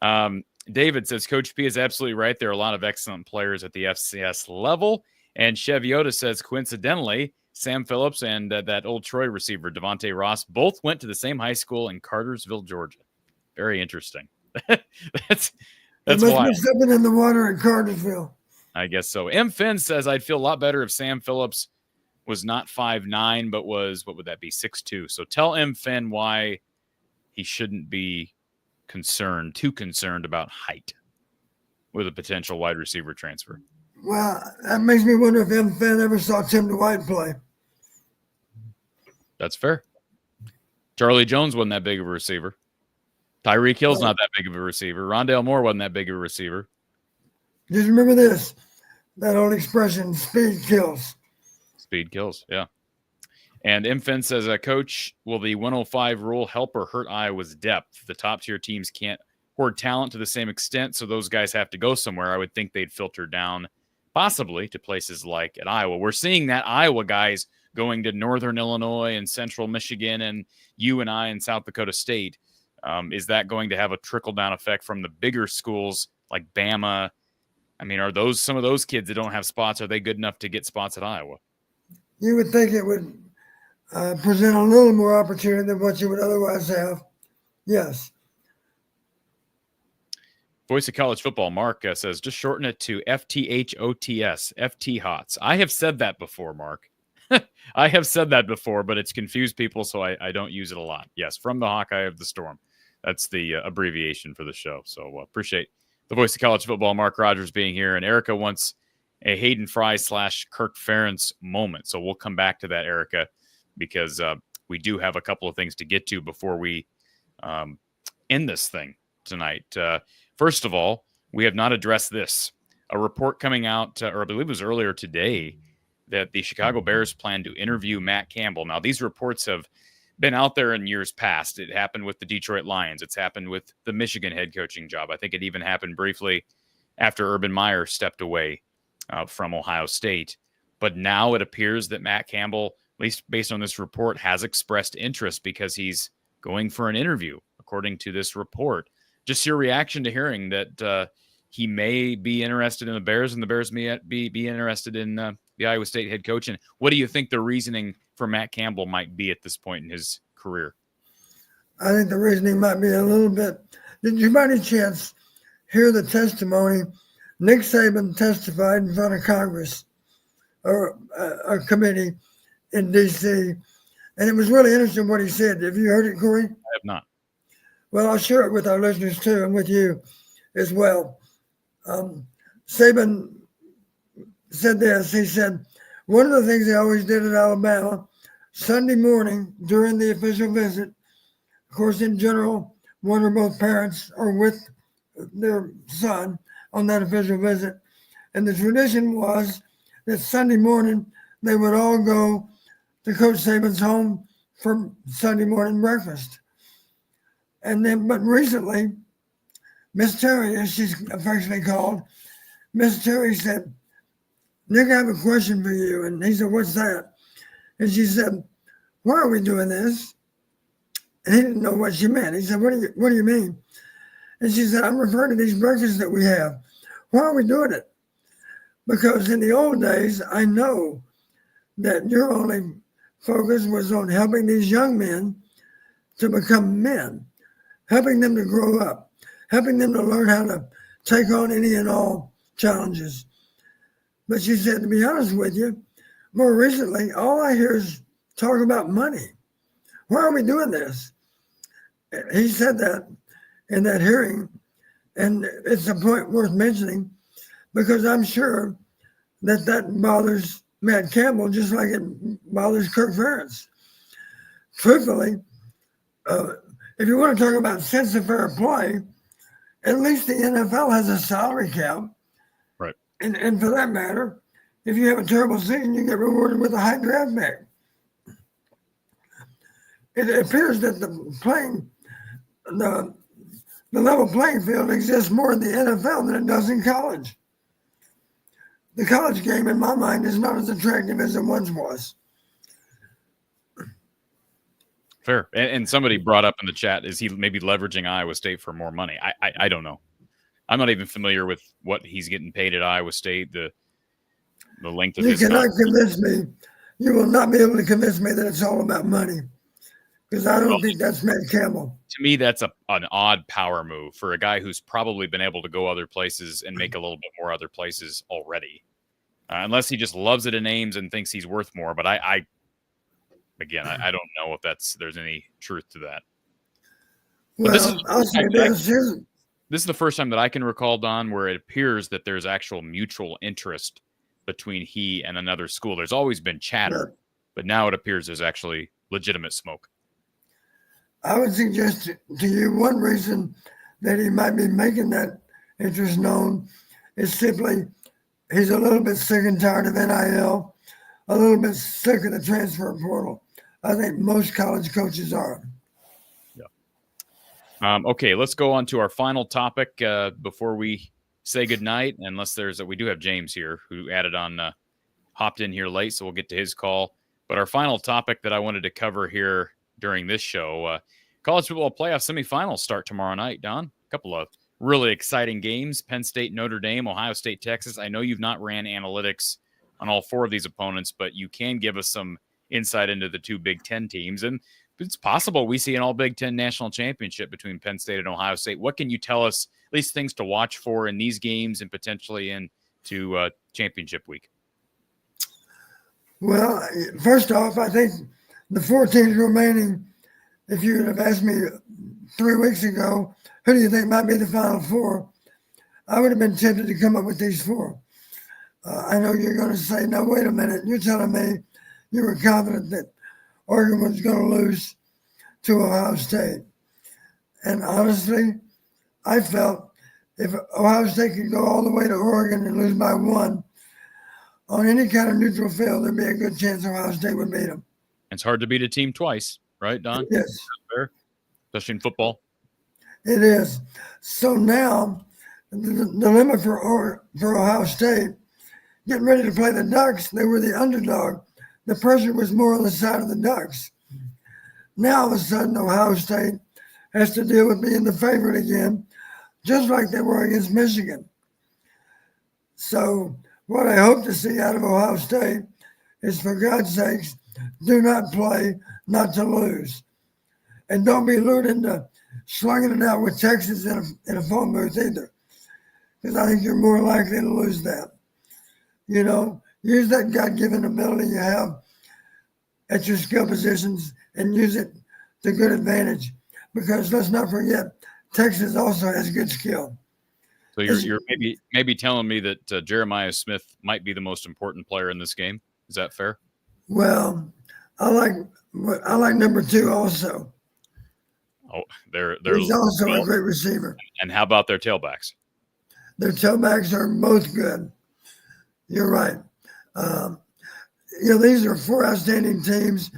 I do. David says, Coach P is absolutely right. There are a lot of excellent players at the FCS level. And Chev Yoda says, coincidentally, Sam Phillips and that old Troy receiver, Devontae Ross, both went to the same high school in Cartersville, Georgia. Very interesting. That's wild. Be stepping in the water in Cartersville. I guess so. M. Finn says, I'd feel a lot better if Sam Phillips was not 5'9", but was, what would that be, 6'2". So tell M. Finn why he shouldn't be too concerned about height with a potential wide receiver transfer. Well, that makes me wonder if M. Finn ever saw Tim Dwight play. That's fair. Charlie Jones wasn't that big of a receiver. Tyreek Hill's not that big of a receiver. Rondale Moore wasn't that big of a receiver. Just remember this, that old expression, speed kills. Speed kills, yeah. And Infin says, Coach, will the 105 rule help or hurt Iowa's depth? The top-tier teams can't hoard talent to the same extent, so those guys have to go somewhere. I would think they'd filter down possibly to places like at Iowa. We're seeing that Iowa guys going to Northern Illinois and Central Michigan and UNI and South Dakota State. Is that going to have a trickle-down effect from the bigger schools like Bama? I mean, are those some of those kids that don't have spots, are they good enough to get spots at Iowa? You would think it would present a little more opportunity than what you would otherwise have. Yes. Voice of College Football, Mark says, just shorten it to FTHOTS, FT Hots. I have said that before, Mark. I have said that before, but it's confused people, so I don't use it a lot. Yes, from the Hawkeye of the Storm. That's the abbreviation for the show. So appreciate the Voice of College Football, Mark Rogers, being here. And Erica wants a Hayden Fry / Kirk Ferentz moment. So we'll come back to that, Erica, because we do have a couple of things to get to before we end this thing tonight. First of all, we have not addressed this. A report coming out, or I believe it was earlier today, that the Chicago Bears plan to interview Matt Campbell. Now, these reports have been out there in years past. It happened with the Detroit Lions. It's happened with the Michigan head coaching job. I think it even happened briefly after Urban Meyer stepped away from Ohio State. But now it appears that Matt Campbell, at least based on this report, has expressed interest because he's going for an interview, according to this report. Just your reaction to hearing that he may be interested in the Bears and the Bears may be interested in the Iowa State head coach. And what do you think the reasoning for Matt Campbell might be at this point in his career? I think the reasoning might be a little bit. Did you by any chance hear the testimony? Nick Saban testified in front of Congress or a committee in D.C. And it was really interesting what he said. Have you heard it, Corey? I have not. Well, I'll share it with our listeners too, and with you as well. Saban said this. He said, one of the things they always did at Alabama, Sunday morning during the official visit, of course, in general, one or both parents are with their son on that official visit. And the tradition was that Sunday morning, they would all go to Coach Saban's home for Sunday morning breakfast. And then, but recently, Miss Terry, as she's affectionately called, Miss Terry said, Nick, I have a question for you. And he said, what's that? And she said, why are we doing this? And he didn't know what she meant. He said, what do you mean? And she said, I'm referring to these breakfasts that we have. Why are we doing it? Because in the old days, I know that your only focus was on helping these young men to become men, helping them to grow up, helping them to learn how to take on any and all challenges. But she said, to be honest with you, more recently, all I hear is talk about money. Why are we doing this? He said that in that hearing, and it's a point worth mentioning because I'm sure that bothers Matt Campbell just like it bothers Kirk Ferentz. Truthfully, if you want to talk about sense of fair play, at least the NFL has a salary cap. Right. And for that matter, if you have a terrible season, you get rewarded with a high draft pick. It appears that the level playing field exists more in the NFL than it does in college. The college game, in my mind, is not as attractive as it once was. Fair. And somebody brought up in the chat, is he maybe leveraging Iowa State for more money? I don't know. I'm not even familiar with what he's getting paid at Iowa State, the length of his contract. You cannot convince me. You will not be able to convince me that it's all about money. Because I don't think that's Matt Campbell. To me, that's an odd power move for a guy who's probably been able to go other places and make a little bit more other places already. Unless he just loves it in Ames and thinks he's worth more. But I don't know if there's any truth to that. Well, I'll say this. this is the first time that I can recall, Don, where it appears that there's actual mutual interest between he and another school. There's always been chatter, but now it appears there's actually legitimate smoke. I would suggest to you one reason that he might be making that interest known is simply he's a little bit sick and tired of NIL, a little bit sick of the transfer portal. I think most college coaches are. Okay, let's go on to our final topic before we say goodnight. Unless we do have James here who hopped in here late, so we'll get to his call. But our final topic that I wanted to cover here during this show, college football playoff semifinals start tomorrow night, Don. A couple of really exciting games, Penn State, Notre Dame, Ohio State, Texas. I know you've not ran analytics on all four of these opponents, but you can give us some insight into the two Big Ten teams. And it's possible we see an all Big Ten national championship between Penn State and Ohio State. What can you tell us, at least things to watch for in these games and potentially into championship week? Well, first off, I think the 4 teams remaining, if you would have asked me 3 weeks ago, who do you think might be the Final Four? I would have been tempted to come up with these 4. I know you're going to say, no, wait a minute. You're telling me you were confident that Oregon was going to lose to Ohio State. And honestly, I felt if Ohio State could go all the way to Oregon and lose by 1 on any kind of neutral field, there'd be a good chance Ohio State would beat them. It's hard to beat a team twice, right, Don? Yes. Fair, especially in football. It is. So now the dilemma for Ohio State, getting ready to play the Ducks, they were the underdog. The pressure was more on the side of the Ducks. Now, all of a sudden, Ohio State has to deal with being the favorite again, just like they were against Michigan. So what I hope to see out of Ohio State is, for God's sakes, do not play not to lose. And don't be lured into slugging it out with Texas in a phone booth either, because I think you're more likely to lose that. You know, use that God-given ability you have at your skill positions and use it to good advantage. Because let's not forget, Texas also has good skill. So you're maybe telling me that Jeremiah Smith might be the most important player in this game. Is that fair? Well, I like number 2 also. Oh, they're He's also a great receiver. And how about their tailbacks? Their tailbacks are both good. You're right. These are 4 outstanding teams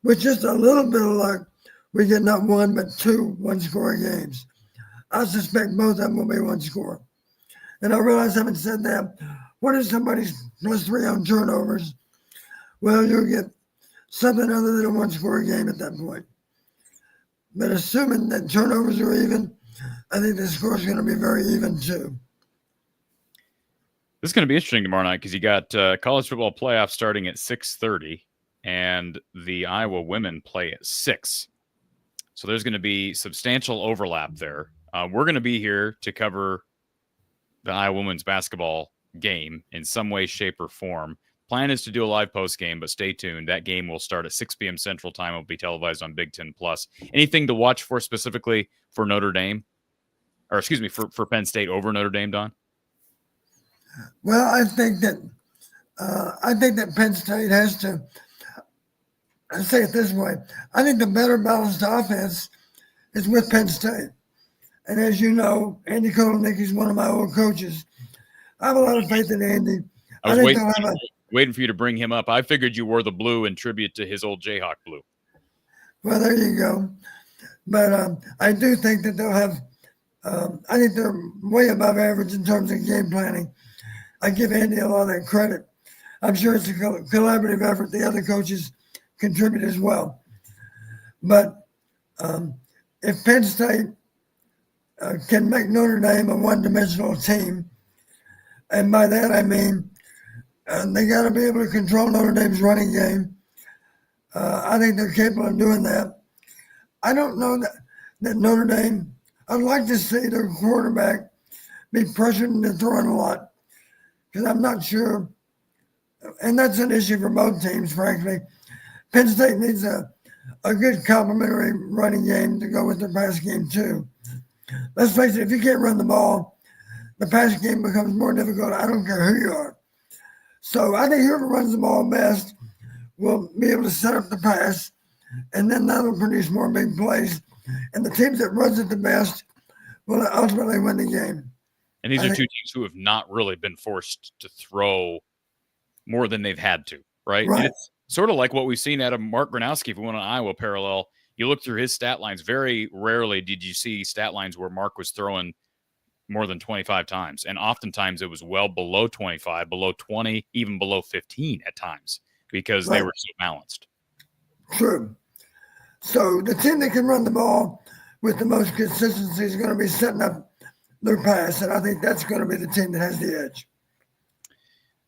with just a little bit of luck. We get not 1 but 2 one-score games. I suspect both of them will be 1 score. And I realize I haven't said that. What if somebody's +3 on turnovers? Well, you'll get something other than a 1-score game at that point. But assuming that turnovers are even, I think the score is going to be very even too. This is going to be interesting tomorrow night because you got college football playoffs starting at 6:30, and the Iowa women play at 6. So there's going to be substantial overlap there. We're going to be here to cover the Iowa women's basketball game in some way, shape, or form. Plan is to do a live post game, but stay tuned. That game will start at 6 p.m. Central Time. It will be televised on Big Ten Plus. Anything to watch for specifically for Notre Dame, or excuse me, for Penn State over Notre Dame, Don? Well, I think that Penn State has to. I say it this way: I think the better balanced offense is with Penn State, and as you know, Andy Kotelnicki is one of my old coaches. I have a lot of faith in Andy. I was waiting for you to bring him up. I figured you wore the blue in tribute to his old Jayhawk blue. Well, there you go. But I do think that they'll have. I think they're way above average in terms of game planning. I give Andy a lot of that credit. I'm sure it's a collaborative effort. The other coaches contribute as well. But if Penn State can make Notre Dame a one-dimensional team, and by that I mean they got to be able to control Notre Dame's running game. I think they're capable of doing that. I don't know that Notre Dame, I'd like to see their quarterback be pressured into throwing a lot, because I'm not sure, and that's an issue for both teams, frankly. Penn State needs a good complementary running game to go with their pass game too. let's face it, if you can't run the ball, the passing game becomes more difficult. I don't care who you are. So I think whoever runs the ball best will be able to set up the pass, and then that'll produce more big plays. And the teams that runs it the best will ultimately win the game. And these are two teams who have not really been forced to throw more than they've had to, right? Right. And it's sort of like what we've seen out of Mark Gronowski. If we want an Iowa parallel, you look through his stat lines, very rarely did you see stat lines where Mark was throwing more than 25 times. And oftentimes it was well below 25, below 20, even below 15 at times because they were so balanced. True. So the team that can run the ball with the most consistency is going to be setting up their pass. And I think that's going to be the team that has the edge.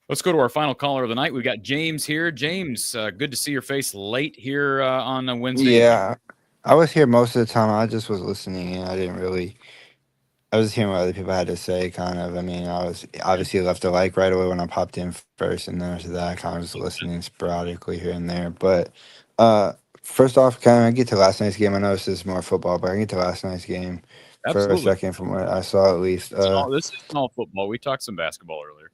Let's go to our final caller of the night. We've got James here. James, good to see your face late here on a Wednesday. Yeah, I was here most of the time. I just was listening, and I was hearing what other people had to say, kind of. I mean, I was obviously left a like right away when I popped in first, and then after that, I kind of was listening sporadically here and there. But first off, can I get to last night's game? I know this is more football, but I can get to last night's game for a second from what I saw at least. This is all football. We talked some basketball earlier.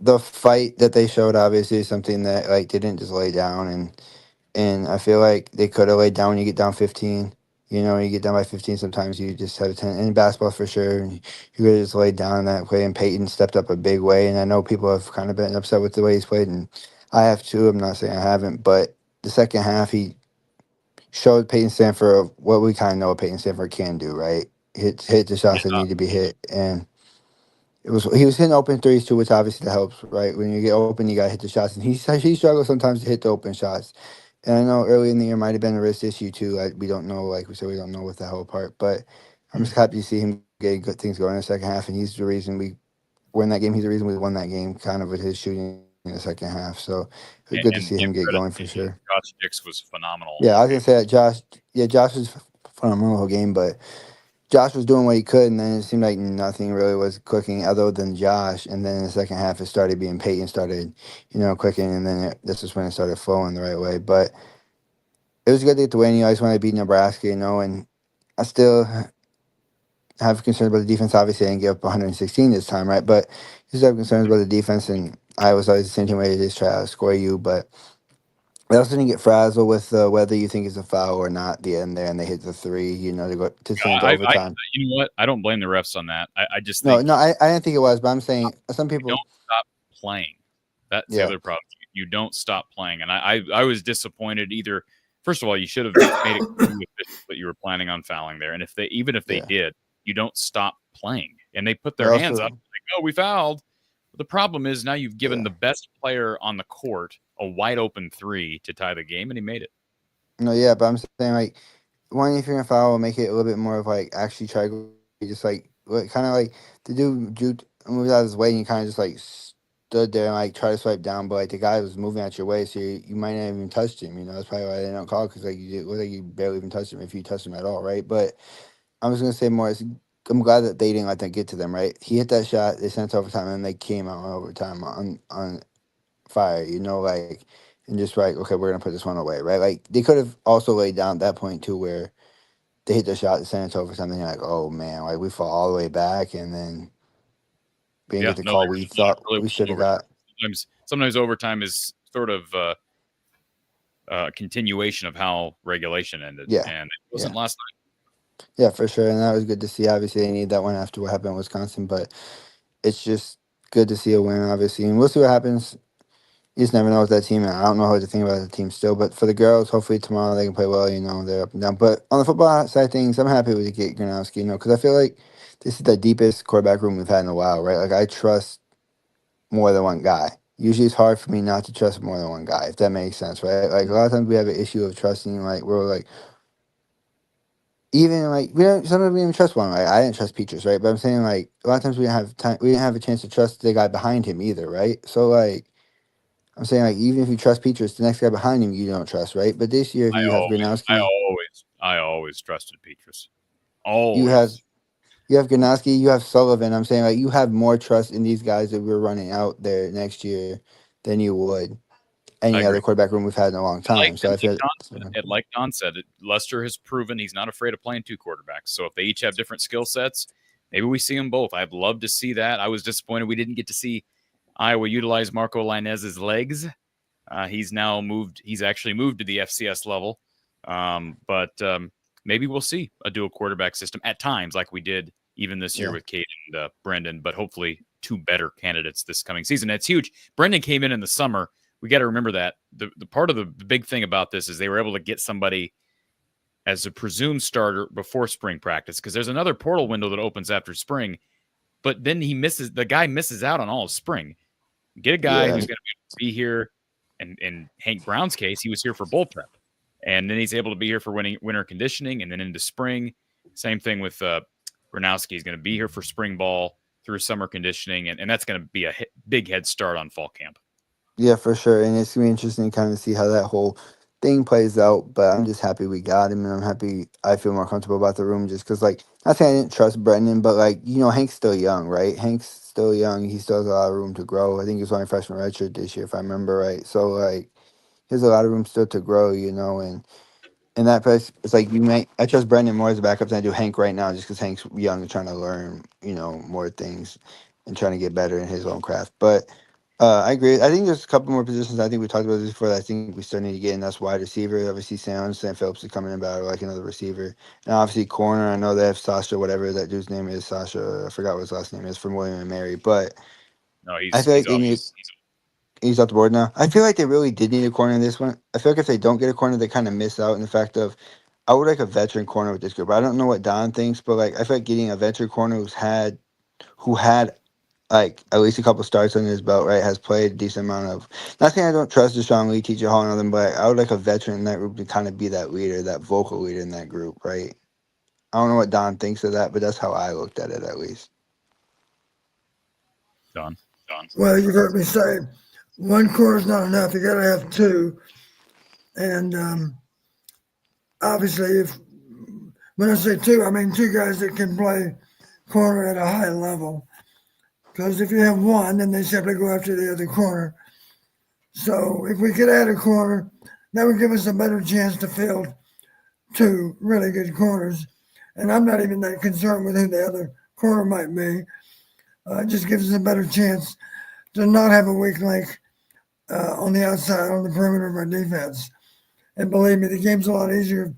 The fight that they showed obviously is something that like they didn't just lay down, and I feel like they could have laid down when you get down 15. You know, you get down by 15, sometimes you just have a 10. In basketball, for sure, and you could have just laid down that way, and Peyton stepped up a big way. And I know people have kind of been upset with the way he's played, and I have too. I'm not saying I haven't, but the second half, he showed Peyton Stanford what we kind of know what Peyton Stanford can do, right? Hit the shots that need to be hit. And he was hitting open threes too, which obviously that helps, right? When you get open, you got to hit the shots. And he struggles sometimes to hit the open shots. And I know early in the year might have been a wrist issue too. Like we don't know, like we said, we don't know what the whole part. But I'm just happy to see him getting good things going in the second half. And he's the reason we win that game. He's the reason we won that game, kind of with his shooting in the second half. So it's good to see him get going for sure. Josh Dix was phenomenal. Yeah, I was gonna say that Josh was phenomenal whole game, but Josh was doing what he could, and then it seemed like nothing really was clicking other than Josh. And then in the second half, it started being Peyton started, clicking, and then this is when it started flowing the right way. But it was good to get the win. I just wanted to beat Nebraska, and I still have concerns about the defense. Obviously, I didn't get up 116 this time, right? But I just have concerns about the defense, and I was always the same way to just try to score you, but I also didn't get frazzled with whether you think it's a foul or not at the end there, and they hit the three, to go to send overtime. You know what? I don't blame the refs on that. I just think I didn't think it was, but I'm saying some people don't stop playing. That's the other problem. You don't stop playing, and I was disappointed. Either first of all, you should have made it clear that you were planning on fouling there, and if they did, you don't stop playing. And they put their hands up, like, "Oh, we fouled." The problem is now you've given the best player on the court a wide open three to tie the game, and he made it. No, yeah, but I'm saying like, one, if you're gonna foul, make it a little bit more of like actually try to just like kind of like the dude moved out of his way, and you kind of just like stood there and like try to swipe down, but like the guy was moving out your way, so you might not even touched him. That's probably why they don't call, because like it was like you barely even touched him if you touched him at all, right? But I was gonna say more. I'm glad that they didn't let that get to them, right? He hit that shot, they sent it to overtime, and they came out on overtime on fire, and just like, okay, we're gonna put this one away, right? Like they could have also laid down at that point too, where they hit the shot, they sent it to overtime, and you're like, oh man, like we fall all the way back, and then we didn't get the call we thought we should have got. Sometimes overtime is sort of a continuation of how regulation ended, and it wasn't last night. Yeah, for sure. And that was good to see. Obviously, they need that one after what happened in Wisconsin, but it's just good to see a win, obviously. And we'll see what happens. You just never know with that team. And I don't know what to think about the team still. But for the girls, hopefully tomorrow they can play well. They're up and down. But on the football side of things, I'm happy with get Gronowski, because I feel like this is the deepest quarterback room we've had in a while, right? Like, I trust more than one guy. Usually it's hard for me not to trust more than one guy, if that makes sense, right? Like, a lot of times we have an issue of trusting, like, we're like, even like sometimes we didn't trust one. Right? I didn't trust Petrus, right? But I'm saying like a lot of times we didn't have time. We didn't have a chance to trust the guy behind him either, right? So like I'm saying like even if you trust Petrus, the next guy behind him you don't trust, right? But this year if you have Gronowski, I always trusted Petrus. Always. You have Gronowski, you have Sullivan. I'm saying like you have more trust in these guys that we're running out there next year than you would any agree. other quarterback room we've had in a long time. So I feel like Don said, Lester has proven he's not afraid of playing two quarterbacks. So if they each have different skill sets, maybe we see them both. I'd love to see that. I was disappointed we didn't get to see Iowa utilize Marco Lainez's legs. He's now moved. He's actually moved to the FCS level. But maybe we'll see a dual quarterback system at times, like we did even this year with Cade and Brendan. But hopefully, two better candidates this coming season. That's huge. Brendan came in the summer. We got to remember that the part of the big thing about this is they were able to get somebody as a presumed starter before spring practice, because there's another portal window that opens after spring. But then the guy misses out on all of spring. Get a guy who's going to be here. And in Hank Brown's case, he was here for bowl prep. And then he's able to be here for winter conditioning and then into spring. Same thing with Gronowski. He's going to be here for spring ball through summer conditioning. And that's going to be a big head start on fall camp. Yeah, for sure. And it's going to be interesting to kind of see how that whole thing plays out. But I'm just happy we got him. And I'm happy I feel more comfortable about the room just because, like, not saying I didn't trust Brendan, but, like, you know, Hank's still young, right? Hank's still young. He still has a lot of room to grow. I think he was only freshman redshirt this year, if I remember right. So, like, there's a lot of room still to grow, you know, and in that place, it's like I trust Brendan more as a backup than I do Hank right now, just because Hank's young and trying to learn, you know, more things and trying to get better in his own craft. But I agree. I think there's a couple more positions. I think we talked about this before. That I think we still need to get in. That's wide receiver. Obviously, Sam Phillips is coming in better, like another receiver. And obviously, corner. I know they have Sasha, whatever that dude's name is. Sasha, I forgot what his last name is, from William and Mary. But no, I feel like they need. He's off the board now. I feel like they really did need a corner in this one. I feel like if they don't get a corner, they kind of miss out in the fact of I would like a veteran corner with this group. I don't know what Don thinks, but like I feel like getting a veteran corner who had like at least a couple starts on his belt, right, has played a decent amount of. Not saying I don't trust Deshaun Lee, TJ Hall, and all them, but I would like a veteran in that group to kind of be that leader, that vocal leader in that group, right? I don't know what Don thinks of that, but that's how I looked at it, at least. Don. Well, you've heard me say one corner is not enough. You got to have two. And obviously, when I say two, I mean two guys that can play corner at a high level. Because if you have one, then they simply go after the other corner. So if we could add a corner, that would give us a better chance to field two really good corners. And I'm not even that concerned with who the other corner might be. It just gives us a better chance to not have a weak link on the outside, on the perimeter of our defense. And believe me, the game's a lot easier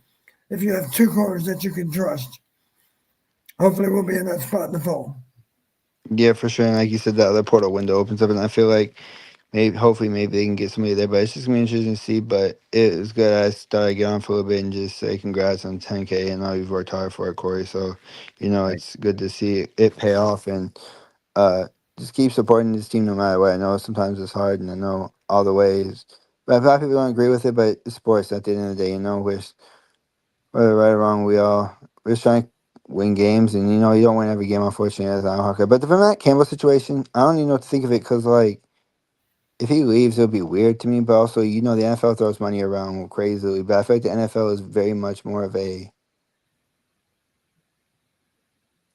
if you have two corners that you can trust. Hopefully we'll be in that spot in the fall. Yeah, for sure. And like you said, the other portal window opens up, and I feel like hopefully maybe they can get somebody there. But it's just gonna be interesting to see. But it was good. I started getting on for a little bit and just say congrats on 10K. And I know you've worked hard for it, Corey. So, you know, it's good to see it pay off and just keep supporting this team no matter what. I know sometimes it's hard, and I know all the ways. But a lot of people don't agree with it. But it's sports at the end of the day. You know, whether right or wrong, we're just trying to win games, and you know you don't win every game, unfortunately, as a Hawkeye. But the Matt Campbell situation, I don't even know what to think of it because, like, if he leaves, it'll be weird to me. But also, you know, the NFL throws money around crazily. But I feel like the NFL is very much more of a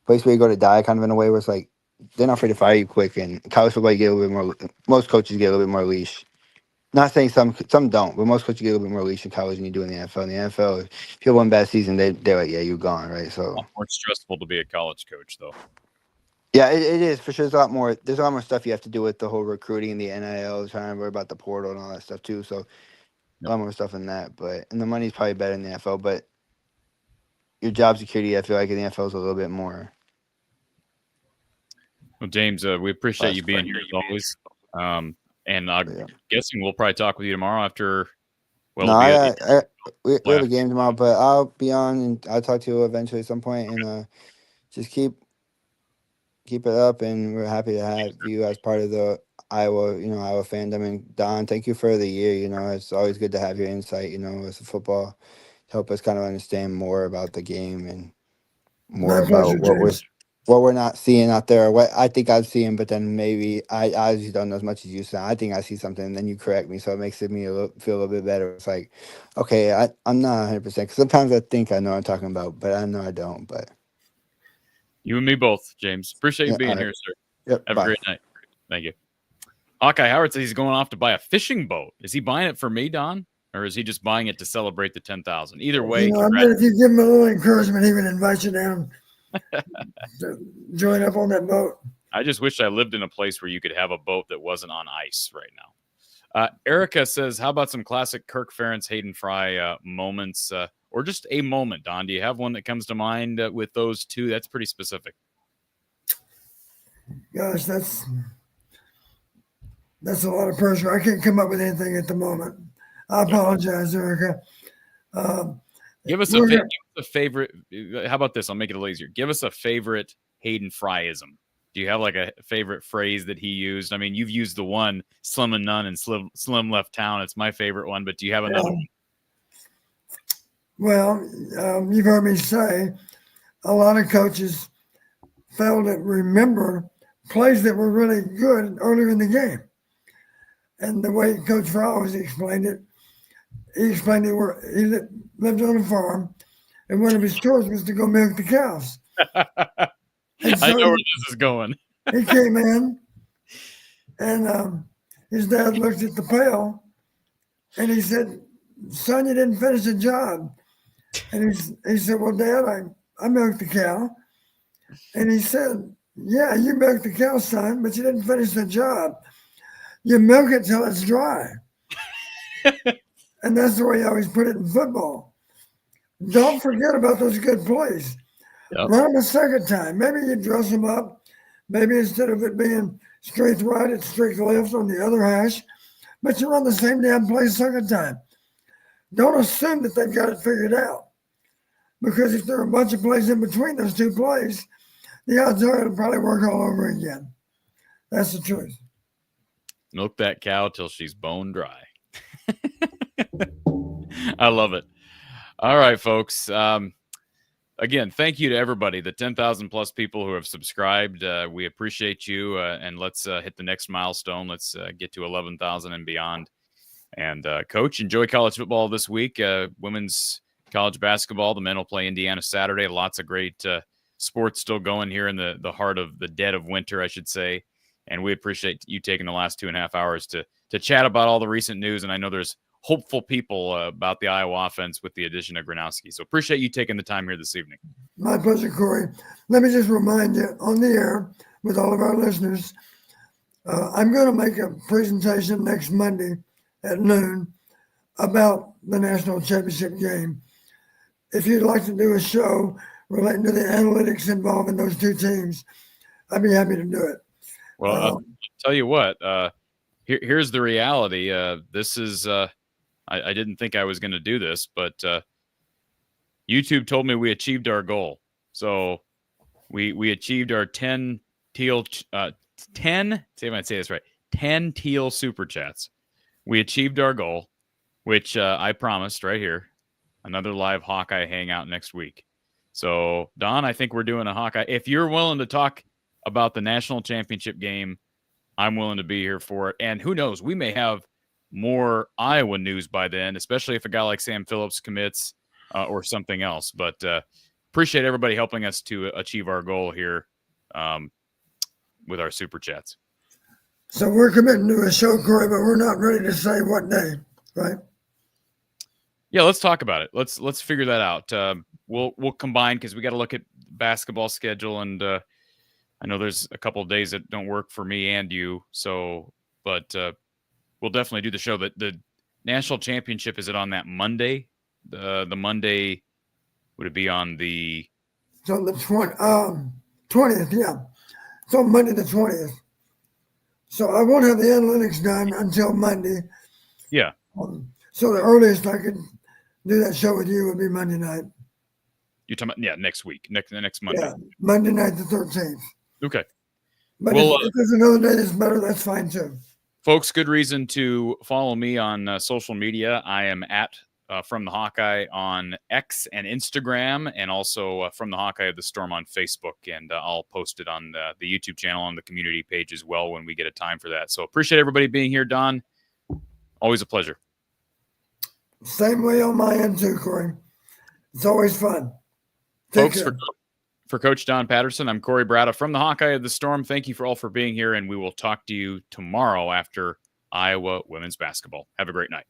place where you go to die, kind of in a way where it's like they're not afraid to fire you quick. And college football, you get a little bit more. Most coaches get a little bit more leash. Not saying some don't, but most coaches get a little bit more leash in college than you do in the NFL. In the NFL, if you have one bad season, they're like, yeah, you're gone, right? So. More stressful to be a college coach, though. Yeah, it is for sure. There's a lot more stuff you have to do with the whole recruiting and the NIL, trying to worry about the portal and all that stuff too. So a lot more stuff in that. And the money's probably better in the NFL, but your job security, I feel like in the NFL is a little bit more. Well, James, we appreciate you being here as always. And I'm guessing we'll probably talk with you tomorrow after. Well, we have a game tomorrow, but I'll be on and I'll talk to you eventually at some point, and just keep it up. And we're happy to have you as part of the Iowa fandom. And Don, thank you for the year. You know, it's always good to have your insight. You know, with the football, to help us kind of understand more about the game and more about what we're not seeing out there, or what I think I'm seeing, but then maybe I obviously don't know as much as you. So I think I see something, and then you correct me, so it makes me feel a little bit better. It's like, okay, I'm not 100%, because sometimes I think I know what I'm talking about, but I know I don't. But you and me both, James. Appreciate you being here, sir. Yep, Have a great night. Thank you. Hawkeye Howard says he's going off to buy a fishing boat. Is he buying it for me, Don? Or is he just buying it to celebrate the 10,000? Either way, I bet if you give him a little encouragement, he would invite you down to join up on that boat. I just wish I lived in a place where you could have a boat that wasn't on ice right now. Erica says, how about some classic Kirk Ferentz, Hayden Fry moments or just a moment, Don? Do you have one that comes to mind with those two? That's pretty specific. Gosh, that's a lot of pressure. I can't come up with anything at the moment. I apologize, Erica. Give us a favorite. How about this? I'll make it a little easier. Give us a favorite Hayden Fryism. Do you have like a favorite phrase that he used? I mean, you've used the one slim and none and slim left town. It's my favorite one, but do you have another one? Well, you've heard me say a lot of coaches fail to remember plays that were really good earlier in the game. And the way Coach Fry always explained it, he explained it where he lived on a farm, and one of his chores was to go milk the cows. I know where this is going. He came in, and his dad looked at the pail, and he said, "Son, you didn't finish the job." And he said, "Well, Dad, I milked the cow." And he said, "Yeah, you milked the cow, son, but you didn't finish the job. You milk it till it's dry." And that's the way I always put it in football. Don't forget about those good plays. Yep. Run them a second time. Maybe you dress them up. Maybe instead of it being straight right, it's straight left on the other hash. But you run the same damn play a second time. Don't assume that they've got it figured out. Because if there are a bunch of plays in between those two plays, the odds are it'll probably work all over again. That's the truth. Milk that cow till she's bone dry. I love it. All right, folks. Again, thank you to everybody, the 10,000 plus people who have subscribed. We appreciate you, and let's hit the next milestone. Let's get to 11,000 and beyond. And Coach, enjoy college football this week. Women's college basketball. The men will play Indiana Saturday. Lots of great sports still going here in the heart of the dead of winter, I should say. And we appreciate you taking the last 2.5 hours to chat about all the recent news. And I know there's hopeful people about the Iowa offense with the addition of Gronowski. So appreciate you taking the time here this evening. My pleasure, Corey. Let me just remind you on the air with all of our listeners, I'm going to make a presentation next Monday at noon about the national championship game. If you'd like to do a show relating to the analytics involved in those two teams, I'd be happy to do it. Well, I'll tell you what, here's the reality. This is, I didn't think I was going to do this, but YouTube told me we achieved our goal. So we achieved our 10 teal, 10, see if I say this right, 10 teal super chats. We achieved our goal, which I promised right here, another live Hawkeye hangout next week. So, Don, I think we're doing a Hawkeye. If you're willing to talk about the national championship game, I'm willing to be here for it. And who knows, we may have more Iowa news by then, especially if a guy like Sam Phillips commits or something else. But appreciate everybody helping us to achieve our goal here with our super chats. So we're committing to a show, Corey, but we're not ready to say what day, right? Yeah, let's talk about it. Let's figure that out. We'll combine because we got to look at basketball schedule, and I know there's a couple of days that don't work for me and you. So, but we'll definitely do the show. The national championship, is it on that Monday? The Monday, would it be on the? So the 20th, yeah. So Monday the 20th. So I won't have the analytics done until Monday. Yeah. So the earliest I could do that show with you would be Monday night. You're talking about, next week, next Monday. Yeah, Monday night the 13th. Okay. But well, if there's another day that's better, that's fine too. Folks, good reason to follow me on social media. I am at From the Hawkeye on X and Instagram, and also From the Hawkeye of the Storm on Facebook. And I'll post it on the YouTube channel on the community page as well when we get a time for that. So appreciate everybody being here, Don. Always a pleasure. Same way on my end too, Corey. It's always fun. Folks, For Coach Don Patterson, I'm Corey Brada from the Hawkeye of the Storm. Thank you all for being here, and we will talk to you tomorrow after Iowa women's basketball. Have a great night.